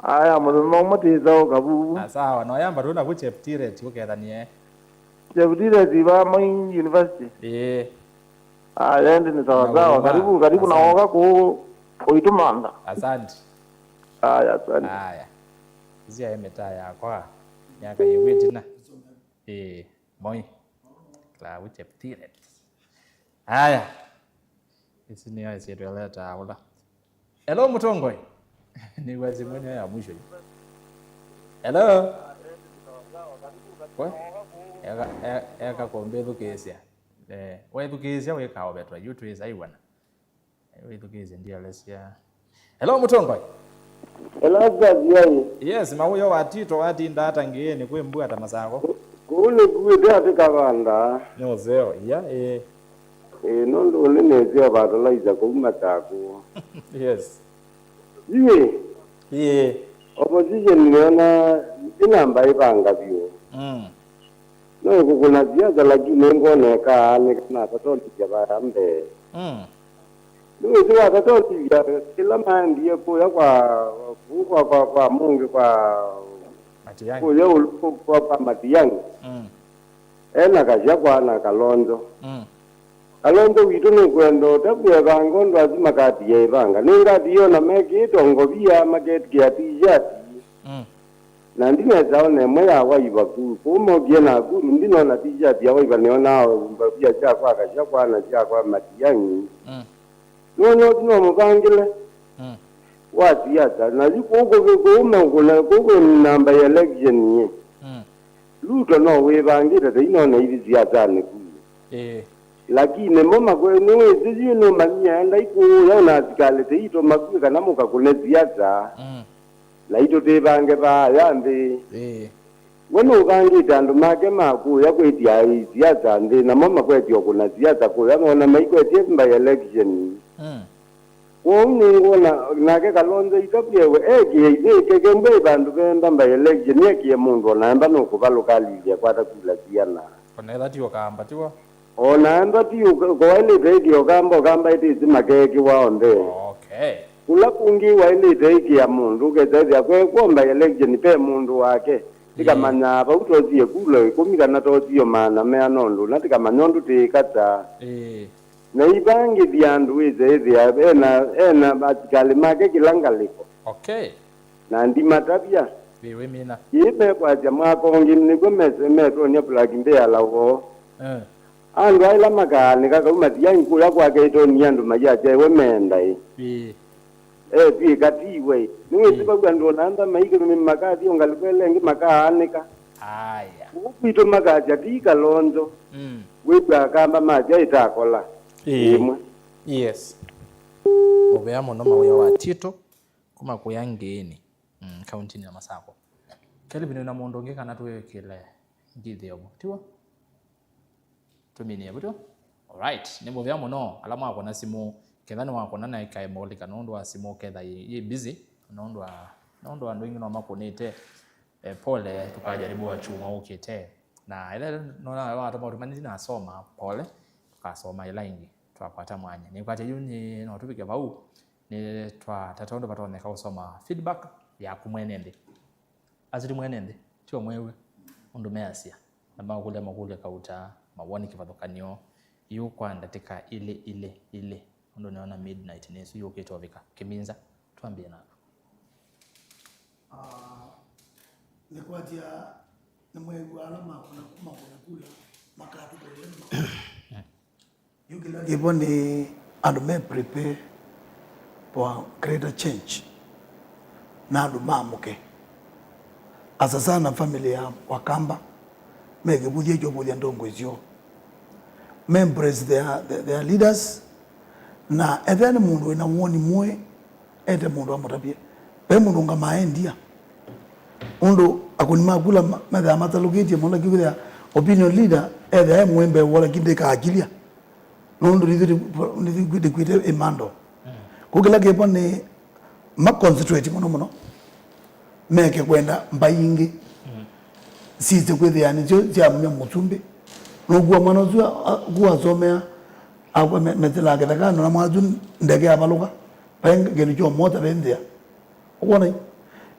aya muno mutiza ukabu sawa no yamba tuna ku Cheptiret uketha nie Cheptiret ba Moi University aya ndi sawa karibu na woga ku uitumanga asante asante zia emeta yakwa nyaka yewetina Moi la ku Cheptiret isi ni ya sitweleta ula hello Mutongoi ni wazi mwenye ya mwisho hello eka kombe thukesia we thukesia we kao betwa yutu is aiwana we thukesia ndia lesia hello Mutongoi yes mauyo watito wati ndata ngeni kwe mbu ata masako kule kude atikabanda nyozeo nondo lenezia batolaiza kumatako yes opposition niona inamba ibanga byo no kukuna ziaza lakini ngoneka ni kana tatoli jabarambe ndio ziwa tatoli ya kila mandi yako ya kwa mungu kwa Matiyangi kwa Matiyangi ena kaja kwa na Kalonzo Kalonzo witu ni kwendo tabuya kangondo azima kati ya ibanga ninga diyo na meki tongo bia market kia t-shirt na ndine zaone moya waiba ku kumo giena ku ndino na t-shirt ya waiba neona mbabia cha kwa kaja kwa na cha kwa Matiyangi no mubangile wati yata na yuko ko namba ya election ye luto no we bangire de ino na ibi ziata ne ku lakini mama ko niwe zizi no manya ndai ko ya na tikale te ito makuka na muka kune ziata la ito te bange ba yambe wono bangi tandu make maku ya kwetia ziata ndi na mama kwetio kuna ziata ko ya na maiko te mba election na ke Kalonzo ikapyewe ke mbe bandu benda mba election yeke mundu naamba no kuba lokali ya kwata kula kiana onela tiyo kamba tiwa naamba tiyo ko ile radio kamba iti makeke waonde kula kungi wa ile radio ya mundu ke zaidi kwa mba election pe mundu wake tikamanya ba utozie kula komika na tozie mana me anondo na tikamanya ndu tikata na ibangi byandu ize ena batikali make kilangaliko na ndi matabia wewe mina yibe kwa jamaa kongi mnigo meto nya plagi mbea lawo andu aila makani kaka umatiyangi kula kwa keto nyandu majaje we menda katiwe niwe siba kwa ndo nanda maike mi makati ongalikwelenge makaanika upito makaja ti Kalonzo webwa kamba maja itakola yes obea muno mauyo wa Tito kuma kuyangeni county ya Masako kele bino na mondo ngeka tuwe kile ngide yobo tiwa tumini yabuto all right nembo bya muno alama akona simu kedhani wakona na ikae moli kanondo asimu kedha ye busy nondo ando ingino makonete pole tukajaribu achuma ukete na ile nona watu mautumani na soma pole tukasoma ilaingi twakwata mwanya ni kwate yuni no tupike bau ni tatondo batone ka usoma feedback ya kumwenende azili mwenende tio mwewe undumeasia namba kule kauta mawoni kivathokanio yu kwanda tika ile ndo naona midnight nesu yu kitovika kiminza tuambie nako ni kwa tia ni mwegu alama kuna kula makati kwa leo yukila giboni and may prepare for greater change na andu mamuke asa sana familia Wakamba megebuthie jobuthia ndongo icio embrace their leaders na ethani mundu ina woni mwe ete mundu amutabie pe mundu ngamaendia undu akunima kula metha matalugitie mundu kibira opinion leader ethe mwembe wala kideka akilia nundu nithikuite kwite imando kugila gepo ni ma concentrate muno meke kwenda mbayingi sisi kwithia ni cia mutumbi nugua mwana ucio guasomea agwa metela gethaka na mwazu ndege abaluga penge genu jo mota bendia ubona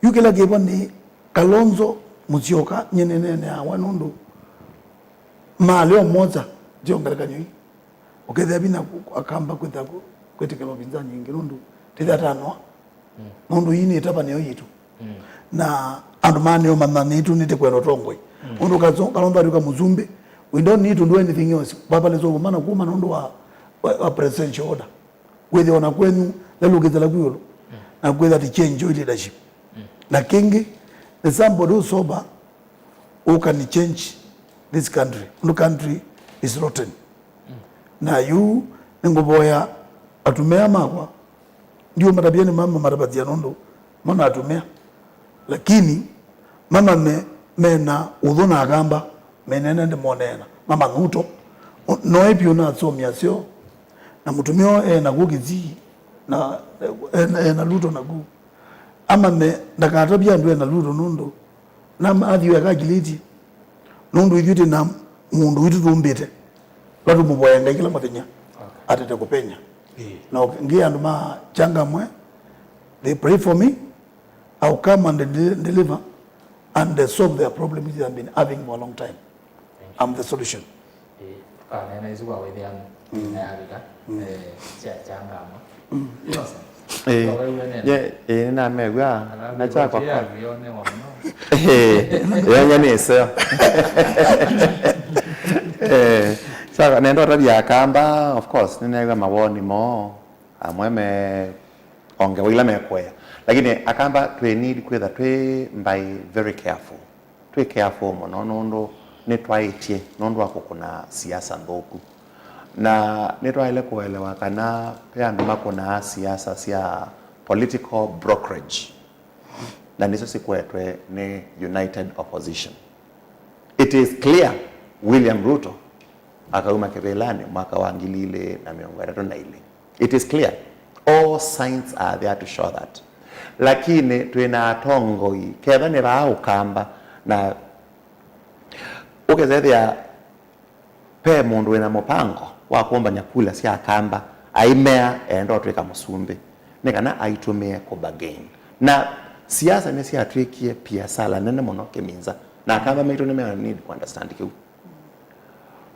yukila gepo ni Kalonzo Musyoka nyenene awa nundu maleo moja jongera nyingi okethia bina akamba kwithako kwetekelo binza nyingi nundu titha tano nundu yini etapa niyo yitu na andu mane o mamani tu nite kwero tongwe nundu Kalonzo ari ka Muzumbe we don't need to do anything else baba lezo mana kuma nundu wa presidential order wewe ona kwenu lelugeza kwiro na kwenda to change leadership na kingi the somebody who sober who can change this country. The country is rotten. Na you ngoboya atumea makwa ndio matabiani mama marabatia nondo mana atumea lakini mama mena udhona agamba menene ndi monena mama nguto no epio na tsomya sio na mutumio na gugizi na luto na gu ama me ndakatabia ndwe na luto nondo na adhiwe akagiliti nundu ithuite na mundu witu tumbite latu muboyenga kila mathenya atete kupenya na ngia andu ma changamwe they pray for me I'll come and deliver and they solve their problems they have been having for a long time. I'm the solution. Kana izwa wethian na yarika changama na megwa na cha kwa vione wano yanya nisa sasa nendo tabia Akamba of course ninega mawoni mo amweme onge wila mekwea lakini Akamba we need kwetha twe by very careful muno nondo netwaitie nondo wako kuna siasa ndoku na netwaile kuelewa kana pia nduma kuna siasa sia political brokerage na niso sikwetwe ni united opposition. It is clear William Ruto akauma kebelani mwaka wa 2024 it is clear, all signs are there to show that, lakini twina tongoi ketha ni ba Ukamba na ukezethia pe mundu wina mupango wa kuomba nyakula cia Akamba aimea endo twika musumbi nikana aitumie ku bargain na siasa ni cia twikie pia sala nene muno kiminza na Akamba maitu ni me need to understand kiu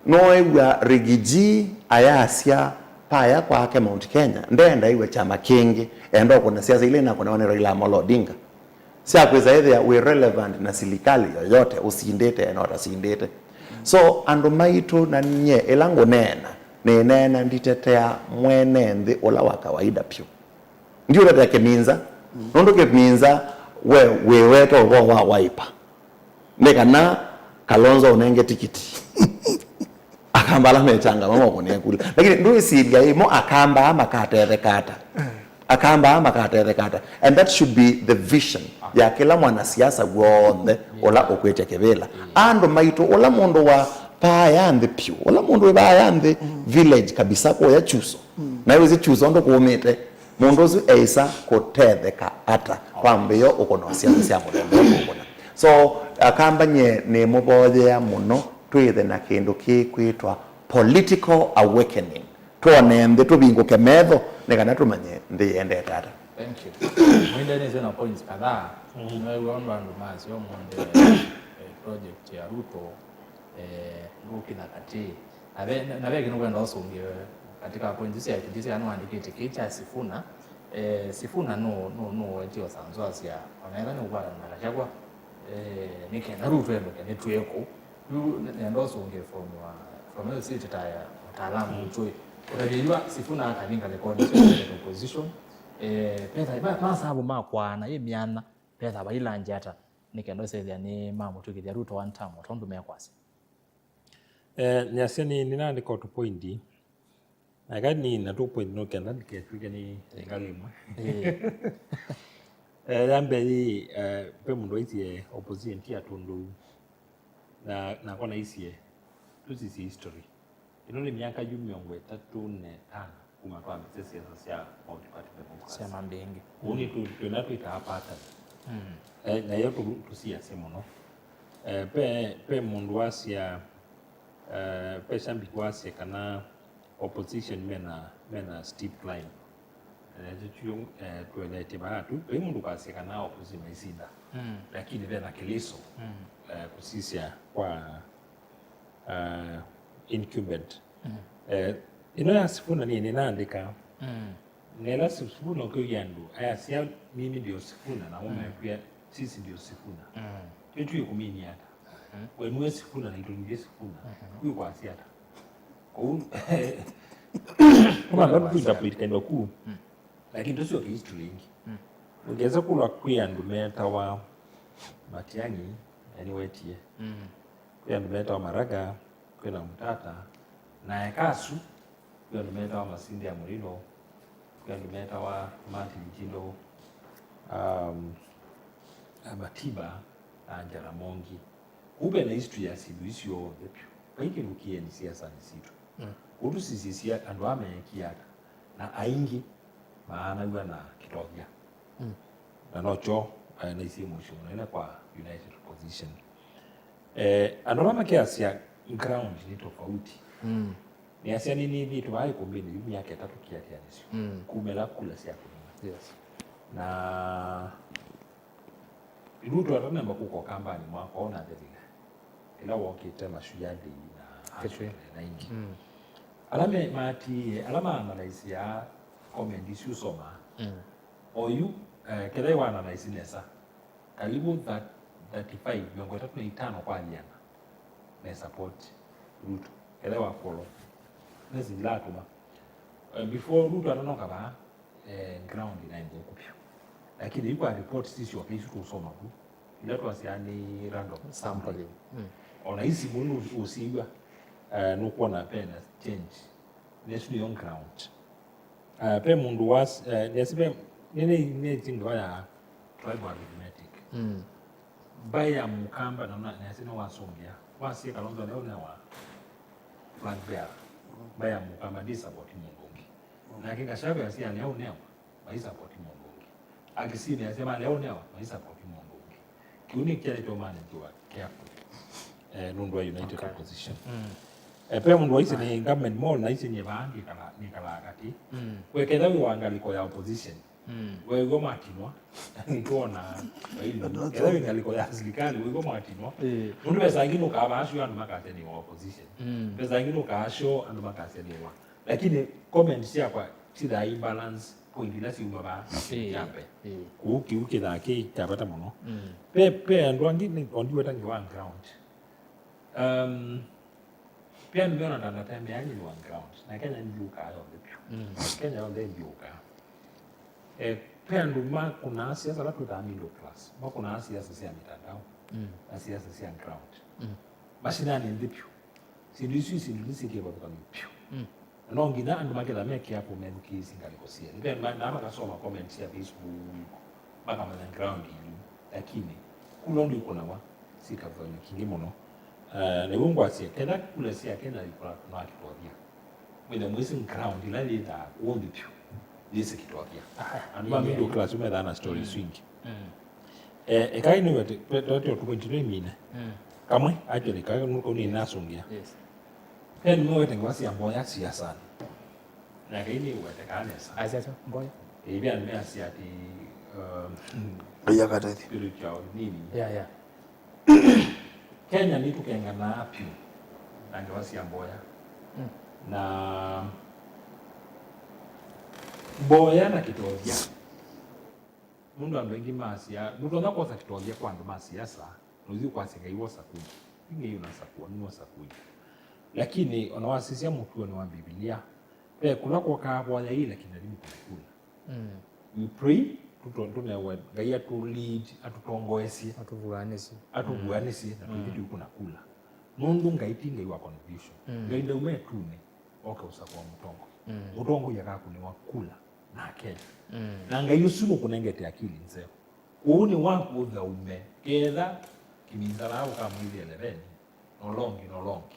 no ewa rigiji ayasia paya kwa ake Mount Kenya ndenda iwe chama kingi endo kuna siasa ile na kuna Raila Amolo Odinga sia kweza either we relevant na serikali yoyote usindete na utasindete so andu maitu na nye elango nena nditetea mwene nthi ola wa kawaida pio ndio rata keminza nondo keminza we weto wa waipa nekana Kalonzo unenge tikiti Akamba la mechanga mama kone kula lakini ndio isiga imo Akamba ama kata Akamba ama kata and that should be the vision ya kila mwanasiasa gwonde ola okwete kebela ando maito ola mondo wa payande pio ola mondo we bayande village kabisa ko ya chuso na iwe chuso ndo kuomete mondo zu eisa kotetheka ata kwambeyo ukono siasa mulembo so Akamba nye ne mubode ya muno twithe na kindu kikwitwa political awakening tuone nthi tubinguke metho nikana tumanye nthi yende tata. Thank you. Mwende neze na points kadhaa mwewe ndo mazi omonde project ya Ruto nguki na kati na vege nugenda osonge katika points ya kidisi anu andikite kicha Sifuna Sifuna no ndio sanzo sia amera no kwa na chagwa nike na ruto endo ke netweko and also nge from the city taya mtaalamu mtwe unajua Sifuna akalinga record position pesa ba sababu makwana yemiana pesa bayilanje ata nike ndo sezia ni mamu tukija ruto one time otondo mekwasi nyaseni ninandika to pointi agani na 2 point no kenda diketwike ni ngalimwe yambeli pe mundu itie opposition tia tundu na kona isie tusisi history ino ni miaka 35 kuma kwa mtesi ya multi-party democracy sema mbingi uni tunatuita hapata na yetu tusia semo no pe mundu wasia pe shambiki wasia kana opposition mena steep climb tuelete bahatu pe mundu wasia kana opposition isinda lakini vena kiliso kusisia kwa incumbent ino ya Sifuna ni ninaandika nela Sifuna kwa yandu ayasia mimi ndio Sifuna na mume pia sisi ndio Sifuna yetu yukumini hata we mwe Sifuna na itungie Sifuna huyu kwa asiata kwa ndo kuita politika ndio ku lakini ndio sio history nyingi ungeza kula kuyandu meta wa Matiang'i anyway tie kuyandu meta wa Maraga kwena Mtata na Ekasu kuyandu meta wa Masindi ya Murilo kuyandu meta wa Martin Kilo Matiba na Jaramongi ube na history ya sibu isio epyo paiki nukie ni siasa ni situ utu sisisia andu amekiaka na aingi maana yuwa na kitogya na nocho na isi mwisho na kwa united position andu amekiasia ground ni tofauti ni asia nini vitu hai kumbini yumi yake tatu kiati ya nisio kumela kula siya kunima na Ruto atana mbakuko kambani mwako ona delile ila wakite mashujadi na ingi alame mati alama analyze ya comment issue soma oyu kile wana analyze nesa karibu 35 miongo 35 kwa aliana na support Ruto kile wa follow nezi latuma before Ruto atanoka ba ground ina ngokupyo lakini yuko report sisi wakishu kusoma ku ila twasiani random sampling ona hisi bunu usiwa nuko na pena change nesu on ground pe mundu was nesibe nene tingo ya tribal arithmetic baya mukamba na nesino wasongea wasi kalonzo leo na wa flag bearer baya mukamba support mungu na kikashabe asia leo leo support mungu akisini asema leo leo support mungu kiuni kile tomani kwa careful nundwa united opposition pe mundu waisi ni government mall na isi ni baangi kala ni kala kati wekeza wiwangaliko ya opposition wego matinwa nituona hilo keza wingaliko ya serikali wego matinwa mundu pesa ngine ukabasho andu makate ni opposition pesa ngine ukasho andu makate ni wa lakini comment sia kwa sida imbalance point la si ubaba jambe uki dake tabata muno pe andu angine ondiwe tangi wa ground pia nimeona ndana time yangu ni one ground na Kenya njuka hayo ndivyo Kenya ndio njuka pia nduma kuna siasa la tuta middle class ma kuna siasa ya mitandao na siasa ya ground basi nani ndivyo sindisi kiba kwa mpyo no ngina nduma kila meki hapo menuki singalikosia ndio maana kasoma comments ya Facebook mpaka na ground hiyo lakini kulo ndio kuna wa sikavyo kingimono ne wungu asie kena kule sia kena ikula kuna kitwagia mwene mwisi ground ila lida uombi pyo lise kitwagia anuma middle class umeda na story swing ekai ni wete tote otukunjini mine kamwe actually kai nuko ni nasungia pen mo wete ngwasi amboya siasa na kai ni wete kanesa asiasa mboya ibia ni asia ati ya katati spiritual nini ya Kenya ni tukengana apyo na ngawasi amboya na boya na kitothia mundu andu aingi masia mundu na kosa kitothia kwa andu masiasa nuzi kwa singa sakuja ingi una sakua ni sakuja lakini onawasisia mutuo ni wa Biblia kuna kwa kaboya ile kinalimu kula we pray tutondonewe ngai atu lead atutongoesie atuvuanisi na tuvitu kuna kula mundu ngai tinga iwa contribution ngai ndio umetune usakwa mutongo yakaku ni wakula na Kenya na ngai usumu kunengete akili nzeo uuni waku thaume ketha kiminzara au kama ile eleveni no longi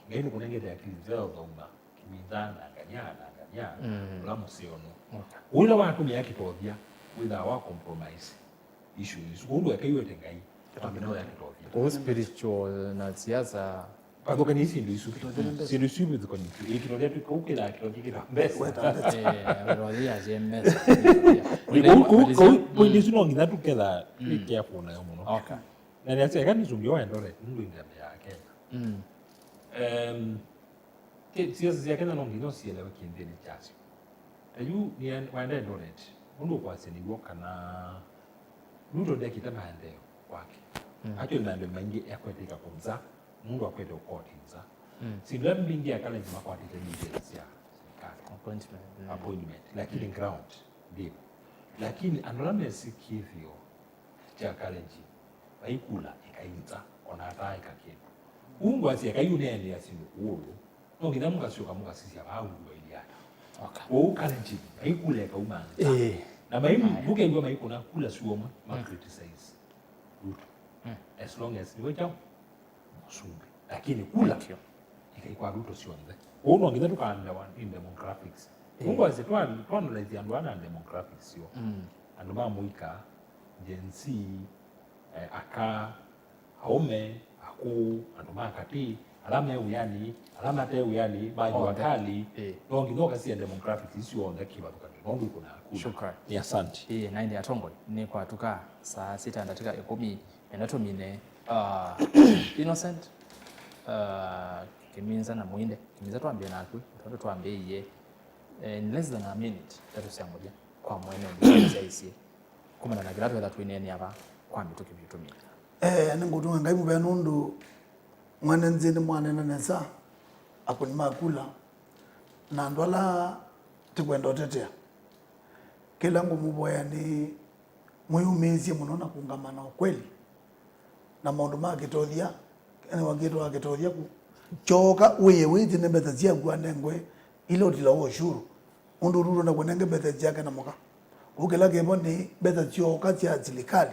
ngai kunengete akili nzeo thauma kiminzana nganya la musiono ule watu ya kitothia without our compromise issues undu yakaiwete ngai tamino ya kitothia spiritual na siasa Padoka ni sindu isu si resume the condition ikitothia tukukira kitothia mbesa rodia jemes point isu no ngitha tuketha be careful na yo muno okay na ni ateka ni zumbio endore ndu ndembe ya Kenya siasa zia Kenya no ngino sielewe kindeni chasio ayu ni waende Eldoret mundu kwasenigwo kana mundu ndekita maendeleo kwake hata ndio maingi yakwetika kumza mundu akwete ukotinza sidwa mbingi yakala njima kwatite details ya appointment lakini ground ndio lakini andolame sikivyo cha kalenji baikula ikainza ona hata ikakeni ungu asiyakayunene yasindu ulo no nginamuka syoka muka sisi abawu iliyata okay kalenji baikula kaumana na maimu buke ngwa maiku na kula suoma ma criticize Ruto as long as ni wecha musumbi lakini kula ikaikwa Ruto sionze uno ngitha tukanda in demographics mungu azitwa analyze andu ana demographics sio andu ba muika Gen Z aka home aku andu makati alama uyani alama te uyani baji wakali no nginoka si demographics sio onda kiba tukati nongo kuna kula shukrani ni asante naindi atongo ni kwa tuka saa 6 ndatika 10 enatomine Innocent kiminza na muinde kiminza tuambie nakwe tuambie iye in less than a minute tatusiamulia kwa mwene ndizaisi kumana na gratu that wineni aba kwa mituki bitumia ningutunga ngai mube nundu mwana nzini mwana nesa akuni makula na ndwala tikwenda tetea kila ngumuboya ni muyumizie munona kungamana ukweli na maundu makitothia ene wangitwa akitothia ku choka uye witi ne betha cia ngwe ile utila wo shuru undu ruru na kwenenge betha cia kana moka ukela kebo ni betha choka cia serikali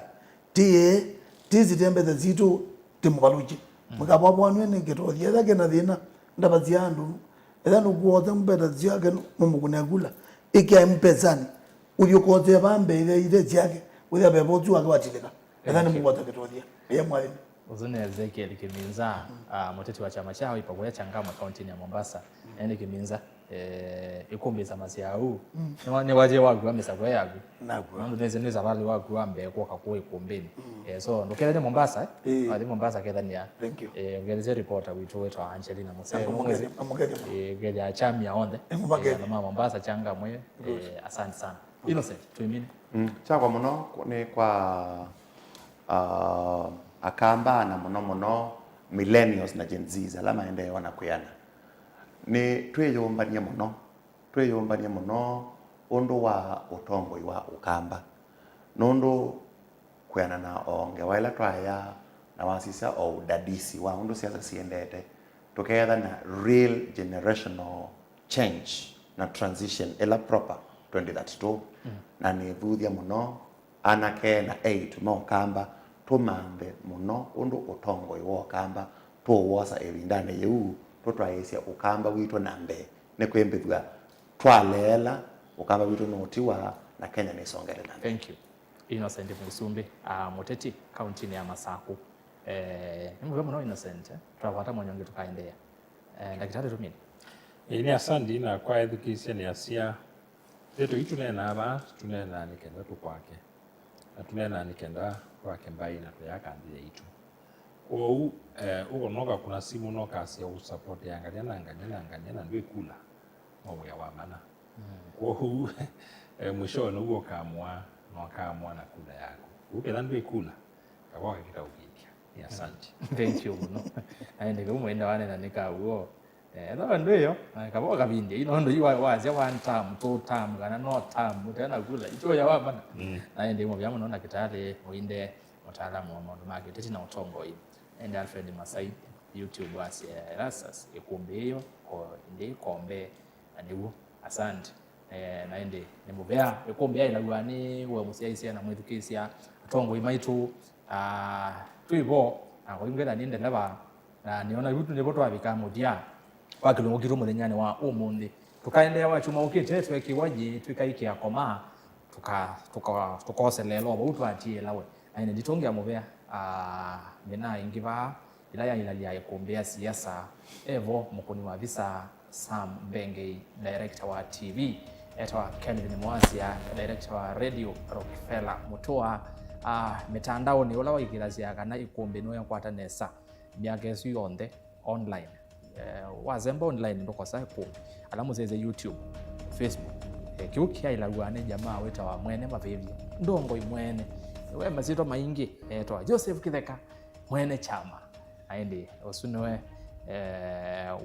tie tizi betha zitu timubaluji mukaba bwanwe ne kitothia thake na thina ndabazia andu ethano kuothe betha cia kana mumukunagula ikia mpezani uliokoze bambe ile ciake uya bebo tu akawatilika ethano mugota kitothia ya mwalimu Uzune Ezekiel Kiminza muteti wa chama chao ipagoya Changamwe kaunti ya Mombasa yani Kiminza ikumbi za masiau ni waje wagu amesa kwa yagu nagwa ndo neza bali wagu ambe kwa kwa ikumbini so ndokele ni Mombasa ali Mombasa kedhania ngeleze reporter wetu Angelina Museo ngeli achami aonde na mama Mombasa Changamwe asante sana Innocent tuimini chakwa muno ni kwa akamba na muno millennials na Gen Z alama ende wanakuyana ni tweyumbania muno undu wa utongoi wa ukamba nundu kuyana na onge waila twaya na wasisa o udadisi wa undu siasa siendete tuketha na real generational change na transition ela proper 2032 na ni vuthia muno anake na 8 mo kamba tumambe muno undu utongoi wo kamba tuwosa evindane yu tutwaisia ukamba witu nambe ne kwembethwa twalela ukamba witu notiwa na Kenya ni songere nambe. Thank you Innocent Musumbi muteti kaunti ya Masaku nimwe muno Innocent twapata monyonge tukaendea daktari tumini ni asante na kwa education ya sia zetu itunena aba tunena nikenda tukwake na tunena nikenda kwake mbai na tuyakandile itu ou ugonoga kuna simu no kasi ya support yanganya na ndwe kula mambo ya wamana Kwa huu mwisho ni huo kaamua na kaamua na kula yako. Ukela ndio kula. Kwa kita ukitia. Ni asante. Thank you no. Aende kwa mwenda wane na nika huo. Ndo ndio kabo kabindi ino ndo yiwa wazi one time two time kana no time mutana kula icho ya wabana aende mo byamo nona kitale muinde mutaalamu wa mambo market na utongo hii and Alfred Masai YouTube wasi rasas ikumbe hiyo ko ndi kombe aniwo asante naende nimubea ikumbe ina gwani wa musiaisia na mwithukisia utongo imaitu tuibo akoingera ninde laba na niona vitu ndipo twabika mudia wakilungu kitu mulenyani wa umundi tukaendea wachuma ukite twekiwaji twikaikia koma tukose lelo butu atie lawe aine ditongia mubea mena ingiva ilaya ilalia ikumbea siasa evo mukuni wa visa Sam Bengei director wa TV etwa Kelvin Mwasia director wa radio Rockefeller mutoa mitandao ni ula waigirasia kana ikumbi no yakwata nesa miaka esu yonde online wazemba online ndoko sako alamu zeze YouTube Facebook kiukia ilagwane jamaa weta wa mwene mavivi ndongo imwene we mazito maingi etwa Joseph Kitheka mwene chama aende osunwe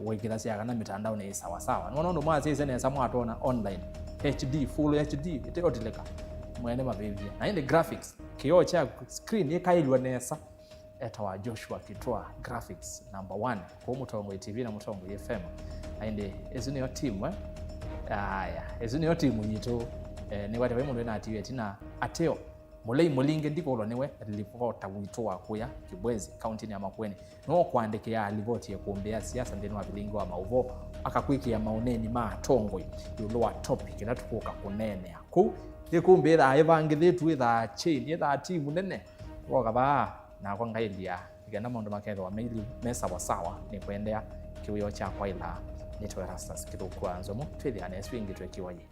wigirasia kana mitandao ni sawa sawa nono mwazi zene nesa mwatona online HD full HD iteotileka mwene mavivi aende graphics kioo cha screen yekailwa nesa etawa Joshua Kitwa graphics number 1 kwa Mutongo TV na Mutongo FM ainde ezuni yo team ezuni yo team yito ni wate wemundu na TV tina ateo mulei mulinge ndiko niwe ripota wito wakuya Kibwezi county ya Makueni no kwandikira ripoti ya kuombea siasa ndeni wa bilingo wa mauvo akakwikia maoneni ma Tongo yulo wa topic natukuka kunene aku ikumbira evangithitu itha chain itha team nene wokaba na kwa ngailia igana maundu maketho wa maili mesa sawa ni kuendea kiwio cha kwa ila nitwe rastas kitu kwanzo mu twithia na swingi twekiwaje